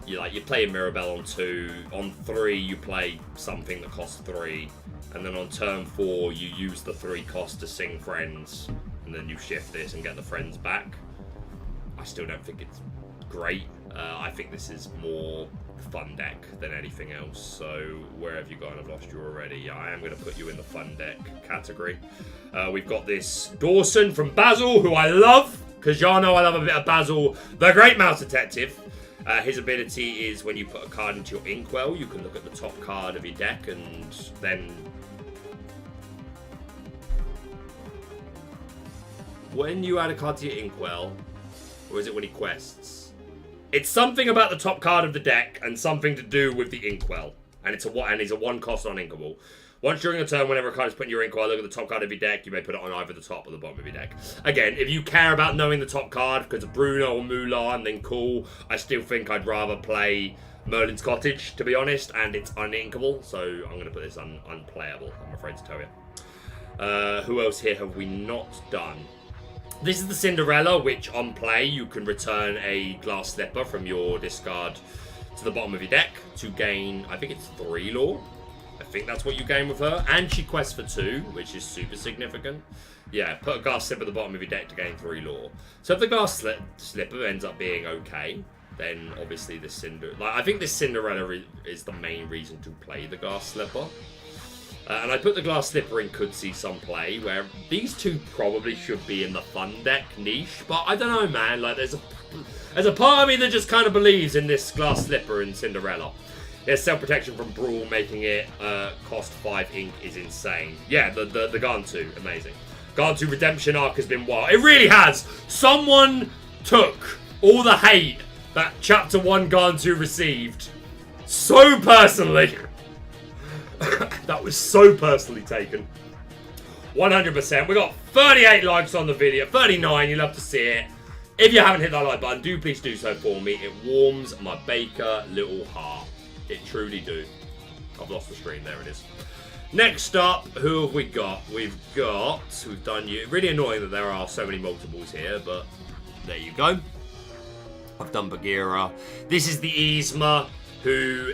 you play a Mirabelle on 2, on 3 you play something that costs 3, And then on turn 4, you use the 3 cost to sing friends, and then you shift this and get the friends back. I still don't think it's great. I think this is more fun deck than anything else. So where have you gone? I've lost you already. Yeah, I am going to put you in the fun deck category. We've got this Dawson from Basil, who I love, because y'all know I love a bit of Basil, the Great Mouse Detective. His ability is when you put a card into your inkwell, you can look at the top card of your deck and then... When you add a card to your inkwell, or is it when he quests? It's something about the top card of the deck and something to do with the inkwell. And it's a 1 cost on inkable. Once during a turn, whenever a card is put in your inkwell, look at the top card of your deck. You may put it on either the top or the bottom of your deck. Again, if you care about knowing the top card because of Bruno or Mulan, then cool. I still think I'd rather play Merlin's Cottage, to be honest, and it's uninkable. So I'm going to put this unplayable, I'm afraid to tell you. Who else here have we not done? This is the Cinderella, which on play you can return a glass slipper from your discard to the bottom of your deck to gain, I think it's 3 lore. I think that's what you gain with her. And she quests for 2, which is super significant. Yeah, put a glass slipper at the bottom of your deck to gain 3 lore. So if the glass slipper ends up being okay, then obviously the I think this Cinderella is the main reason to play the glass slipper. And I put the glass slipper in could see some play, where these two probably should be in the fun deck niche. But I don't know, man. Like there's a part of me that just kind of believes in this glass slipper in Cinderella. There's self-protection from Brawl, making it cost 5 ink is insane. Yeah, the Gantu, amazing. Gantu Redemption arc has been wild. It really has. Someone took all the hate that Chapter 1 Gantu received so personally. That was so personally taken. 100%. We got 38 likes on the video. 39, you love to see it. If you haven't hit that like button, do please do so for me. It warms my baker little heart. It truly do. I've lost the screen. There it is. Next up, who have we got? We've done you. Really annoying that there are so many multiples here, but there you go. I've done Bagheera. This is the Yzma, who,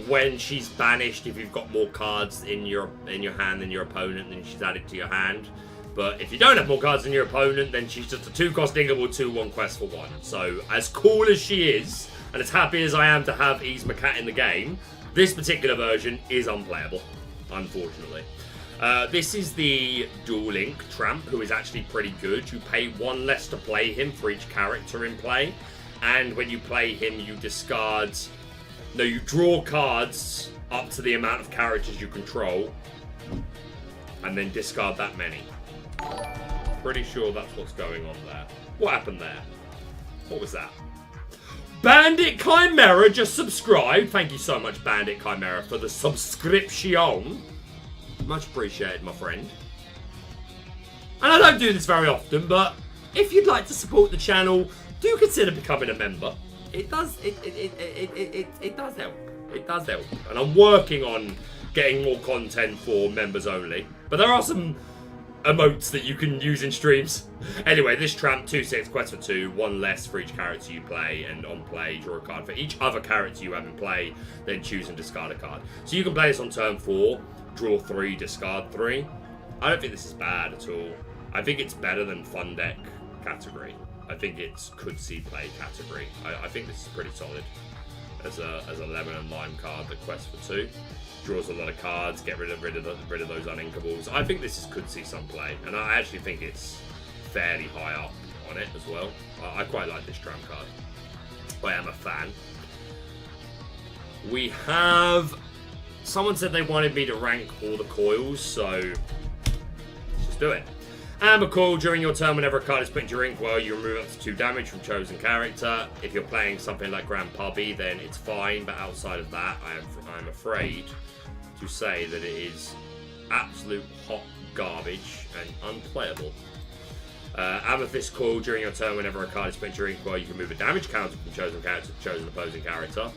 when she's banished, if you've got more cards in your hand than your opponent, then she's added to your hand. But if you don't have more cards than your opponent, then she's just a 2-cost inkable 2/1 quest for 1. So as cool as she is, and as happy as I am to have Yzma Cat in the game, this particular version is unplayable, unfortunately. This is the Dual Link Tramp, who is actually pretty good. You pay 1 less to play him for each character in play. And when you play him, you discard... No, you draw cards up to the amount of characters you control. And then discard that many. Pretty sure that's what's going on there. What happened there? What was that? Bandit Chimera just subscribed. Thank you so much, Bandit Chimera, for the subscription. Much appreciated, my friend. And I don't do this very often, but if you'd like to support the channel, do consider becoming a member. It does help. It does help. And I'm working on getting more content for members only. But there are some emotes that you can use in streams. Anyway, this Tramp, 2/6, quest for 2, 1 less for each character you play, and on play, draw a card for each other character you have in play, then choose and discard a card. So you can play this on turn 4, draw 3, discard 3. I don't think this is bad at all. I think it's better than Fun Deck category. I think it's could see play category. I think this is pretty solid as a lemon and lime card that quests for 2. Draws a lot of cards, get rid of those uninkables. I think this is could see some play, and I actually think it's fairly high up on it as well. I quite like this Tramp card. I am a fan. We have... Someone said they wanted me to rank all the coils, so let's just do it. Amber Coil, during your turn, whenever a card is put into your inkwell, you remove up to 2 damage from chosen character. If you're playing something like Grand Puppy, then it's fine, but outside of that, I'm afraid to say that it is absolute hot garbage and unplayable. Amethyst Coil, during your turn, whenever a card is put into your inkwell, you can move a damage counter from chosen character to chosen opposing character.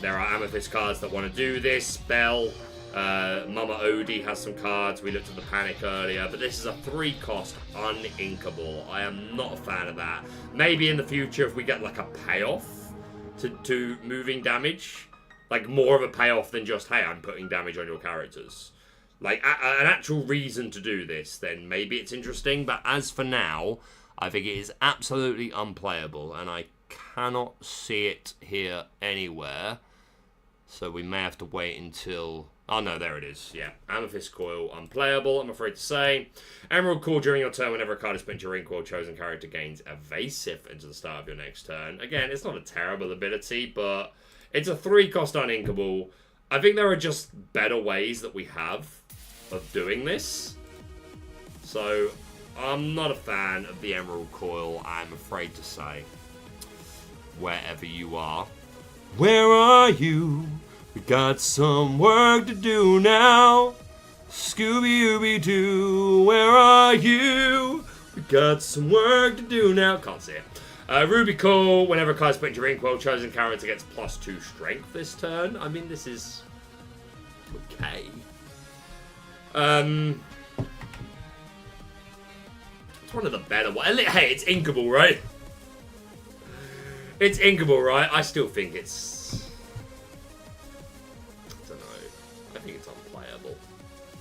There are Amethyst cards that want to do this. Spell. Mama Odie has some cards. We looked at the Panic earlier, but this is a 3-cost uninkable. I am not a fan of that. Maybe in the future if we get like a payoff to moving damage, like more of a payoff than just, hey, I'm putting damage on your characters. like an actual reason to do this, then maybe it's interesting. But as for now, I think it is absolutely unplayable, and I cannot see it here anywhere. So we may have to wait until... Oh, no, there it is. Yeah, Amethyst Coil, unplayable, I'm afraid to say. Emerald Core, during your turn, whenever a card is put into your ring coil, chosen character gains Evasive into the start of your next turn. Again, it's not a terrible ability, but it's a 3-cost uninkable. I think there are just better ways that we have of doing this. So, I'm not a fan of the Emerald Coil, I'm afraid to say. Wherever you are. Where are you? We got some work to do now. Scooby-Ooby-Doo, where are you? We got some work to do now. Can't see it. Ruby Call, whenever a card's put into your inkwell, chosen character gets +2 strength this turn. I mean, this is okay. It's one of the better ones. Hey, it's inkable, right? It's inkable, right? I still think it's... I don't know. I think it's unplayable.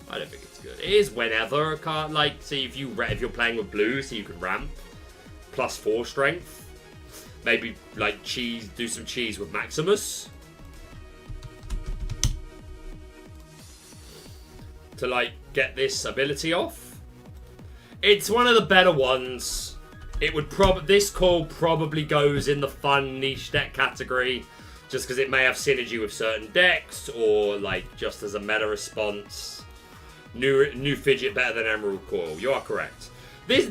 I don't think it's good. It is whenever a card, like, see if you're playing with blue, so you can ramp +4 strength. Maybe like do some cheese with Maximus to like get this ability off. It's one of the better ones. It would this call probably goes in the fun niche deck category, just because it may have synergy with certain decks, or like just as a meta response. New fidget better than Emerald Coil. You are correct. This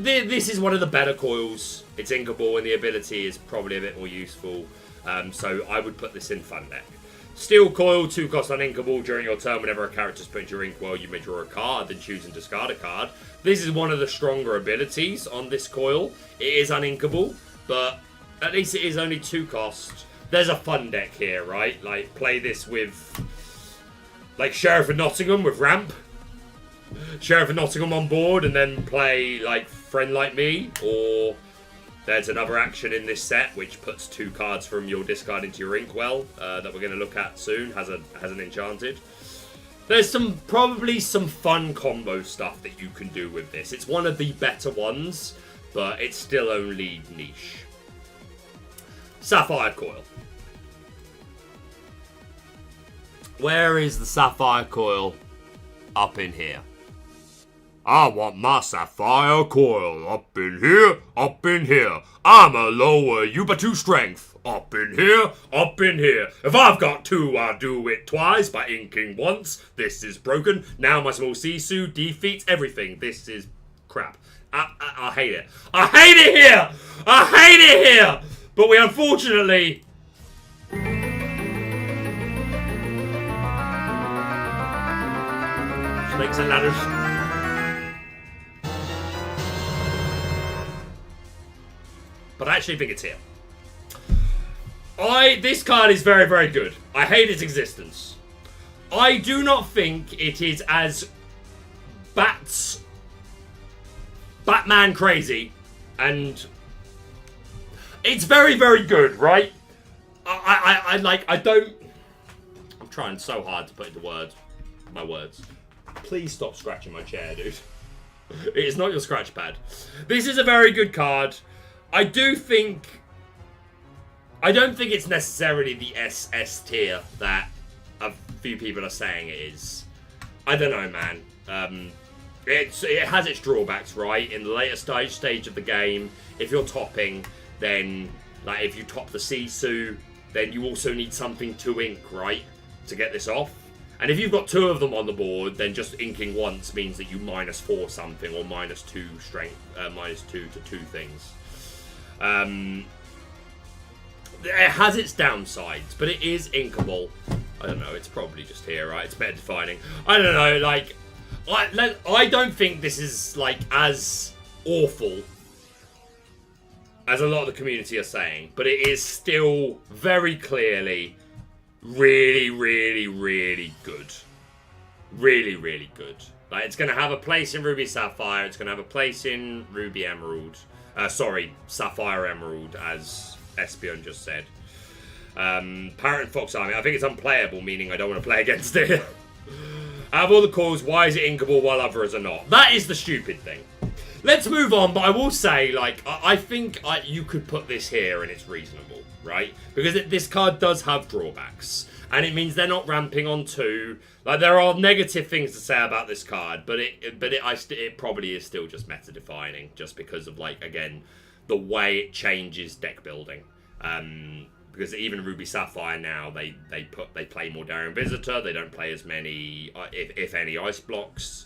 is one of the better coils. It's inkable, and the ability is probably a bit more useful. So I would put this in fun deck. Steel Coil, 2-cost uninkable. During your turn, whenever a character's put into your inkwell, you may draw a card, then choose and discard a card. This is one of the stronger abilities on this coil. It is uninkable, but at least it is only 2 cost. There's a fun deck here, right? Like, play this with, like, Sheriff of Nottingham with ramp. Sheriff of Nottingham on board, and then play, like, Friend Like Me, or... There's another action in this set which puts 2 cards from your discard into your inkwell that we're going to look at soon. Has an enchanted. There's probably some fun combo stuff that you can do with this. It's one of the better ones, but it's still only niche. Sapphire Coil. Where is the Sapphire Coil? Up in here. I want my Sapphire Coil up in here, up in here. I'ma lower you by 2 strength. Up in here, up in here. If I've got 2, I'll do it twice by inking once. This is broken. Now my small Sisu defeats everything. This is crap. I hate it. I hate it here! I hate it here! But we unfortunately... Snakes and ladders. But I actually think it's here. This card is very, very good. I hate its existence. I do not think it is as Batman crazy, and it's very, very good, right? I don't... I'm trying so hard to put into my words. Please stop scratching my chair, dude. It is not your scratch pad. This is a very good card. I don't think it's necessarily the SS tier that a few people are saying it is. I don't know, man. It has its drawbacks, right? In the later stage of the game, if you're topping, then, like, if you top the Sisu, then you also need something to ink, right? To get this off. And if you've got 2 of them on the board, then just inking once means that you -4 something, or -2 strength, -2 to 2 things. It has its downsides, but it is inkable. I don't know, it's probably just here, right? It's better defining. I don't know, like, I don't think this is, like, as awful as a lot of the community are saying, but it is still very clearly really, really, really good. Really, really good. Like, it's going to have a place in Ruby Sapphire. It's going to have a place in Ruby Emerald. Sapphire Emerald, as Espion just said. Parrot and Fox Army. I think it's unplayable, meaning I don't want to play against it. Out of all the calls, why is it inkable while others are not? That is the stupid thing. Let's move on, but I will say, like, I think you could put this here and it's reasonable, right? Because this card does have drawbacks. And it means they're not ramping on 2. Like, there are negative things to say about this card, but it probably is still just meta-defining, just because of, like, again, the way it changes deck building. Because even Ruby Sapphire now, they play more Daring Visitor. They don't play as many, if any, ice blocks.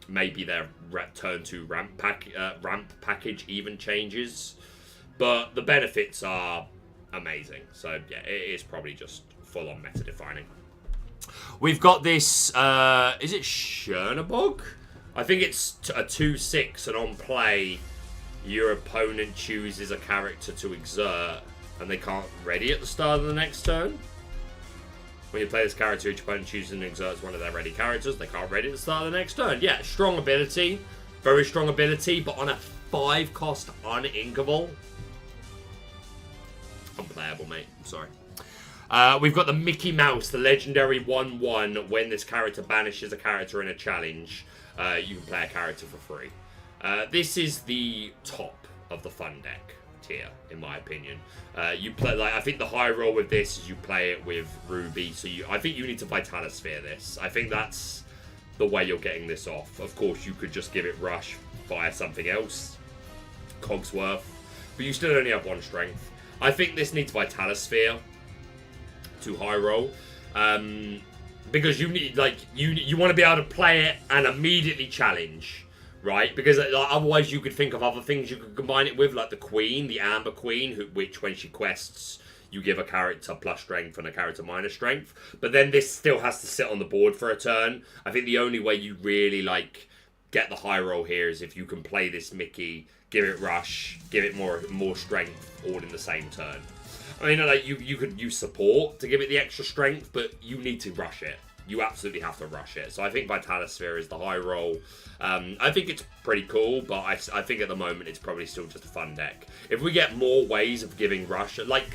Maybe their turn 2 ramp package even changes, but the benefits are amazing. So yeah, it is probably just full on meta defining. We've got this. Is it Chernabog? I think it's a 2/6, and on play, your opponent chooses a character to exert, and they can't ready at the start of the next turn. When you play this character, each opponent chooses and exerts one of their ready characters. They can't ready at the start of the next turn. Yeah, strong ability. Very strong ability, but on a 5-cost uninkable. Unplayable, mate. I'm sorry. We've got the Mickey Mouse, the legendary 1/1. When this character banishes a character in a challenge, you can play a character for free. This is the top of the fun deck tier, in my opinion. You play, like, I think the high roll with this is you play it with Ruby, so I think you need to Vitalisphere this. I think that's the way you're getting this off. Of course, you could just give it Rush via something else, Cogsworth, but you still only have 1 strength. I think this needs Vitalisphere to high roll, because you need, like, you want to be able to play it and immediately challenge. Right, because otherwise you could think of other things you could combine it with, like the Queen, the Amber Queen, which when she quests, you give a character plus strength and a character minus strength. But then this still has to sit on the board for a turn. I think the only way you really, like, get the high roll here is if you can play this Mickey, give it Rush, give it more strength, all in the same turn. I mean, like, you could use support to give it the extra strength, but you need to rush it. You absolutely have to rush it. So I think Vitalisphere is the high roll. I think it's pretty cool, but I think at the moment it's probably still just a fun deck. If we get more ways of giving rush, like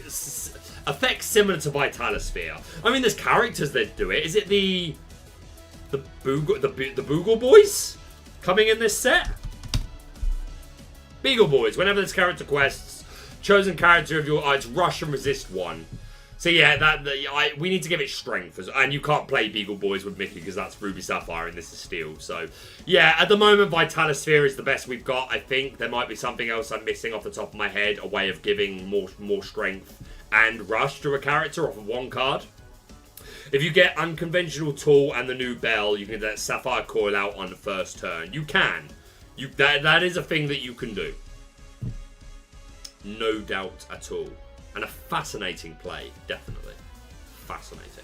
effects similar to Vitalisphere. I mean, there's characters that do it. Is it the Boogle Boys coming in this set? Beagle Boys. Whenever this character quests, chosen character of your it's rush and resist 1. So yeah, we need to give it strength, and you can't play Beagle Boys with Mickey because that's Ruby Sapphire and this is Steel. So yeah, at the moment Vitalisphere is the best we've got. I think there might be something else I'm missing off the top of my head, a way of giving more strength and rush to a character off of 1 card. If you get Unconventional Tool and the new Bell, you can get Sapphire Coil out on the first turn. You can. That is a thing that you can do. No doubt at all. And a fascinating play, definitely. Fascinating.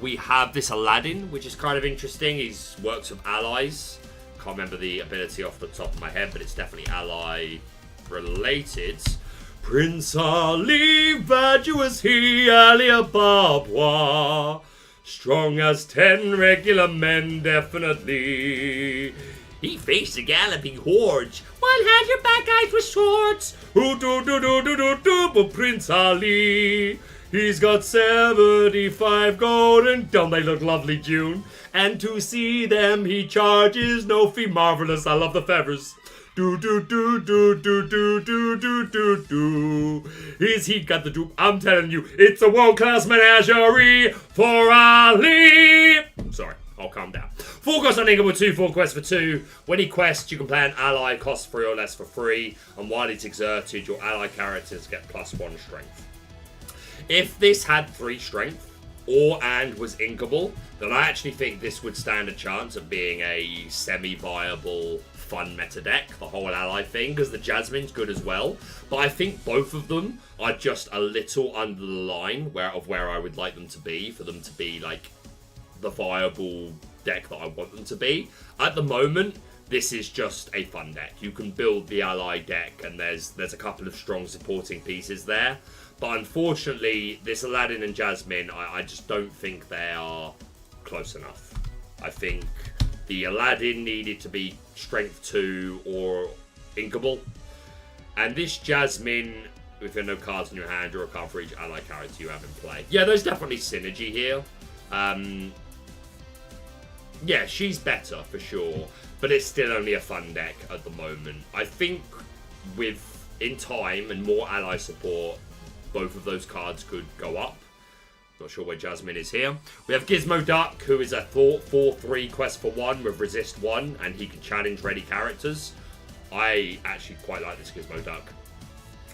We have this Aladdin, which is kind of interesting. He's works with allies. Can't remember the ability off the top of my head, but it's definitely ally related. Prince Ali, virtuous he, Ali Ababa. Strong as 10 regular men, definitely. He faced the galloping hordes, while had your back eyes with swords. But Prince Ali, he's got 75 golden. Don't they look lovely, June? And to see them he charges no fee. Marvelous, I love the feathers. He's he got the dupe. I'm telling you, it's a world-class menagerie for Ali. Sorry, I'll calm down. 4 costs uninkable, 2/4 quests for 2. When he quests, you can play an ally, cost 3 or less for free. And while it's exerted, your ally characters get +1 strength. If this had 3 strength, and was inkable, then I actually think this would stand a chance of being a semi-viable, fun meta deck, the whole ally thing, because the Jasmine's good as well. But I think both of them are just a little under the line where I would like them to be, for them to be like the viable deck that I want them to be. At the moment, this is just a fun deck. You can build the ally deck, and there's a couple of strong supporting pieces there. But unfortunately, this Aladdin and Jasmine, I just don't think they are close enough. I think the Aladdin needed to be strength 2 or inkable. And this Jasmine, if there are no cards in your hand, or a card for each ally character you have in play. Yeah, there's definitely synergy here. Yeah, she's better for sure, but it's still only a fun deck at the moment. I think in time and more ally support, both of those cards could go up. Not sure where Jasmine is here. We have Gizmo Duck, who is a 4/3 quest for 1 with resist 1, and he can challenge ready characters. I actually quite like this Gizmo Duck.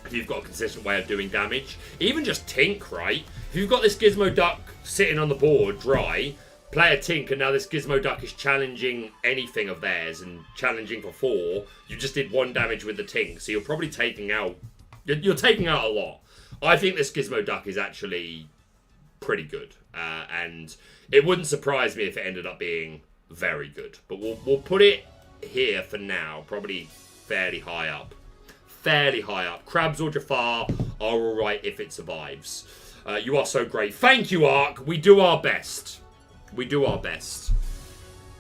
If you've got a consistent way of doing damage, even just Tink, right? If you've got this Gizmo Duck sitting on the board dry, play a Tink, and now this Gizmo Duck is challenging anything of theirs and challenging for 4. You just did 1 damage with the Tink, so you're probably taking out... You're taking out a lot. I think this Gizmo Duck is actually pretty good, and it wouldn't surprise me if it ended up being very good. But we'll put it here for now, probably fairly high up. Fairly high up. Krabs or Jafar are alright if it survives. You are so great. Thank you, Ark. We do our best. We do our best.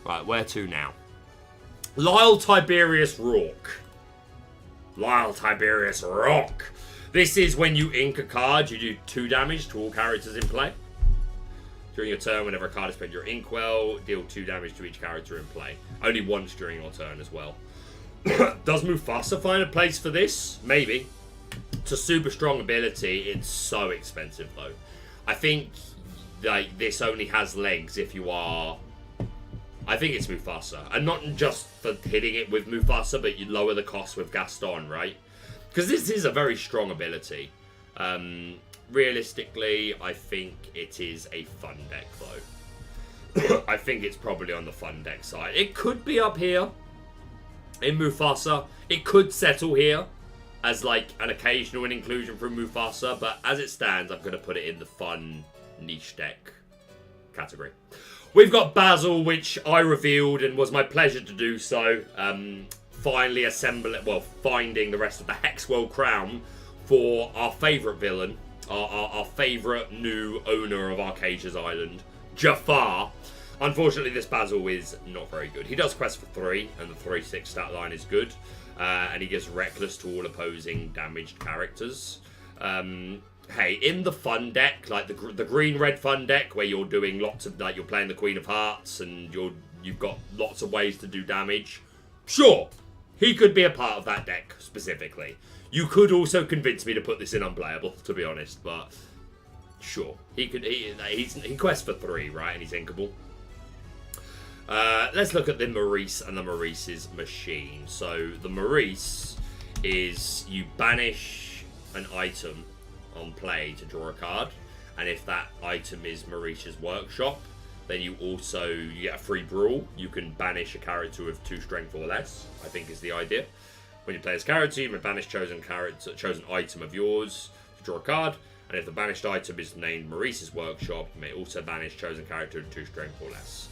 Right, where to now? Lyle Tiberius Rourke. Lyle Tiberius Rourke. This is when you ink a card, you do 2 damage to all characters in play. During your turn, whenever a card is put in your inkwell, deal 2 damage to each character in play. Only once during your turn as well. Does Mufasa find a place for this? Maybe. It's a super strong ability. It's so expensive though. I think like this only has legs if you are... I think it's Mufasa. And not just for hitting it with Mufasa, but you lower the cost with Gaston, right? Because this is a very strong ability. Realistically, I think it is a fun deck though. I think it's probably on the fun deck side. It could be up here in Mufasa. It could settle here as like an occasional inclusion from Mufasa, but as it stands, I'm going to put it in the fun niche deck category. We've got Basil, which I revealed and was my pleasure to do so. Finally finding the rest of the Hexwell crown for our favourite villain, our favourite new owner of Archazia's island, Jafar. Unfortunately, this Basil is not very good. He does quest for 3, and the 3/6 stat line is good. And he gives Reckless to all opposing damaged characters. Hey, in the fun deck, like the green-red fun deck, where you're doing lots of, like, you're playing the Queen of Hearts, and you've got lots of ways to do damage, sure, he could be a part of that deck, specifically. You could also convince me to put this in unplayable, to be honest, but sure. He quests for 3, right, and he's inkable. Let's look at the Maurice and the Maurice's machine. So, the Maurice is you banish an item on play to draw a card, and if that item is Maurice's workshop, then you get a free brawl. You can banish a character with 2 strength or less, I think is the idea. When you play this character, you may banish chosen item of yours to draw a card, and if the banished item is named Maurice's workshop, you may also banish chosen character with 2 strength or less.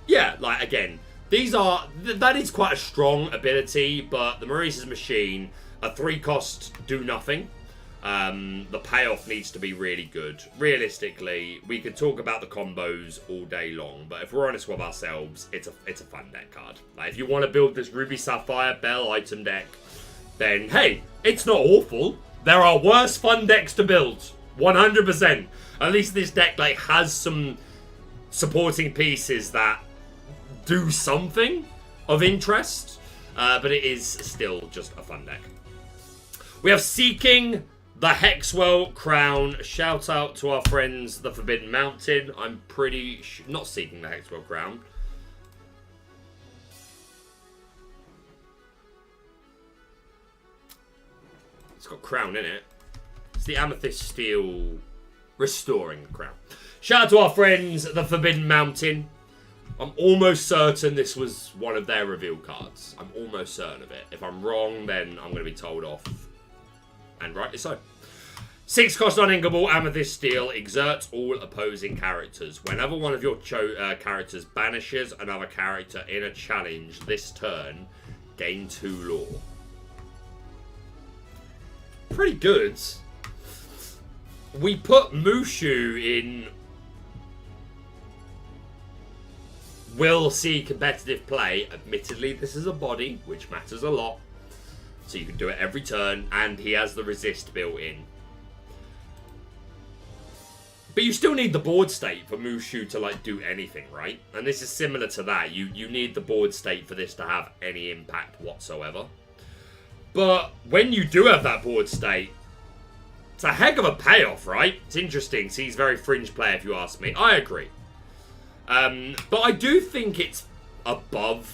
Yeah, like, again, that is quite a strong ability, but the Maurice's machine, a 3 cost do nothing. The payoff needs to be really good. Realistically, we could talk about the combos all day long, but if we're honest with ourselves, it's a fun deck card. Like, if you want to build this Ruby Sapphire Bell item deck, then hey, it's not awful. There are worse fun decks to build, 100%. At least this deck like has some supporting pieces that do something of interest, but it is still just a fun deck. We have Seeking the Hexwell Crown. Shout out to our friends, the Forbidden Mountain. I'm pretty not Seeking the Hexwell Crown. It's got crown in it. It's the Amethyst Steel Restoring the Crown. Shout out to our friends, the Forbidden Mountain. I'm almost certain this was one of their reveal cards. I'm almost certain of it. If I'm wrong, then I'm going to be told off. And rightly so. 6 cost uninkable, Amethyst Steel, exerts all opposing characters. Whenever one of your characters banishes another character in a challenge this turn, gain 2 lore. Pretty good. We put Mushu in will see competitive play. Admittedly, this is a body, which matters a lot. So you can do it every turn, and he has the resist built in. But you still need the board state for Mushu to, like, do anything, right? And this is similar to that. You need the board state for this to have any impact whatsoever. But when you do have that board state, it's a heck of a payoff, right? It's interesting. See, he's a very fringe player, if you ask me. I agree. But I do think it's above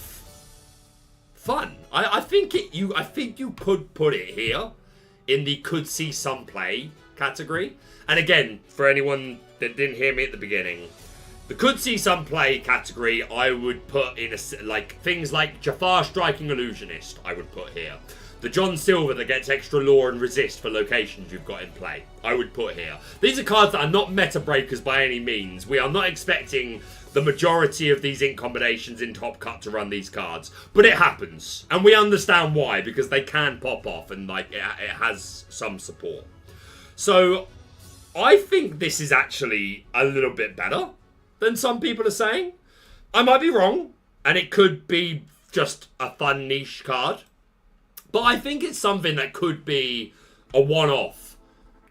fun. I think you could put it here in the could see some play category. And again, for anyone that didn't hear me at the beginning, the could see some play category I would put in like things like Jafar Striking Illusionist. I would put here. The John Silver that gets extra lore and resist for locations you've got in play, I would put here. These are cards that are not meta breakers by any means. We are not expecting the majority of these ink combinations in Top Cut to run these cards. But it happens. And we understand why, because they can pop off and like it has some support. So I think this is actually a little bit better than some people are saying. I might be wrong, and it could be just a fun niche card. But I think it's something that could be a one-off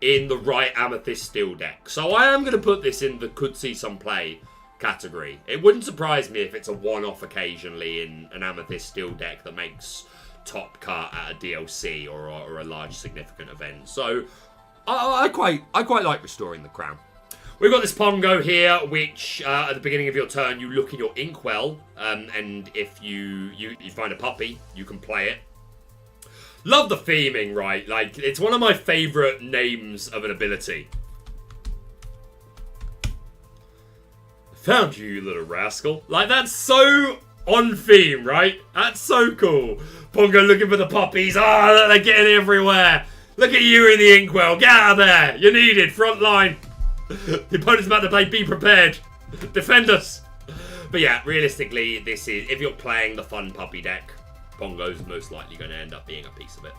in the right Amethyst Steel deck. So I am going to put this in the could see some play category. It wouldn't surprise me if it's a one-off occasionally in an Amethyst Steel deck that makes Top Cut at a DLC or a large significant event. So I quite like Restoring the Crown. We've got this Pongo here, which at the beginning of your turn, you look in your inkwell, and if you find a puppy, you can play it. Love the theming, right? Like, it's one of my favourite names of an ability. Found you, you little rascal. Like, that's so on theme, right? That's so cool. Pongo looking for the puppies. Ah, they're getting everywhere. Look at you in the inkwell. Get out of there. You're needed. Front line. The opponent's about to play Be Prepared. Defend us. But yeah, realistically, this is, if you're playing the fun puppy deck, Pongo's most likely going to end up being a piece of it.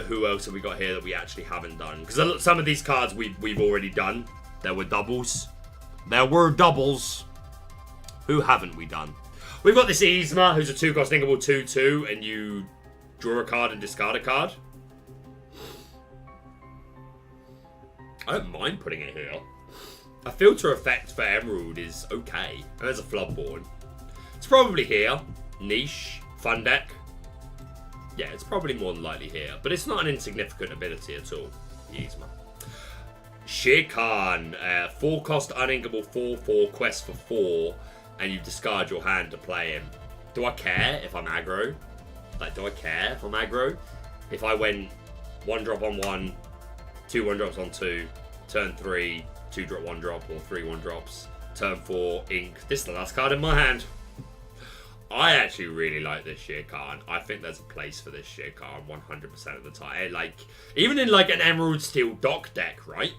Who else have we got here that we actually haven't done? Because some of these cards we've already done. There were doubles. Who haven't we done? We've got this Yzma, who's a 2-cost inkable 2/2, and you draw a card and discard a card. I don't mind putting it here. A filter effect for Emerald is okay. And there's a Floodborn. It's probably here. Niche. Fun deck. Yeah, it's probably more than likely here. But it's not an insignificant ability at all. Yzma. Shere Khan. 4-cost uninkable 4/4 quest for 4. And you discard your hand to play him. Do I care if I'm aggro? Like, do I care if I'm aggro? If I went 1-drop on 1, 2 1-drops on 2, turn 3, 2-drop 1-drop, or 3 1-drops, turn 4, ink. This is the last card in my hand. I actually really like this Shere Khan. I think there's a place for this Shere Khan 100% of the time. Like, even in like an Emerald Steel dock deck, right?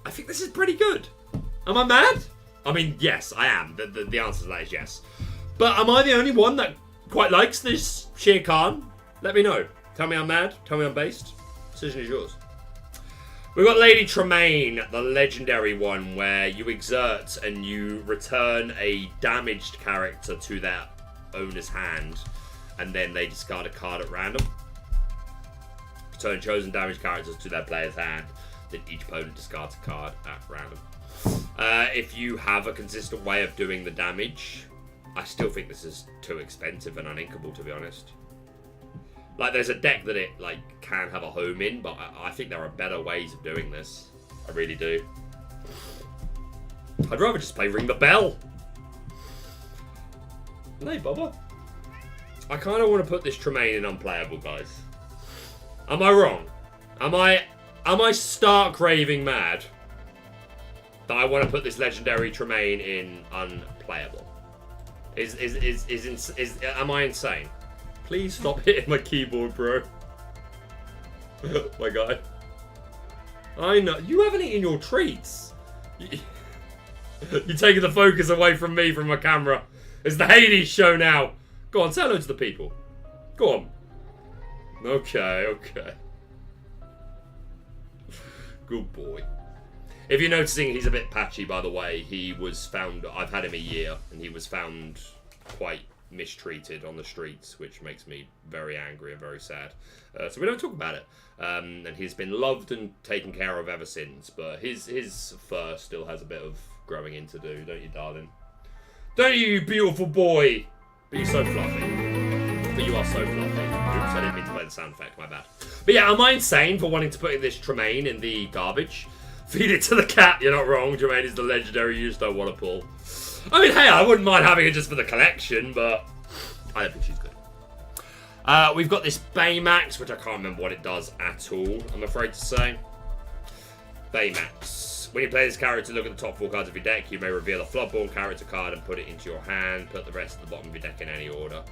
I think this is pretty good. Am I mad? I mean, yes, I am. The answer to that is yes. But am I the only one that quite likes this Shere Khan? Let me know. Tell me I'm mad. Tell me I'm based. Decision is yours. We've got Lady Tremaine, the legendary one, where you exert and you return a damaged character to their owner's hand, and then they discard a card at random. Return chosen damaged characters to their player's hand, then each opponent discards a card at random. If you have a consistent way of doing the damage, I still think this is too expensive and uninkable, to be honest. Like, there's a deck that it, like, can have a home in, but I think there are better ways of doing this. I really do. I'd rather just play Ring the Bell. Hey, Bubba. I kind of want to put this Tremaine in unplayable, guys. Am I wrong? Am I stark raving mad that I want to put this legendary Tremaine in unplayable? Am I insane? Please stop hitting my keyboard, bro. My guy. I know. You haven't eaten your treats. You're taking the focus away from me, from my camera. It's the Hades show now. Go on, say hello to the people. Go on. Okay. Good boy. If you're noticing, he's a bit patchy, by the way. He was found... I've had him a year, and he was found quite mistreated on the streets, which makes me very angry and very sad. So we don't talk about it. And he's been loved and taken care of ever since. But his fur still has a bit of growing in to do, don't you, darling? Don't you, beautiful boy? But you're so fluffy. But you are so fluffy. Oops, I didn't mean to play the sound effect, my bad. But yeah, am I insane for wanting to put this Tremaine in the garbage? Feed it to the cat, you're not wrong. Tremaine is the legendary you just don't want to pull. I mean, hey, I wouldn't mind having it just for the collection, but I don't think she's good. We've got this Baymax, which I can't remember what it does at all, I'm afraid to say. Baymax. When you play this character, look at the top 4 cards of your deck. You may reveal a Floodborn character card and put it into your hand. Put the rest at the bottom of your deck in any order.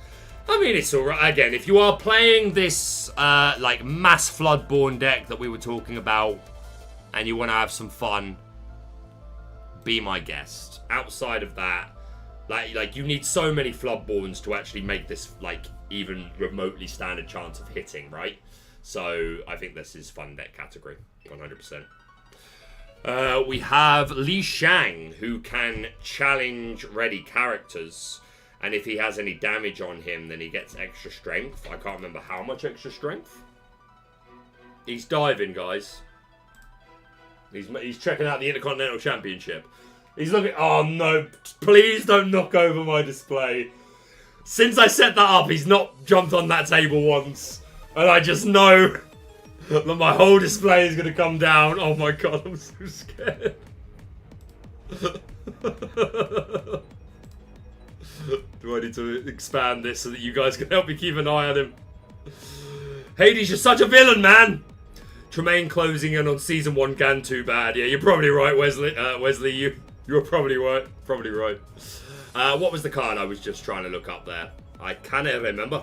I mean, it's alright. Again, if you are playing this, like, mass Floodborn deck that we were talking about, and you want to have some fun, be my guest. Outside of that, like you need so many Floodborns to actually make this, like, even remotely stand a chance of hitting, right? So, I think this is fun deck category, 100%. We have Li Shang, who can challenge ready characters. And if he has any damage on him, then he gets extra strength. I can't remember how much extra strength. He's diving, guys. He's checking out the Intercontinental Championship. He's looking... Oh, no. Please don't knock over my display. Since I set that up, he's not jumped on that table once. And I just know that my whole display is going to come down. Oh, my God. I'm so scared. Do I need to expand this so that you guys can help me keep an eye on him? Hades, you're such a villain, man! Tremaine closing in on season 1 can too bad. Yeah, you're probably right, Wesley. Wesley, you're probably right. Probably right. What was the card I was just trying to look up there? I cannot remember.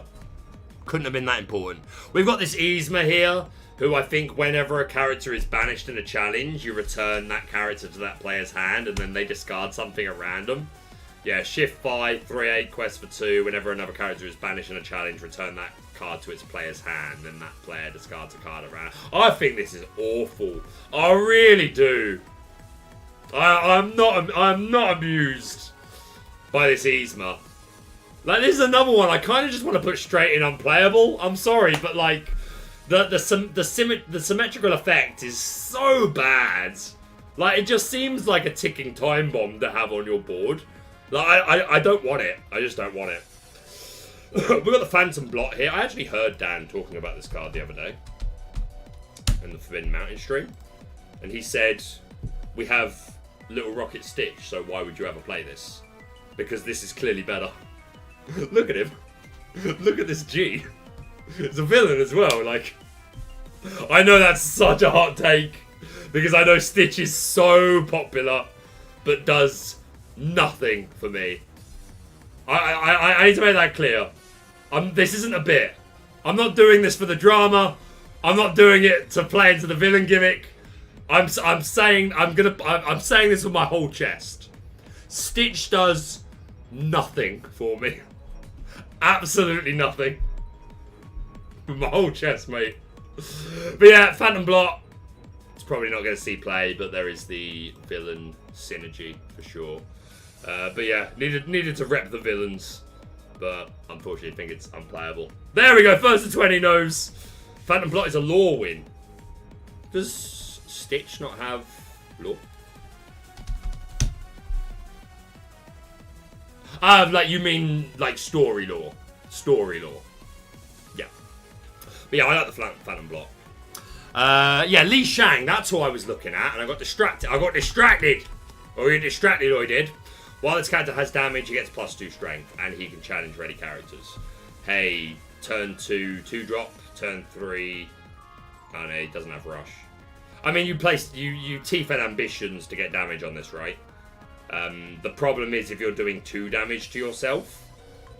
Couldn't have been that important. We've got this Yzma here, who I think whenever a character is banished in a challenge, you return that character to that player's hand, and then they discard something at random. Yeah, shift 5, 3-8, quest for 2. Whenever another character is banished in a challenge, return that card to its player's hand, and that player discards a card around. I think this is awful. I really do. I'm not amused by this Yzma. Like, this is another one I kind of just want to put straight in unplayable. I'm sorry, but like the symmetrical effect is so bad. Like, it just seems like a ticking time bomb to have on your board. Like, I don't want it. I just don't want it. We've got the Phantom Blot here. I actually heard Dan talking about this card the other day in the Forbidden Mountain stream. And he said, we have Little Rocket Stitch, so why would you ever play this? Because this is clearly better. Look at him. Look at this G. It's a villain as well. Like, I know that's such a hot take. Because I know Stitch is so popular, but does nothing for me. I need to make that clear. This isn't a bit. I'm not doing this for the drama. I'm not doing it to play into the villain gimmick. I'm saying this with my whole chest. Stitch does nothing for me. Absolutely nothing. With my whole chest, mate. But yeah, Phantom Blot. It's probably not going to see play, but there is the villain synergy for sure. But yeah, needed to rep the villains, but unfortunately I think it's unplayable. There we go, first to 20 knows. Phantom Blot is a lore win. Does Stitch not have lore? Like, you mean like story lore? Story lore. Yeah. But yeah, I like the Phantom Blot. Yeah, Li Shang, that's who I was looking at, and I got distracted. Or you distracted, or I did. While this character has damage, he gets +2 strength, and he can challenge ready characters. Hey, turn 2, 2-drop, turn 3. Oh no, he doesn't have rush. I mean, you Teeth and Ambitions to get damage on this, right? The problem is if you're doing 2 damage to yourself,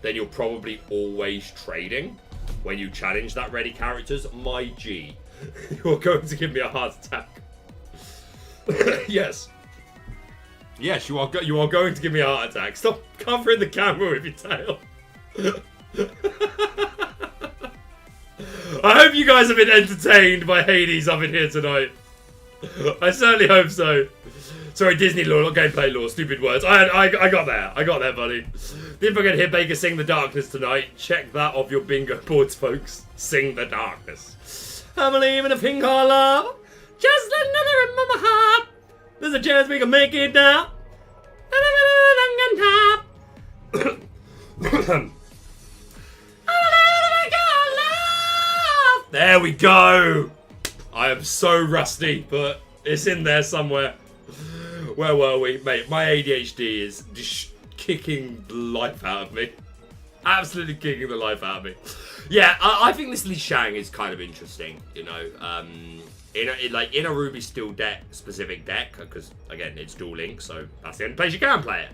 then you're probably always trading when you challenge that ready characters. My G, you're going to give me a heart attack. Yes. Yes, you are going to give me a heart attack. Stop covering the camera with your tail. I hope you guys have been entertained by Hades up in here tonight. I certainly hope so. Sorry, Disney lore, not gameplay lore. Stupid words. I got there. I got there, buddy. If I can hear Baker sing The Darkness tonight, check that off your bingo boards, folks. Sing The Darkness. I believe in a thing called love. Just another in my heart. There's a chance we can make it now. There we go. I am so rusty, but it's in there somewhere. Where were we? Mate, my ADHD is just kicking the life out of me. Absolutely kicking the life out of me. Yeah, I think this Li Shang is kind of interesting, you know. In a Ruby Steel deck, specific deck, because, again, it's Duel Link, so that's the only place you can play it.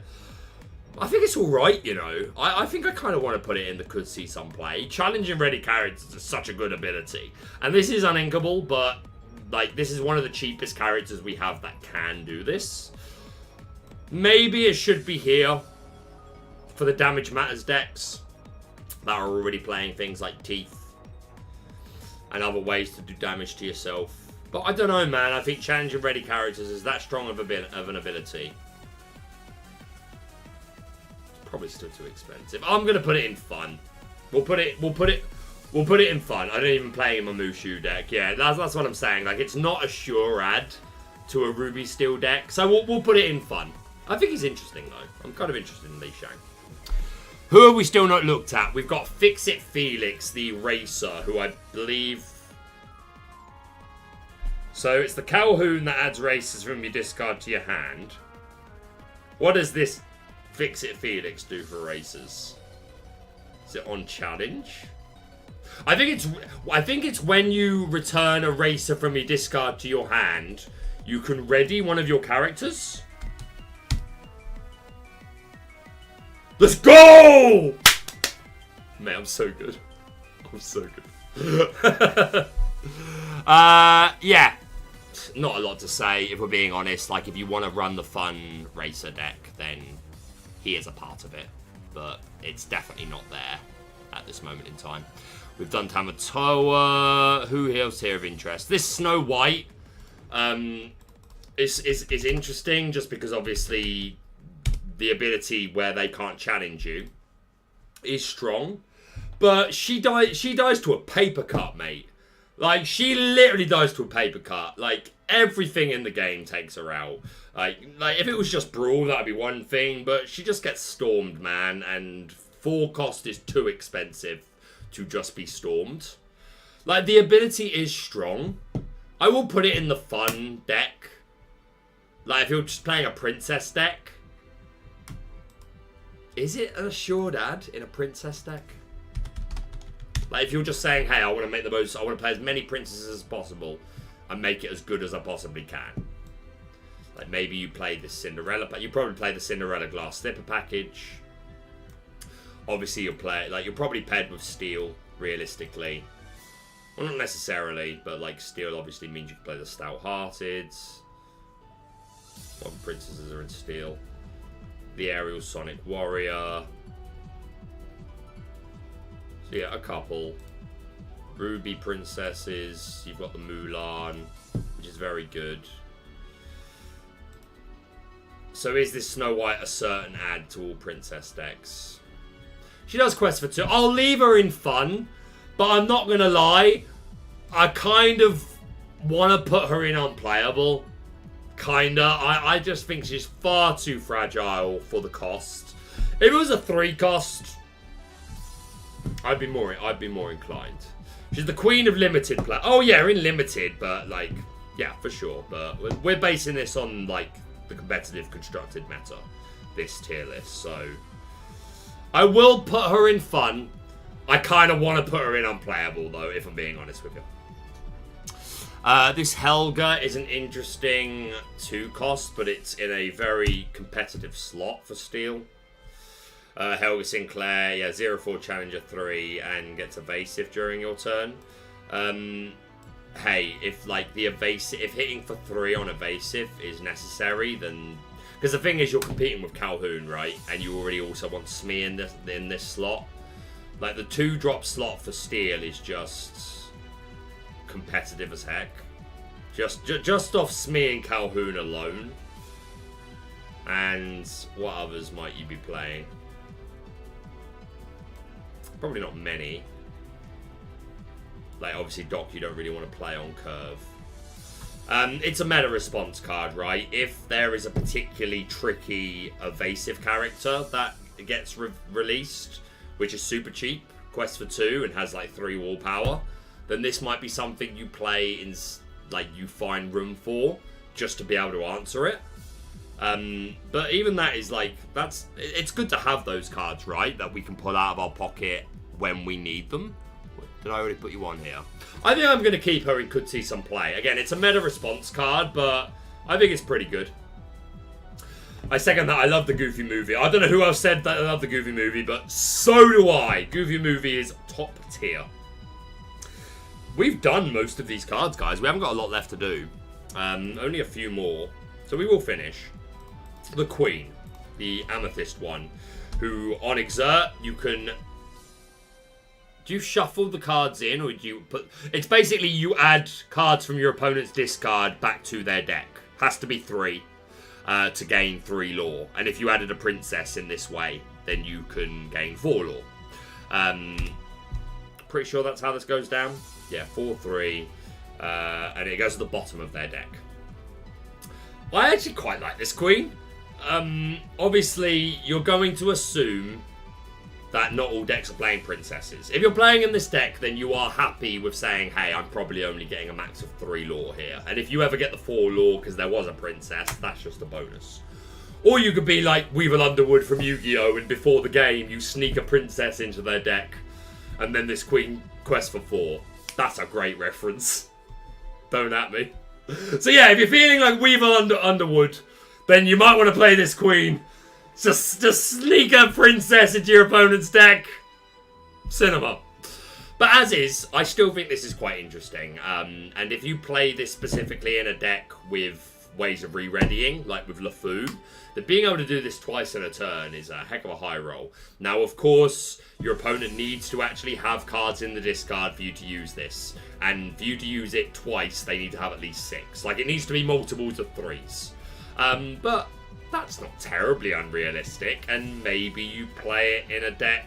I think it's alright, you know. I think I kind of want to put it in the could see some play. Challenging ready characters is such a good ability. And this is uninkable, but, like, this is one of the cheapest characters we have that can do this. Maybe it should be here for the Damage Matters decks that are already playing things like Teeth and other ways to do damage to yourself. But I don't know, man. I think challenging ready characters is that strong of an ability. It's probably still too expensive. I'm gonna put it in fun. We'll put it in fun. I don't even play in my Mushu deck. Yeah, that's what I'm saying. Like, it's not a sure add to a Ruby Steel deck, so we'll put it in fun. I think he's interesting though. I'm kind of interested in Li Shang. Who have we still not looked at? We've got Fix It Felix, the Racer, who I believe... So it's the Calhoun that adds races from your discard to your hand. What does this Fix It Felix do for races? Is it on challenge? I think it's when you return a racer from your discard to your hand, you can ready one of your characters. Let's go! Man, I'm so good. I'm so good. Yeah. Not a lot to say, if we're being honest. Like, if you want to run the fun racer deck, then he is a part of it. But it's definitely not there at this moment in time. We've done Tamatoa. Who else here of interest? This Snow White is interesting, just because obviously the ability where they can't challenge you is strong. But she dies to a paper cut, mate. Like, she literally dies to a paper cut. Like, everything in the game takes her out. Like if it was just Brawl, that'd be one thing. But she just gets stormed, man. And 4 cost is too expensive to just be stormed. Like, the ability is strong. I will put it in the fun deck. Like, if you're just playing a princess deck. Is it an assured add in a princess deck? Like, if you're just saying, hey, I want to make the most, I want to play as many princesses as possible and make it as good as I possibly can. Like, maybe you play the Cinderella, but you probably play the Cinderella Glass Slipper package. Obviously, you'll probably paired with Steel, realistically. Well, not necessarily, but, like, Steel obviously means you can play the Stout-Hearted. What princesses are in Steel? The Aerial Sonic Warrior. So yeah, a couple. Ruby Princesses. You've got the Mulan, which is very good. So is this Snow White a certain add to all princess decks? She does quest for 2. I'll leave her in fun, but I'm not going to lie. I kind of want to put her in unplayable. Kinda. I just think she's far too fragile for the cost. If it was a 3 cost, I'd be more inclined. She's the queen of limited play. Oh yeah, in limited, but like, yeah, for sure. But we're basing this on like the competitive constructed meta, this tier list. So I will put her in fun. I kind of want to put her in unplayable though, if I'm being honest with you. This Helga is an interesting 2 cost, but it's in a very competitive slot for Steel. Helga Sinclair, yeah, 0-4 Challenger 3 and gets evasive during your turn. Hey, if like if hitting for 3 on evasive is necessary, then because the thing is you're competing with Calhoun, right? And you already also want Smee in this slot. Like the 2-drop slot for Steel is just competitive as heck. Just off Smee and Calhoun alone. And what others might you be playing? probably not many. Like, obviously, Doc, you don't really want to play on curve. It's a meta response card, right? If there is a particularly tricky, evasive character that gets released, which is super cheap, quest for 2, and has like 3 wall power, then this might be something you play in, like, you find room for, just to be able to answer it. But even that is like, it's good to have those cards, right? That we can pull out of our pocket when we need them. Did I already put you on here? I think I'm going to keep her and could see some play. Again, it's a meta response card, but I think it's pretty good. I second that. I love the Goofy movie. I don't know who else said that I love the Goofy movie, but so do I. Goofy movie is top tier. We've done most of these cards, guys. We haven't got a lot left to do. Only a few more. So we will finish. The Queen, the Amethyst one, who on Exert, you can... Do you shuffle the cards in, or do you put... It's basically you add cards from your opponent's discard back to their deck. Has to be 3 to gain 3 lore. And if you added a princess in this way, then you can gain 4 lore. Pretty sure that's how this goes down. Yeah, 4-3. And it goes to the bottom of their deck. I actually quite like this Queen. Obviously, you're going to assume that not all decks are playing princesses. If you're playing in this deck, then you are happy with saying, hey, I'm probably only getting a max of 3 lore here. And if you ever get the 4 lore because there was a princess, that's just a bonus. Or you could be like Weevil Underwood from Yu-Gi-Oh! And before the game, you sneak a princess into their deck. And then this Queen quests for 4. That's a great reference. Don't at me. So yeah, if you're feeling like Weevil Underwood, then you might want to play this Queen. Just sneak a princess into your opponent's deck. Cinema. But as is, I still think this is quite interesting. And if you play this specifically in a deck with ways of re-readying, like with LeFou, then being able to do this twice in a turn is a heck of a high roll. Now, of course, your opponent needs to actually have cards in the discard for you to use this. And for you to use it twice, they need to have at least 6. Like, it needs to be multiples of 3s. But that's not terribly unrealistic, and maybe you play it in a deck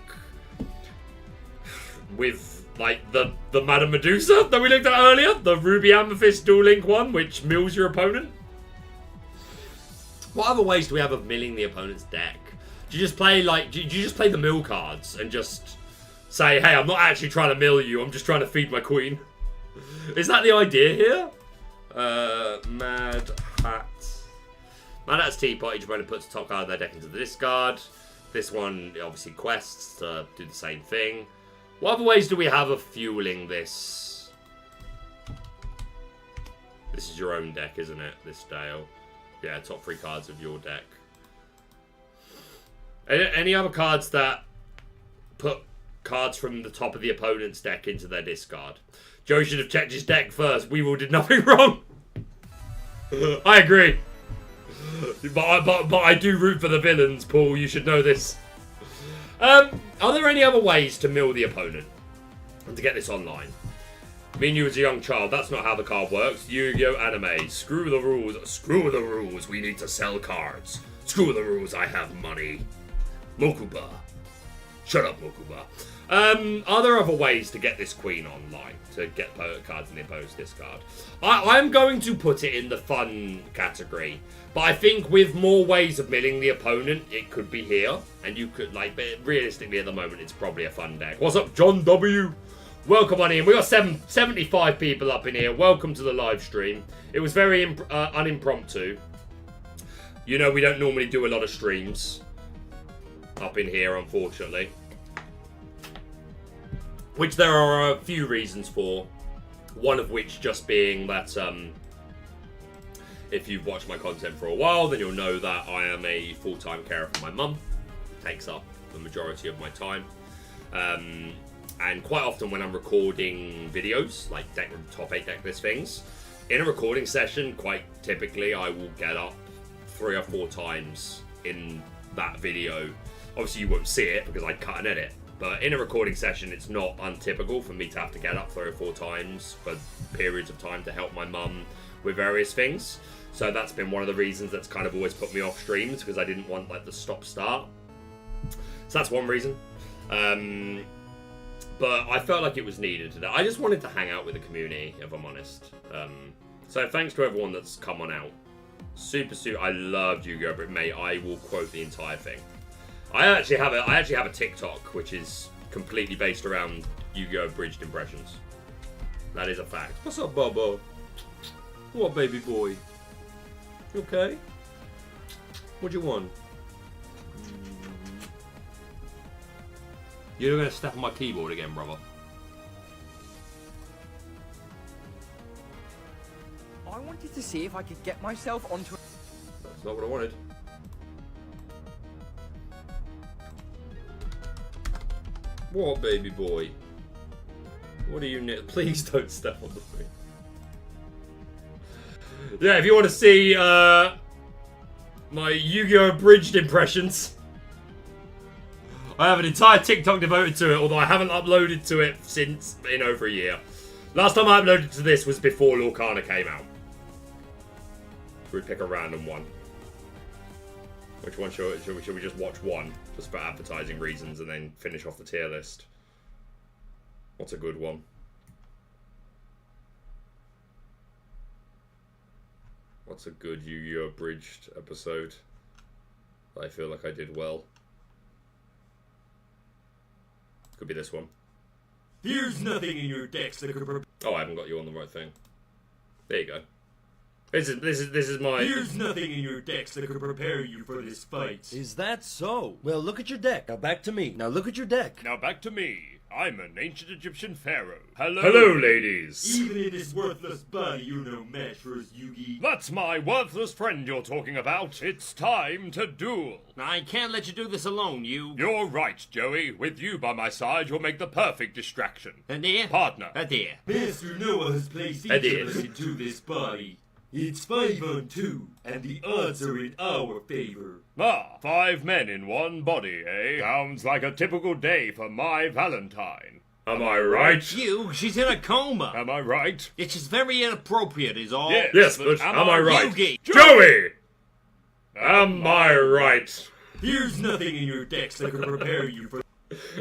with, like, the Madame Medusa that we looked at earlier, the Ruby Amethyst Dual Link one, which mills your opponent. What other ways do we have of milling the opponent's deck? Do you just play, like, do you just play the mill cards and just say, hey, I'm not actually trying to mill you, I'm just trying to feed my queen? Is that the idea here? Mad Hat's Teapot, each opponent puts the top card of their deck into the discard. This one, obviously, quests to do the same thing. What other ways do we have of fueling this? This is your own deck, isn't it? This Dale. Yeah, top 3 cards of your deck. Any other cards that put cards from the top of the opponent's deck into their discard? Joe should have checked his deck first. Weevil did nothing wrong. I agree. But I do root for the villains, Paul. You should know this. Are there any other ways to mill the opponent and to get this online? Me and you as a young child, that's not how the card works. Yu-Gi-Oh! Anime. Screw the rules. Screw the rules. We need to sell cards. Screw the rules. I have money. Mokuba. Shut up, Mokuba. Are there other ways to get this Queen online? To get cards in the opponent's discard? I'm going to put it in the fun category. But I think with more ways of milling the opponent, it could be here. And you could, like, but realistically at the moment, it's probably a fun deck. What's up, John W? Welcome on in. We got 75 people up in here. Welcome to the live stream. It was very unimpromptu. You know, we don't normally do a lot of streams up in here, unfortunately. Which there are a few reasons for. One of which just being that if you've watched my content for a while, then you'll know that I am a full-time carer for my mum. Takes up the majority of my time. And quite often when I'm recording videos, like top 8 decklist things, in a recording session, quite typically, I will get up 3 or 4 times in that video. Obviously, you won't see it because I cut and edit. But in a recording session, it's not untypical for me to have to get up 3 or 4 times for periods of time to help my mum with various things. So that's been one of the reasons that's kind of always put me off streams, because I didn't want, like, the stop-start. So that's one reason. But I felt like it was needed today. I just wanted to hang out with the community, if I'm honest. So thanks to everyone that's come on out. Super. I loved Yu-Gi-Oh! But mate, I will quote the entire thing. I actually have a TikTok which is completely based around Yu-Gi-Oh! Bridged impressions. That is a fact. What's up, Bobo? What, baby boy? You okay? What do you want? You're gonna step on my keyboard again, brother. I wanted to see if I could get myself onto... That's not what I wanted. What, baby boy? What do you need? Please don't step on the thing. Yeah, if you want to see my Yu-Gi-Oh! Bridged impressions, I have an entire TikTok devoted to it, although I haven't uploaded to it since in over a year. Last time I uploaded to this was before Lorcana came out. We pick a random one. Which one should we just watch one, just for advertising reasons, and then finish off the tier list? What's a good one? What's a good Yu-Gi-Oh! Bridged episode? I feel like I did well. Could be this one. There's nothing in your decks that could... Oh, I haven't got you on the right thing. There you go. This is my... There's nothing in your decks that could prepare you for this fight. Is that so? Well, look at your deck. Now back to me. Now look at your deck. Now back to me. I'm an ancient Egyptian pharaoh. Hello, ladies. Even in this worthless body, you're no match for his Yugi. That's my worthless friend you're talking about. It's time to duel. I can't let you do this alone, you... You're right, Joey. With you by my side, you'll make the perfect distraction. A dear? Partner. A dear. Master Noah has placed each of us into this body. It's 5-on-2, and the odds are in our favor. 5 men in one body, eh? Sounds like a typical day for my Valentine. Am I right? She's in a coma. Am I right? It's just very inappropriate, is all. Yes, but am I right? Yugi. Joey! Am I right? There's nothing in your decks that could prepare you for...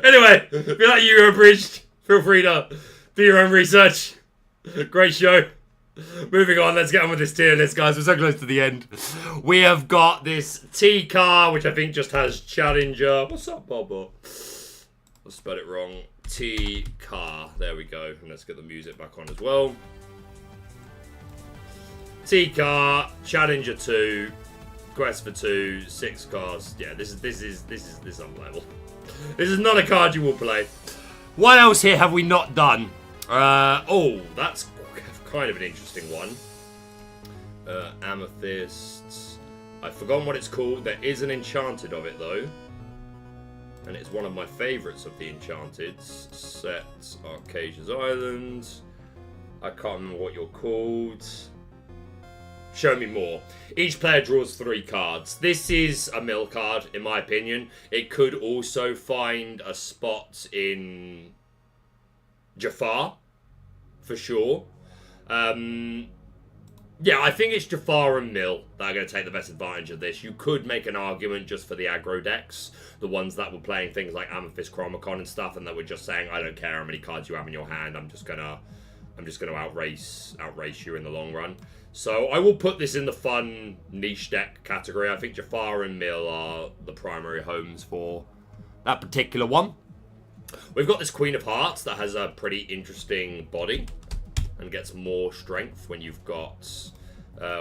Anyway, if you like Yu-Gi-Oh! Bridged, feel free to do your own research. Great show. Moving on, let's get on with this tier list, guys. We're so close to the end. We have got this T car, which I think just has Challenger. What's up, Bobo? I spelled it wrong. T car. There we go. And let's get the music back on as well. T car, Challenger 2, Quest for 2, 6 cars. Yeah, this is unplayable. This is not a card you will play. What else here have we not done? Oh, that's kind of an interesting one. Amethyst. I've forgotten what it's called. There is an enchanted of it though, and it's one of my favourites of the enchanted sets. Archazia's Island. I can't remember what you're called. Show me more. Each player draws 3 cards. This is a mill card, in my opinion. It could also find a spot in Jafar, for sure. Yeah, I think it's Jafar and Mill that are going to take the best advantage of this. You could make an argument just for the aggro decks, the ones that were playing things like Amethyst, Chromacon and stuff, and that were just saying, I don't care how many cards you have in your hand, I'm just gonna outrace you in the long run. So I will put this in the fun niche deck category. I think Jafar and Mill are the primary homes for that particular one. We've got this Queen of Hearts that has a pretty interesting body and gets more strength when you've got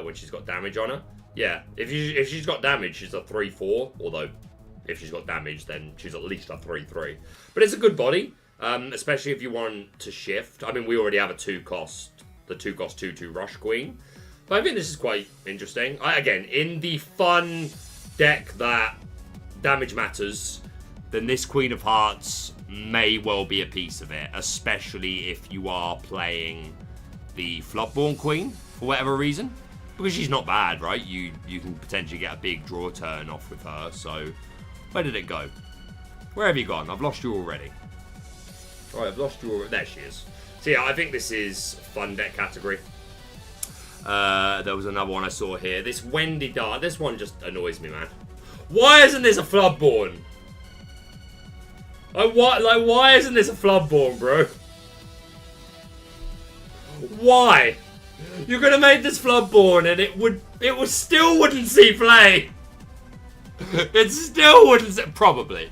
when she's got damage on her. Yeah, if she's got damage, she's a 3/4. Although if she's got damage, then she's at least a 3/3. But it's a good body, especially if you want to shift. I mean, we already have a 2-cost, the 2-cost 2/2 Rush Queen. But I think this is quite interesting. Again, in the fun deck that damage matters, then this Queen of Hearts may well be a piece of it, especially if you are playing the Floodborn Queen for whatever reason, because she's not bad, right? You can potentially get a big draw turn off with her. So where did it go? Where have you gone? I've lost you already. Right, I've lost you already. There she is. So yeah, I think this is fun deck category. There was another one I saw here. This Wendy Dart. This one just annoys me, man. Why isn't this a Floodborn? Why isn't this a Floodborn, bro? Why? You're gonna make this Floodborn and it still wouldn't see play. It still wouldn't see, probably.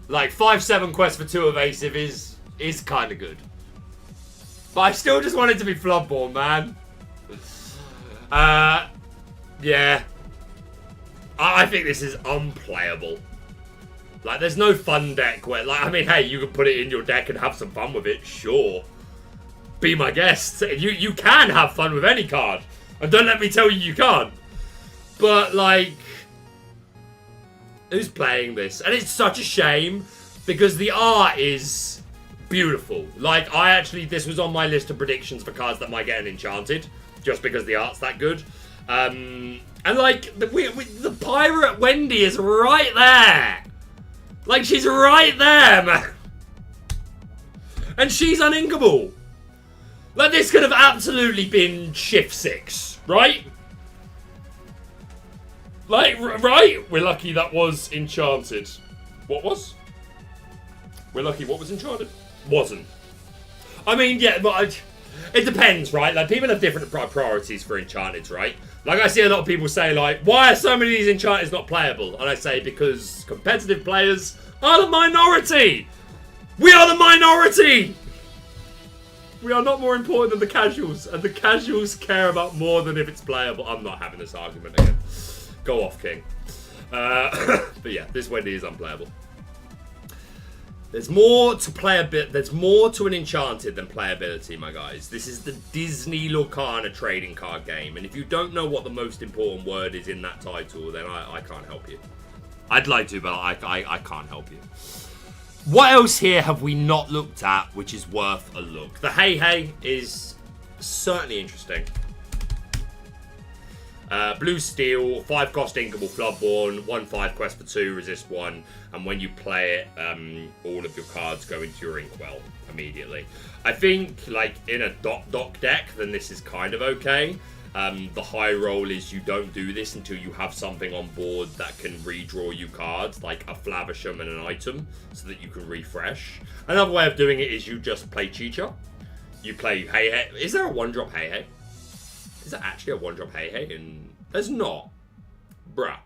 Like 5/7 quest for 2 evasive is kind of good. But I still just want it to be Floodborn, man. Yeah. I think this is unplayable. Like, there's no fun deck where, like, I mean, hey, you can put it in your deck and have some fun with it, sure. Be my guest. You can have fun with any card. And don't let me tell you can't. But, like, who's playing this? And it's such a shame because the art is beautiful. Like, this was on my list of predictions for cards that might get an enchanted, just because the art's that good. And, like, the Pirate Wendy is right there. Like, she's right there, man. And she's uninkable. Like, this could have absolutely been Shift 6, right? Like, right? We're lucky that was enchanted. What was? We're lucky what was enchanted? Wasn't. I mean, yeah, but it depends, right? Like, people have different priorities for enchanteds, right? Like, I see a lot of people say, like, why are so many of these enchanteds not playable? And I say, because competitive players are the minority! We are the minority! We are not more important than the casuals, and the casuals care about more than if it's playable. I'm not having this argument again. Go off, King. But yeah, this Wendy is unplayable. There's more to play a bit. There's more to an enchanted than playability, my guys. This is the Disney Lorcana trading card game, and if you don't know what the most important word is in that title, then I can't help you. I'd like to, but I can't help you. What else here have we not looked at, which is worth a look? The Hey Hey is certainly interesting. Blue Steel, 5 cost inkable Floodborn, 1/5 quest for 2, resist 1, and when you play it, all of your cards go into your Inkwell immediately. I think, like, in a doc deck, then this is kind of okay. The high roll is you don't do this until you have something on board that can redraw you cards, like a Flavisham and an item, so that you can refresh. Another way of doing it is you just play Chicha. You play Hey Hey. Is there a 1-drop Hey Hey? Is there actually a 1-drop Hey Hey? And there's not. Bruh.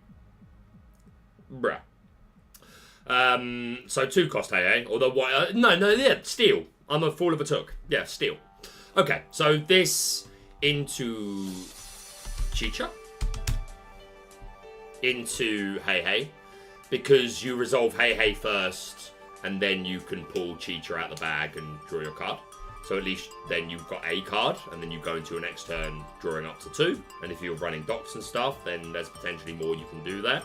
So 2 cost Hey Hey. Although, yeah, Steel. I'm a fool of a took. Yeah, Steel. Okay, so this into Chicha. Into Hey Hey. Because you resolve Hey Hey first, and then you can pull Chicha out the bag and draw your card. So at least then you've got a card, and then you go into your next turn drawing up to 2. And if you're running docks and stuff, then there's potentially more you can do there.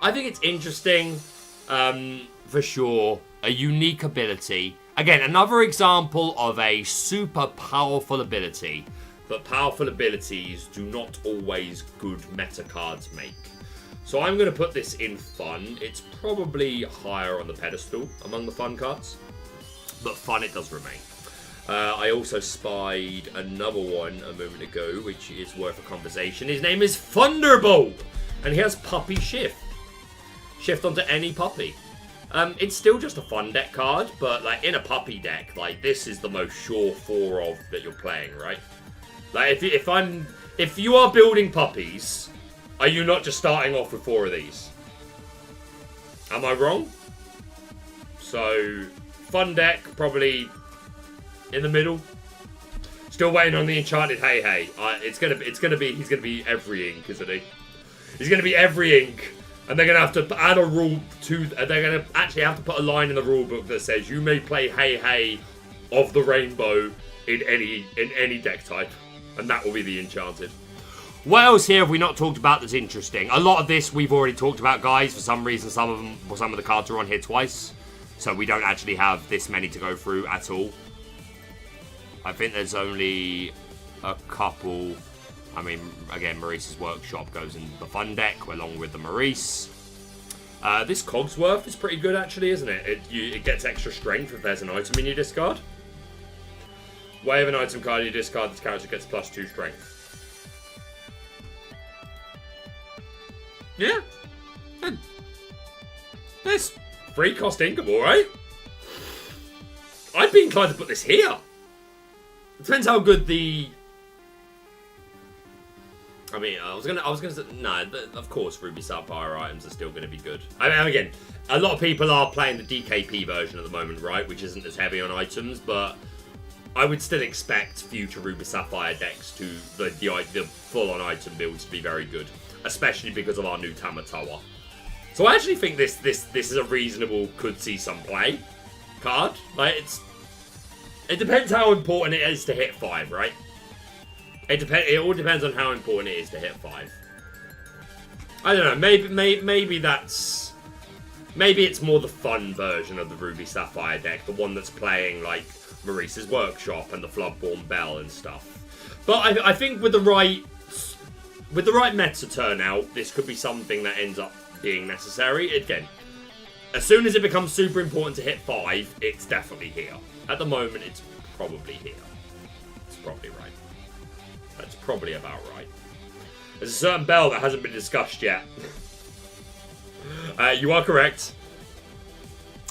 I think it's interesting, for sure. A unique ability. Again, another example of a super powerful ability. But powerful abilities do not always good meta cards make. So I'm going to put this in fun. It's probably higher on the pedestal among the fun cards. But fun it does remain. I also spied another one a moment ago, which is worth a conversation. His name is Thunderbolt, and he has Puppy Shift. Shift onto any puppy. It's still just a fun deck card, but like in a puppy deck, like this is the most sure 4 of that you're playing, right? Like if you are building puppies, are you not just starting off with 4 of these? Am I wrong? So fun deck probably in the middle. Still waiting on the enchanted Hey Hey. He's gonna be every ink, isn't he? He's gonna be every ink, and they're gonna have to add a rule to. They're gonna actually have to put a line in the rule book that says you may play Hey Hey of the rainbow in any deck type, and that will be the enchanted. What else here have we not talked about that's interesting? A lot of this we've already talked about, guys. For some reason, some of the cards are on here twice, so we don't actually have this many to go through at all. I think there's only a couple. I mean, again, Maurice's Workshop goes in the fun deck along with the Maurice. This Cogsworth is pretty good, actually, isn't it? It gets extra strength if there's an item in your discard. Way of an item card in your discard, this character gets +2 strength. Yeah. It's Free cost Inkable, right? I'd be inclined to put this here. It depends how good the... I mean, I was gonna say, no, of course Ruby Sapphire items are still gonna be good. I mean, again, a lot of people are playing the DKP version at the moment, right? Which isn't as heavy on items, but I would still expect future Ruby Sapphire decks to, the full-on item builds to be very good. Especially because of our new Tamatoa. So I actually think this is a reasonable, could see some play card. Like, it depends how important it is to hit 5, right? It all depends on how important it is to hit 5. I don't know. Maybe that's... Maybe it's more the fun version of the Ruby Sapphire deck. The one that's playing, like, Maurice's Workshop and the Floodborn Bell and stuff. But I think with the right meta turnout, this could be something that ends up being necessary. Again, as soon as it becomes super important to hit 5, it's definitely here. At the moment, it's probably here. It's probably right. That's probably about right. There's a certain bell that hasn't been discussed yet. You are correct.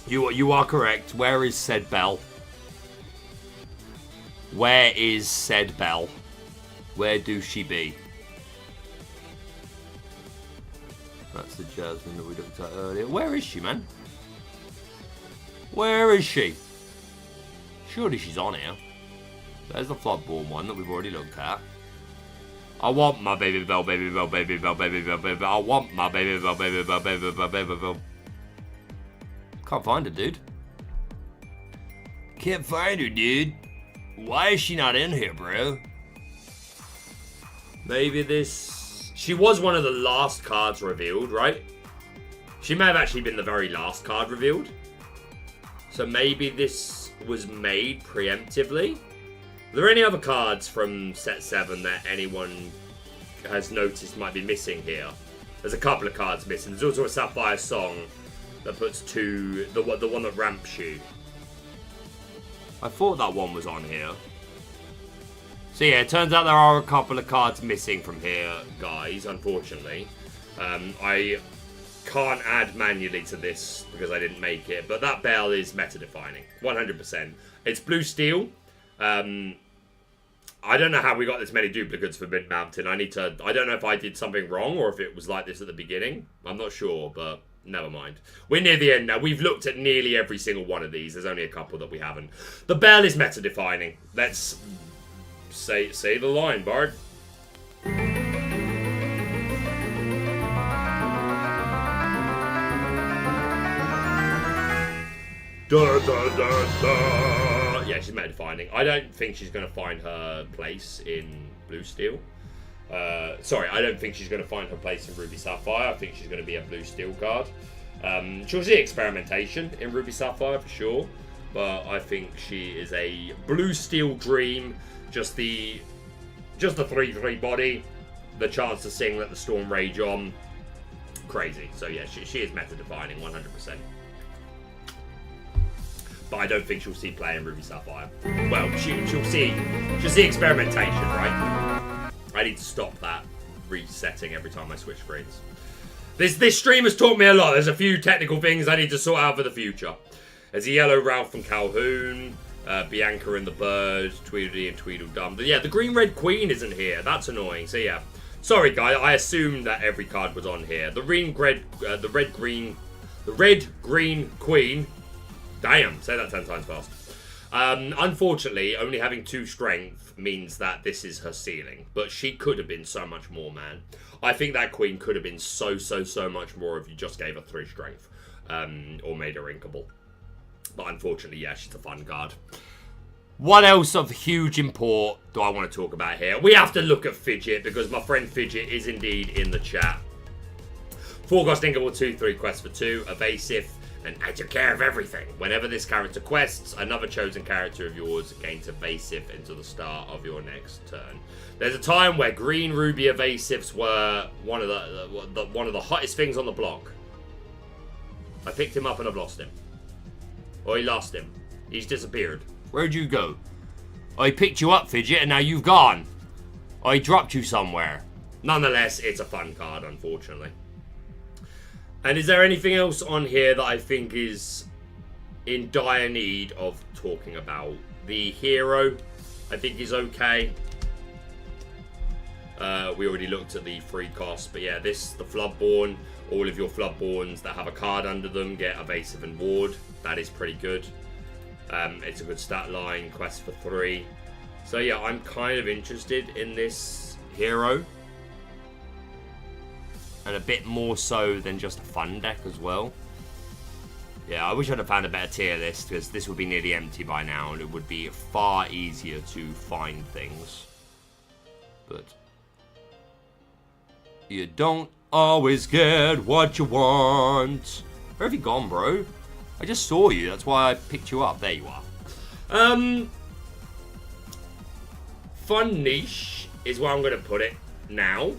You are correct. Where is said bell? Where is said bell? Where do she be? That's the Jasmine that we looked at earlier. Where is she, man? Where is she? Surely she's on here. There's the Floodborn one that we've already looked at. I want my baby bell, baby bell, baby bell, baby bell, baby bell. I want my baby bell, baby bell, baby bell, baby bell. Can't find her, dude. Can't find her, dude. Why is she not in here, bro? Maybe this... She was one of the last cards revealed, right? She may have actually been the very last card revealed. So maybe this was made preemptively. Are there any other cards from set 7 that anyone has noticed might be missing here? There's a couple of cards missing. There's also a Sapphire Song that puts 2... The one that ramps you. I thought that one was on here. So yeah, it turns out there are a couple of cards missing from here, guys, unfortunately. I can't add manually to this because I didn't make it, but that bell is meta-defining, 100%. It's blue steel. I don't know how we got this many duplicates for Mid-Mountain. I don't know if I did something wrong or if it was like this at the beginning. I'm not sure, but never mind. We're near the end now. We've looked at nearly every single one of these. There's only a couple that we haven't. The bell is meta-defining. Let's say the line, Bard. Da, da, da, da. Yeah, she's meta-defining. I don't think she's going to find her place in Blue Steel. Sorry, I don't think she's going to find her place in Ruby Sapphire. I think she's going to be a Blue Steel card. She'll see experimentation in Ruby Sapphire for sure, but I think she is a Blue Steel dream. Just the 3/3 body, the chance to sing Let the Storm Rage On. Crazy. So yeah, she is meta-defining 100%. But I don't think she'll see play in Ruby Sapphire. Well, she'll see experimentation, right? I need to stop that resetting every time I switch screens. This stream has taught me a lot. There's a few technical things I need to sort out for the future. There's a yellow Ralph from Calhoun, Bianca and the Bird, Tweedledee and Tweedledum. But yeah, the green-red Queen isn't here. That's annoying. So yeah, sorry guys. I assumed that every card was on here. The red-green Queen. Damn, say that 10 times fast. Unfortunately, only having 2 strength means that this is her ceiling. But she could have been so much more, man. I think that Queen could have been so much more if you just gave her 3 strength. Or made her inkable. But unfortunately, yeah, she's a fun card. What else of huge import do I want to talk about here? We have to look at Fidget, because my friend Fidget is indeed in the chat. 4 cost inkable, 2/3 quest for 2, evasive, and I take care of everything. Whenever this character quests, another chosen character of yours gains evasive until the start of your next turn. There's a time where green ruby evasives were one of the hottest things on the block. I picked him up and I've lost him. Or he lost him. He's disappeared. Where'd you go? I picked you up, Fidget, and now you've gone. I dropped you somewhere. Nonetheless, it's a fun card, unfortunately. And is there anything else on here that I think is in dire need of talking about? The hero, I think, is okay. We already looked at the free cost, but yeah, the Floodborn, all of your Floodborns that have a card under them get evasive and ward. That is pretty good. It's a good stat line, quest for 3. So yeah, I'm kind of interested in this hero. And a bit more so than just a fun deck as well. Yeah, I wish I'd have found a better tier list, because this would be nearly empty by now, and it would be far easier to find things. But you don't always get what you want. Where have you gone, bro? I just saw you, that's why I picked you up. There you are. Fun niche is where I'm going to put it now.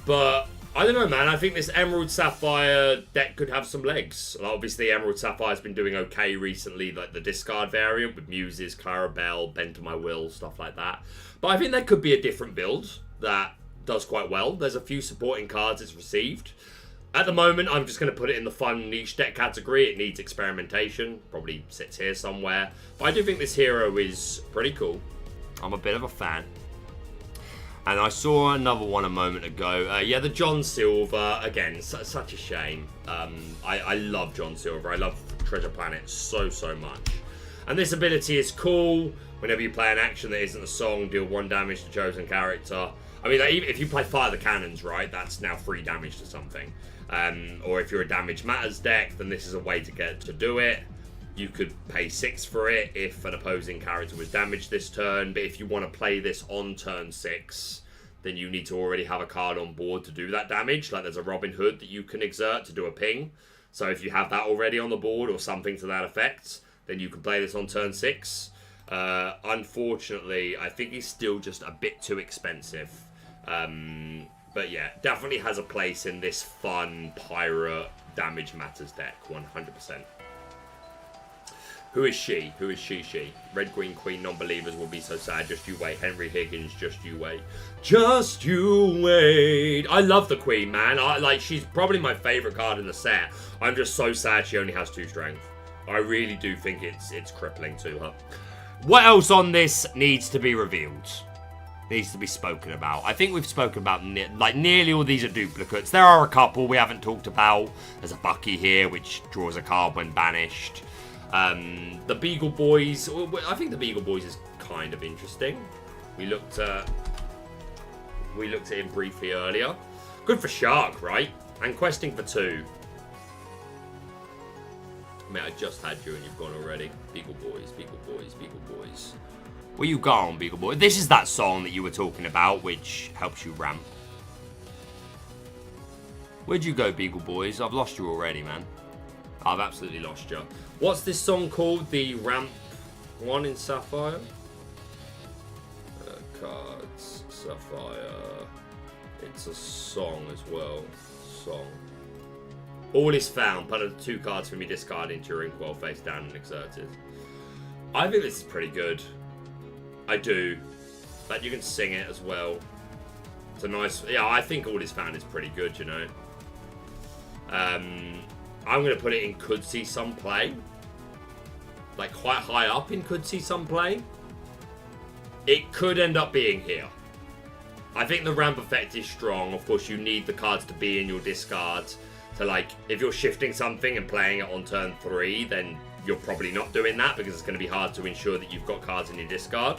But I don't know, man. I think this Emerald Sapphire deck could have some legs. Like, obviously, Emerald Sapphire's been doing okay recently, like the discard variant with Muses, Clarabelle, Bend to My Will, stuff like that. But I think there could be a different build that does quite well. There's a few supporting cards it's received. At the moment, I'm just going to put it in the fun niche deck category. It needs experimentation. Probably sits here somewhere. But I do think this hero is pretty cool. I'm a bit of a fan. And I saw another one a moment ago. Yeah, the John Silver. Again, such a shame. I love John Silver. I love Treasure Planet so much. And this ability is cool. Whenever you play an action that isn't a song, deal 1 damage to chosen character. I mean, like, if you play Fire the Cannons, right, that's now 3 damage to something. Or if you're a Damage Matters deck, then this is a way to get to do it. You could pay 6 for it if an opposing character was damaged this turn. But if you want to play this on turn 6, then you need to already have a card on board to do that damage. Like, there's a Robin Hood that you can exert to do a ping. So if you have that already on the board or something to that effect, then you can play this on turn 6. Unfortunately, I think he's still just a bit too expensive. But yeah, definitely has a place in this fun pirate Damage Matters deck, 100%. Who is she? Who is she? Red Green Queen non-believers will be so sad. Just you wait. Henry Higgins, just you wait. Just you wait. I love the Queen, man. She's probably my favorite card in the set. I'm just so sad she only has 2 strength. I really do think it's crippling to her. What else on this needs to be revealed? Needs to be spoken about. I think we've spoken about nearly all these are duplicates. There are a couple we haven't talked about. There's a Bucky here, which draws a card when banished. The Beagle Boys. I think the Beagle Boys is kind of interesting. We looked at him briefly earlier. Good for Shark, right? And questing for 2. I mean, I just had you and you've gone already. Beagle Boys, Beagle Boys, Beagle Boys. Where you gone, Beagle Boy? This is that song that you were talking about, which helps you ramp. Where'd you go, Beagle Boys? I've lost you already, man. I've absolutely lost you. What's this song called? The ramp one in Sapphire? Cards, Sapphire. It's a song as well. Song. All is found. Put 2 cards from your discard into your inkwell face down and exerted. I think this is pretty good. I do. But you can sing it as well. It's a nice... Yeah, I think All Is Found is pretty good, you know. I'm going to put it in could see some play. Like, quite high up in could see some play. It could end up being here. I think the ramp effect is strong. Of course, you need the cards to be in your discard. So, like, if you're shifting something and playing it on turn 3, then you're probably not doing that because it's going to be hard to ensure that you've got cards in your discard.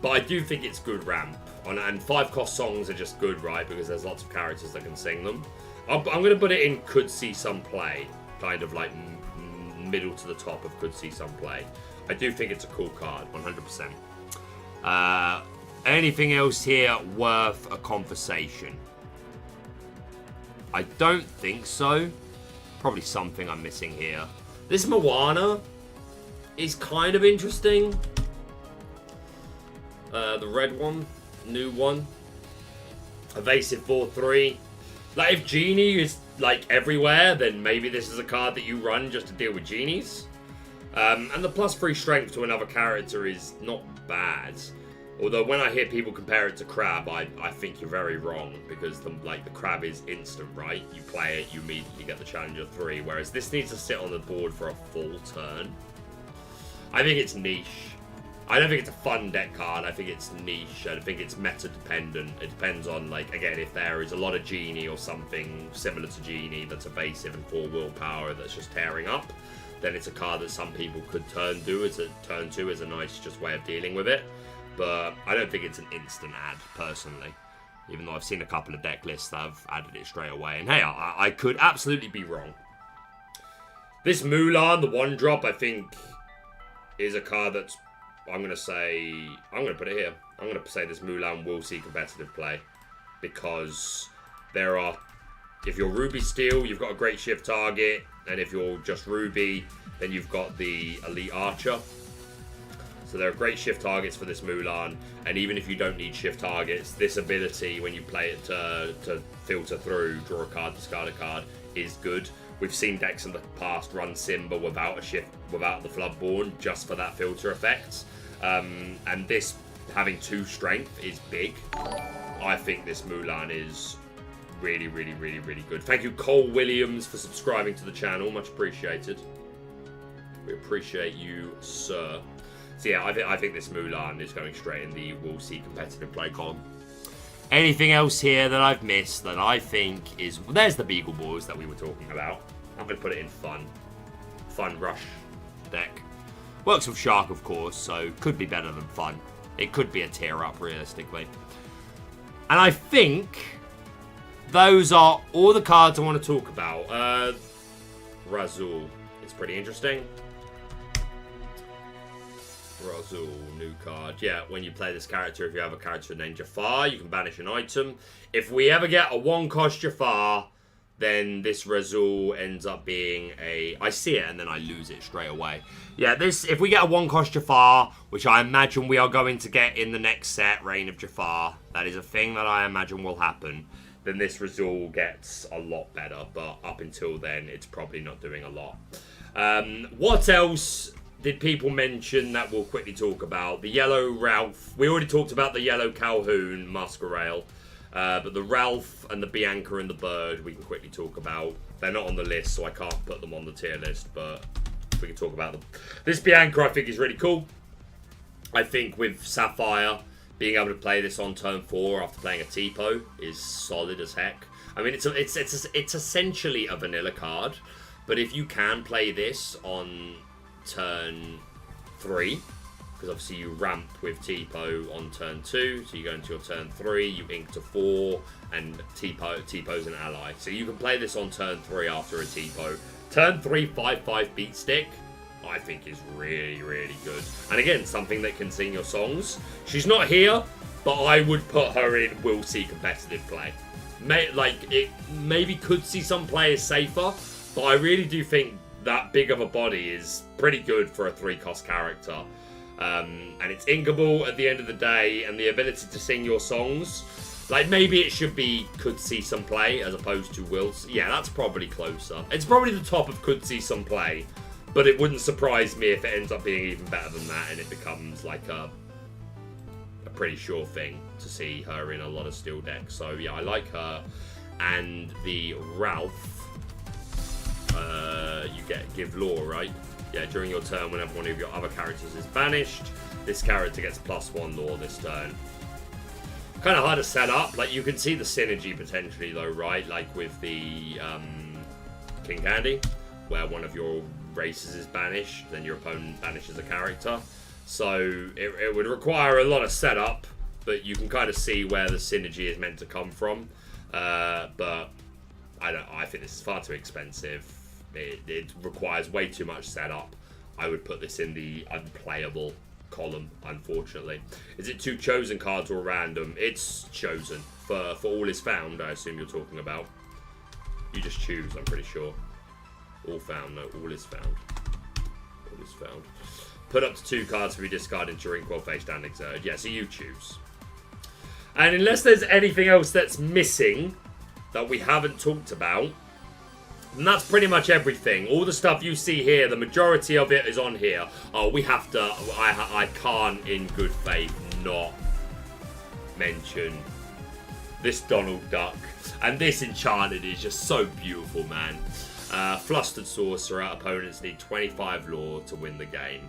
But I do think it's good ramp. And 5-cost songs are just good, right? Because there's lots of characters that can sing them. I'm going to put it in could see some play. Kind of like middle to the top of could see some play. I do think it's a cool card, 100%. Anything else here worth a conversation? I don't think so. Probably something I'm missing here. This Moana is kind of interesting. The red one, new one. Evasive 4/3. Like, if Genie is, like, everywhere, then maybe this is a card that you run just to deal with Genies. And the +3 strength to another character is not bad. Although when I hear people compare it to Crab, I think you're very wrong, because the Crab is instant, right? You play it, you immediately get the Challenger 3, whereas this needs to sit on the board for a full turn. I think it's niche. I don't think it's a fun deck card. I think it's niche. I think it's meta dependent. It depends on, like, again, if there is a lot of Genie or something similar to Genie that's evasive and 4 willpower that's just tearing up, then it's a card that some people could turn to as a nice just way of dealing with it. But I don't think it's an instant add, personally. Even though I've seen a couple of deck lists that have added it straight away. And hey, I could absolutely be wrong. This Mulan, the 1-drop, I think is a card that's, I'm going to put it here. I'm going to say this Mulan will see competitive play. Because there are, if you're Ruby Steel, you've got a great shift target. And if you're just Ruby, then you've got the Elite Archer. So there are great shift targets for this Mulan, and even if you don't need shift targets, this ability, when you play it to filter through, draw a card, discard a card, is good. We've seen decks in the past run Simba without the Floodborn, just for that filter effect. And this, having 2 strength, is big. I think this Mulan is really, really, really, really good. Thank you, Cole Williams, for subscribing to the channel. Much appreciated. We appreciate you, sir. So yeah, I think this Mulan is going straight in the we'll see competitive play column. Anything else here that I've missed that I think is... Well, there's the Beagle Boys that we were talking about. I'm going to put it in fun. Fun Rush deck. Works with Shark, of course, so could be better than fun. It could be a tier up, realistically. And I think those are all the cards I want to talk about. Razul. It's pretty interesting. Razul, new card. Yeah, when you play this character, if you have a character named Jafar, you can banish an item. If we ever get a 1-cost Jafar, then this Razul ends up being a... I see it and then I lose it straight away. Yeah, this, if we get a 1-cost Jafar, which I imagine we are going to get in the next set, Reign of Jafar, that is a thing that I imagine will happen, then this Razul gets a lot better. But up until then, it's probably not doing a lot. What else did people mention that we'll quickly talk about? The yellow Ralph. We already talked about the yellow Calhoun Masquerade. But the Ralph and the Bianca and the Bird we can quickly talk about. They're not on the list, so I can't put them on the tier list, but we can talk about them. This Bianca I think is really cool. I think with Sapphire, being able to play this on turn 4 after playing a Tipo is solid as heck. I mean, it's essentially a vanilla card, but if you can play this on turn 3, because obviously you ramp with Tipo on turn 2, so you go into your turn 3, you ink to 4, and Tipo's an ally. So you can play this on turn 3 after a Tipo. Turn 3, 5/5 beat stick, I think is really, really good. And again, something that can sing your songs. She's not here, but I would put her in will see competitive play. Maybe could see some players safer, but I really do think that big of a body is pretty good for a 3-cost character. And it's inkable at the end of the day, and the ability to sing your songs, like maybe it should be could see some play as opposed to will. Yeah, that's probably closer. It's probably the top of could see some play, but it wouldn't surprise me if it ends up being even better than that and it becomes like a pretty sure thing to see her in a lot of steel decks. So yeah, I like her. And the Ralph, you give law, right? Yeah, during your turn, whenever one of your other characters is banished, this character gets +1 law this turn. Kind of hard to set up. Like, you can see the synergy potentially, though, right? Like with the King Candy, where one of your races is banished, then your opponent banishes a character. So it would require a lot of setup, but you can kind of see where the synergy is meant to come from. But I think this is far too expensive. It requires way too much setup. I would put this in the unplayable column, unfortunately. Is it 2 chosen cards or random? It's chosen. For all is found, I assume you're talking about. You just choose, I'm pretty sure. All found, no, all is found. All is found. Put up to 2 cards to be discarded during Inkwell face down exerted. Yeah, so you choose. And unless there's anything else that's missing that we haven't talked about, and that's pretty much everything. All the stuff you see here, the majority of it is on here. Oh, we have to... I can't, in good faith, not mention this Donald Duck. And this Enchanted is just so beautiful, man. Flustered Sorcerer. Opponents need 25 lore to win the game.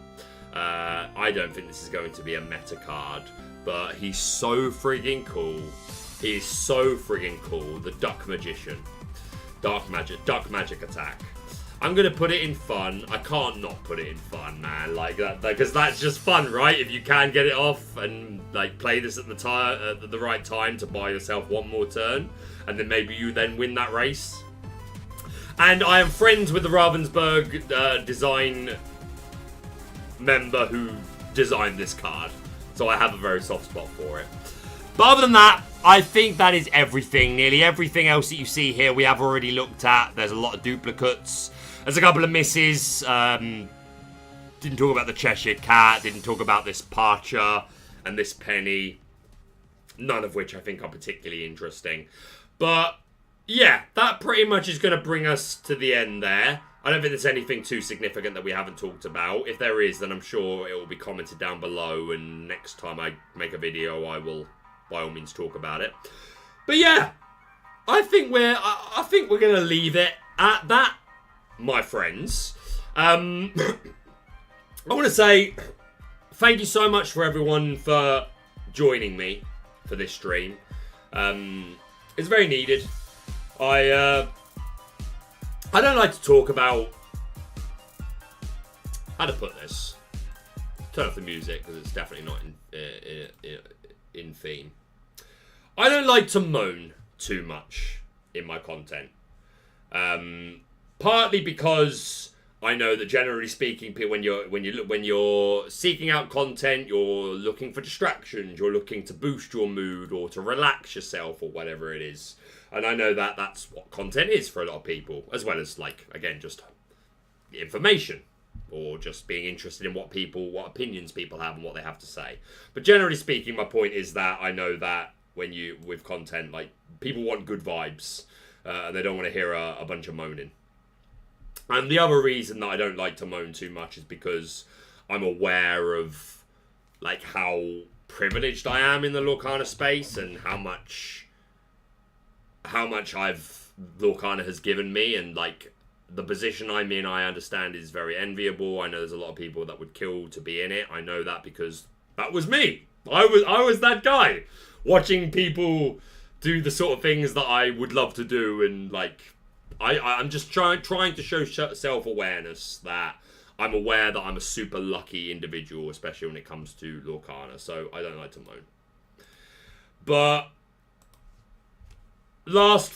I don't think this is going to be a meta card, but he's so friggin' cool. He is so friggin' cool. The Duck Magician. Duck magic attack. I'm going to put it in fun. I can't not put it in fun, man. Like that, because that's just fun, right? If you can get it off and like play this at the right time to buy yourself one more turn, and then maybe you then win that race. And I am friends with the Ravensburger design member who designed this card, so I have a very soft spot for it. But other than that, I think that is everything. Nearly everything else that you see here we have already looked at. There's a lot of duplicates. There's a couple of misses. Didn't talk about the Cheshire Cat. Didn't talk about this Parcher and this Penny. None of which I think are particularly interesting. But yeah, that pretty much is going to bring us to the end there. I don't think there's anything too significant that we haven't talked about. If there is, then I'm sure it will be commented down below. And next time I make a video, I will by all means talk about it. But yeah, I think we're going to leave it at that, my friends. I want to say thank you so much for everyone for joining me for this stream. It's very needed. I don't like to talk about how to put this. Turn off the music because it's definitely not in theme. I don't like to moan too much in my content. Partly because I know that generally speaking, when you're seeking out content, you're looking for distractions, you're looking to boost your mood or to relax yourself or whatever it is. And I know that that's what content is for a lot of people, as well as, like, again, just information or just being interested in what opinions people have and what they have to say. But generally speaking, my point is that I know that with content, like, people want good vibes and they don't want to hear a bunch of moaning. And the other reason that I don't like to moan too much is because I'm aware of, like, how privileged I am in the Lorcana space and how much Lorcana has given me, and, like, the position I'm in, I understand is very enviable. I know there's a lot of people that would kill to be in it. I know that because that was me. I was that guy watching people do the sort of things that I would love to do, and, like, I'm just trying to show self-awareness that I'm aware that I'm a super lucky individual, especially when it comes to Lorcana, so I don't like to moan. But last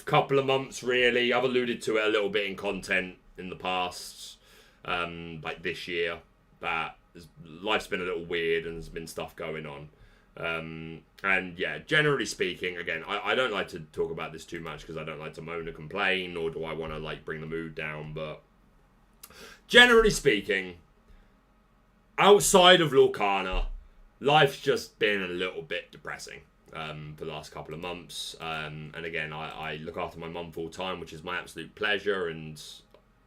couple of months really, I've alluded to it a little bit in content in the past, like this year, that life's been a little weird and there's been stuff going on. And yeah, generally speaking, again, I don't like to talk about this too much because I don't like to moan or complain, nor do I want to, like, bring the mood down, but generally speaking, outside of Lorcana, life's just been a little bit depressing for the last couple of months. And again, I look after my mum full time, which is my absolute pleasure, and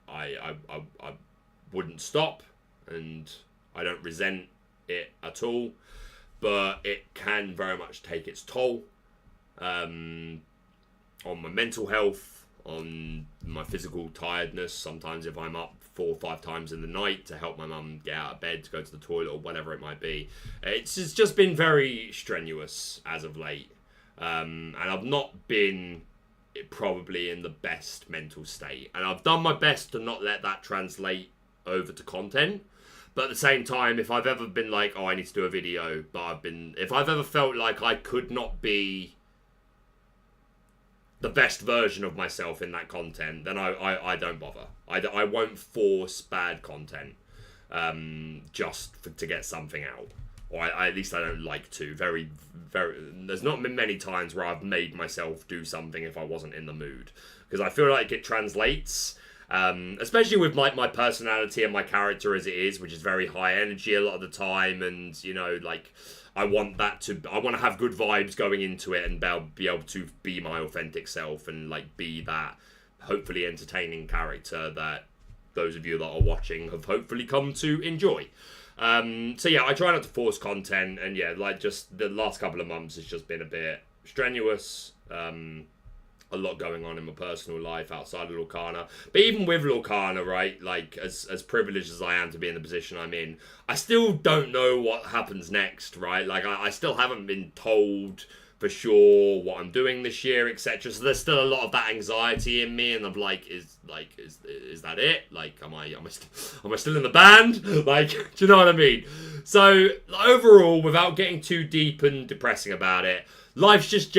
I wouldn't stop, and I don't resent it at all. But it can very much take its toll on my mental health, on my physical tiredness. Sometimes if I'm up 4 or 5 times in the night to help my mum get out of bed, to go to the toilet or whatever it might be. It's just been very strenuous as of late. And I've not been probably in the best mental state. And I've done my best to not let that translate over to content. But at the same time, if I've ever been like, oh, I need to do a video, if I've ever felt like I could not be the best version of myself in that content, then I don't bother. I won't force bad content to get something out. Or at least I don't like to. There's not been many times where I've made myself do something if I wasn't in the mood. Because I feel like it translates. Especially with my personality and my character as it is, which is very high energy a lot of the time, and, you know, like, I want to have good vibes going into it and be able to be my authentic self and, like, be that hopefully entertaining character that those of you that are watching have hopefully come to enjoy. So yeah, I try not to force content, and yeah, like just the last couple of months has just been a bit strenuous. A lot going on in my personal life outside of Lorcana. But even with Lorcana, right, like as privileged as I am to be in the position I'm in, I still don't know what happens next, right? Like I still haven't been told for sure what I'm doing this year, etc. So there's still a lot of that anxiety in me, and I'm like, is that it? Like, am I still in the band? Like, do you know what I mean? So overall, without getting too deep and depressing about it, life's just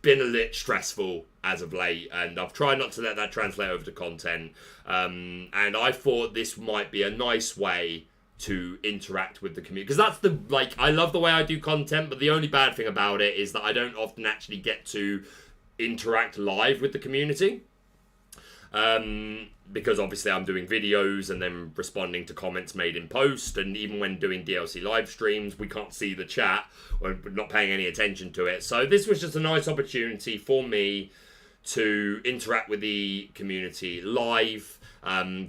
been a little stressful as of late, and I've tried not to let that translate over to content. And I thought this might be a nice way to interact with the community, because that's I love the way I do content, but the only bad thing about it is that I don't often actually get to interact live with the community. Because obviously I'm doing videos and then responding to comments made in post, and even when doing DLC live streams, we can't see the chat, or we're not paying any attention to it. So this was just a nice opportunity for me to interact with the community live,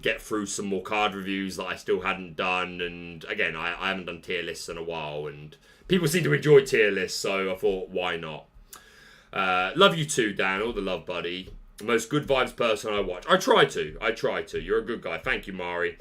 get through some more card reviews that I still hadn't done, and again, I haven't done tier lists in a while, and people seem to enjoy tier lists, so I thought, why not? Love you too, Dan. All the love, buddy. Most good vibes person I watch. I try to. You're a good guy. Thank you, Mari.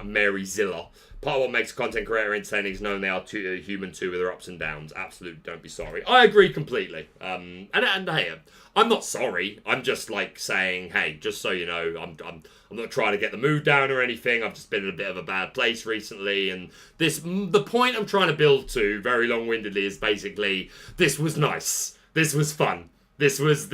Mary Zilla. Part of what makes a content creator entertaining is knowing they are human too, with their ups and downs. Absolutely, don't be sorry. I agree completely. And hey, I'm not sorry. I'm just like saying, hey, just so you know, I'm not trying to get the mood down or anything. I've just been in a bit of a bad place recently, and the point I'm trying to build to, very long-windedly, is basically this was nice. This was fun. This was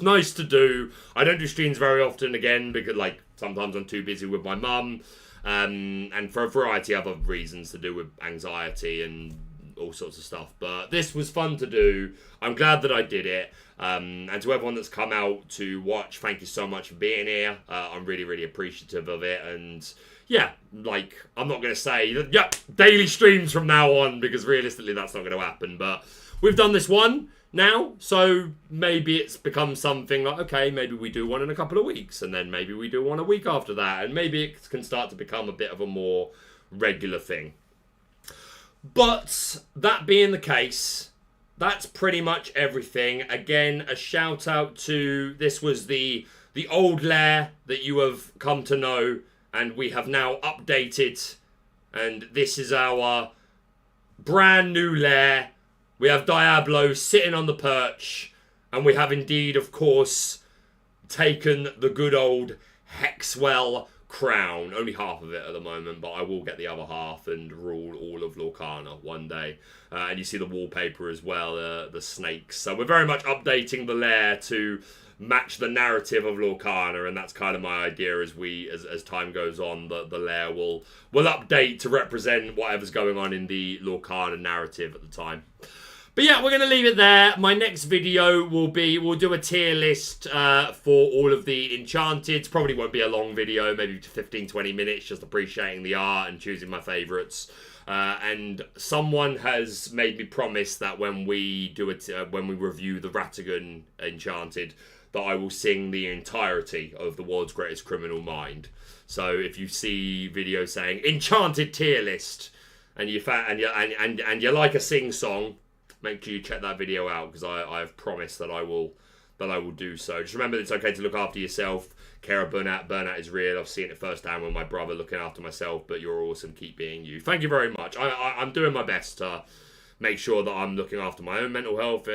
nice to do. I don't do streams very often again because like sometimes I'm too busy with my mum, and for a variety of other reasons to do with anxiety and all sorts of stuff. But this was fun to do. I'm glad that I did it. And to everyone that's come out to watch, thank you so much for being here. I'm really, really appreciative of it. And yeah, like I'm not going to say daily streams from now on, because realistically that's not going to happen. But we've done this one now, so maybe it's become something like, okay, maybe we do one in a couple of weeks, and then maybe we do one a week after that, and maybe it can start to become a bit of a more regular thing. But that being the case, that's pretty much everything. Again, a shout out to, this was the old lair that you have come to know, and we have now updated, and this is our brand new lair. We have Diablo sitting on the perch, and we have indeed, of course, taken the good old Hexwell crown. Only half of it at the moment, but I will get the other half and rule all of Lorcana one day. And you see the wallpaper as well, the snakes. So we're very much updating the lair to match the narrative of Lorcana, and that's kind of my idea as time goes on, that the lair will update to represent whatever's going on in the Lorcana narrative at the time. But yeah, we're going to leave it there. My next video we'll do a tier list for all of the Enchanted. Probably won't be a long video, maybe 15-20 minutes, just appreciating the art and choosing my favourites. And someone has made me promise that when we do it, when we review the Ratigan Enchanted, that I will sing the entirety of the World's Greatest Criminal Mind. So if you see videos saying Enchanted tier list, and you like a sing song, make sure you check that video out, because I have promised that I will do so. Just remember that it's okay to look after yourself. Care of burnout is real. I've seen it firsthand with my brother looking after myself, but you're awesome. Keep being you. Thank you very much. I'm doing my best to make sure that I'm looking after my own mental health,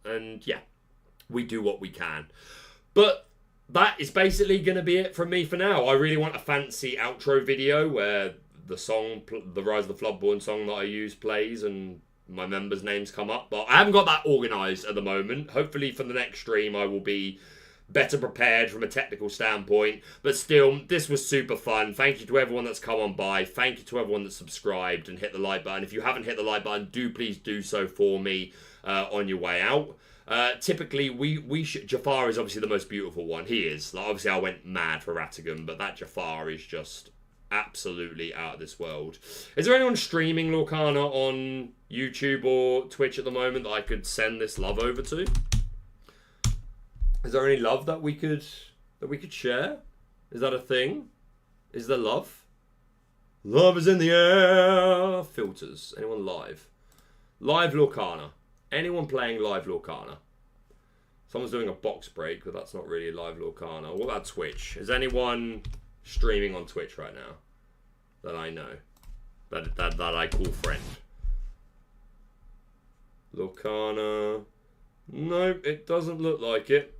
and yeah, we do what we can. But that is basically going to be it from me for now. I really want a fancy outro video where the song, the Rise of the Floodborn song that I use, plays and my members' names come up, but I haven't got that organised at the moment. Hopefully for the next stream I will be better prepared from a technical standpoint, but still, this was super fun. Thank you to everyone that's come on by. Thank you to everyone that's subscribed and hit the like button. If you haven't hit the like button, please do so for me on your way out. Typically, Jafar is obviously the most beautiful one. He is. Like, obviously, I went mad for Ratigan, but that Jafar is just absolutely out of this world. Is there anyone streaming Lorcana on YouTube or Twitch at the moment that I could send this love over to? Is there any love that we could share? Is that a thing? Is there love? Love is in the air. Filters. Anyone live? Live Lorcana. Anyone playing live Lorcana? Someone's doing a box break, but that's not really live Lorcana. What about Twitch? Is anyone streaming on Twitch right now that I know? That I call friend? Lorcana. Nope, it doesn't look like it.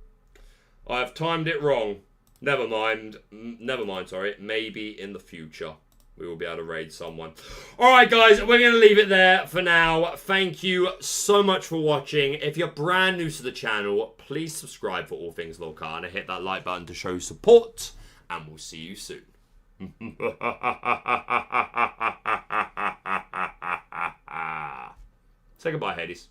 I have timed it wrong. Never mind. Never mind, sorry. Maybe in the future we will be able to raid someone. Alright guys, we're going to leave it there for now. Thank you so much for watching. If you're brand new to the channel, please subscribe for all things Lorcana. Hit that like button to show support. And we'll see you soon. Say goodbye, Hades.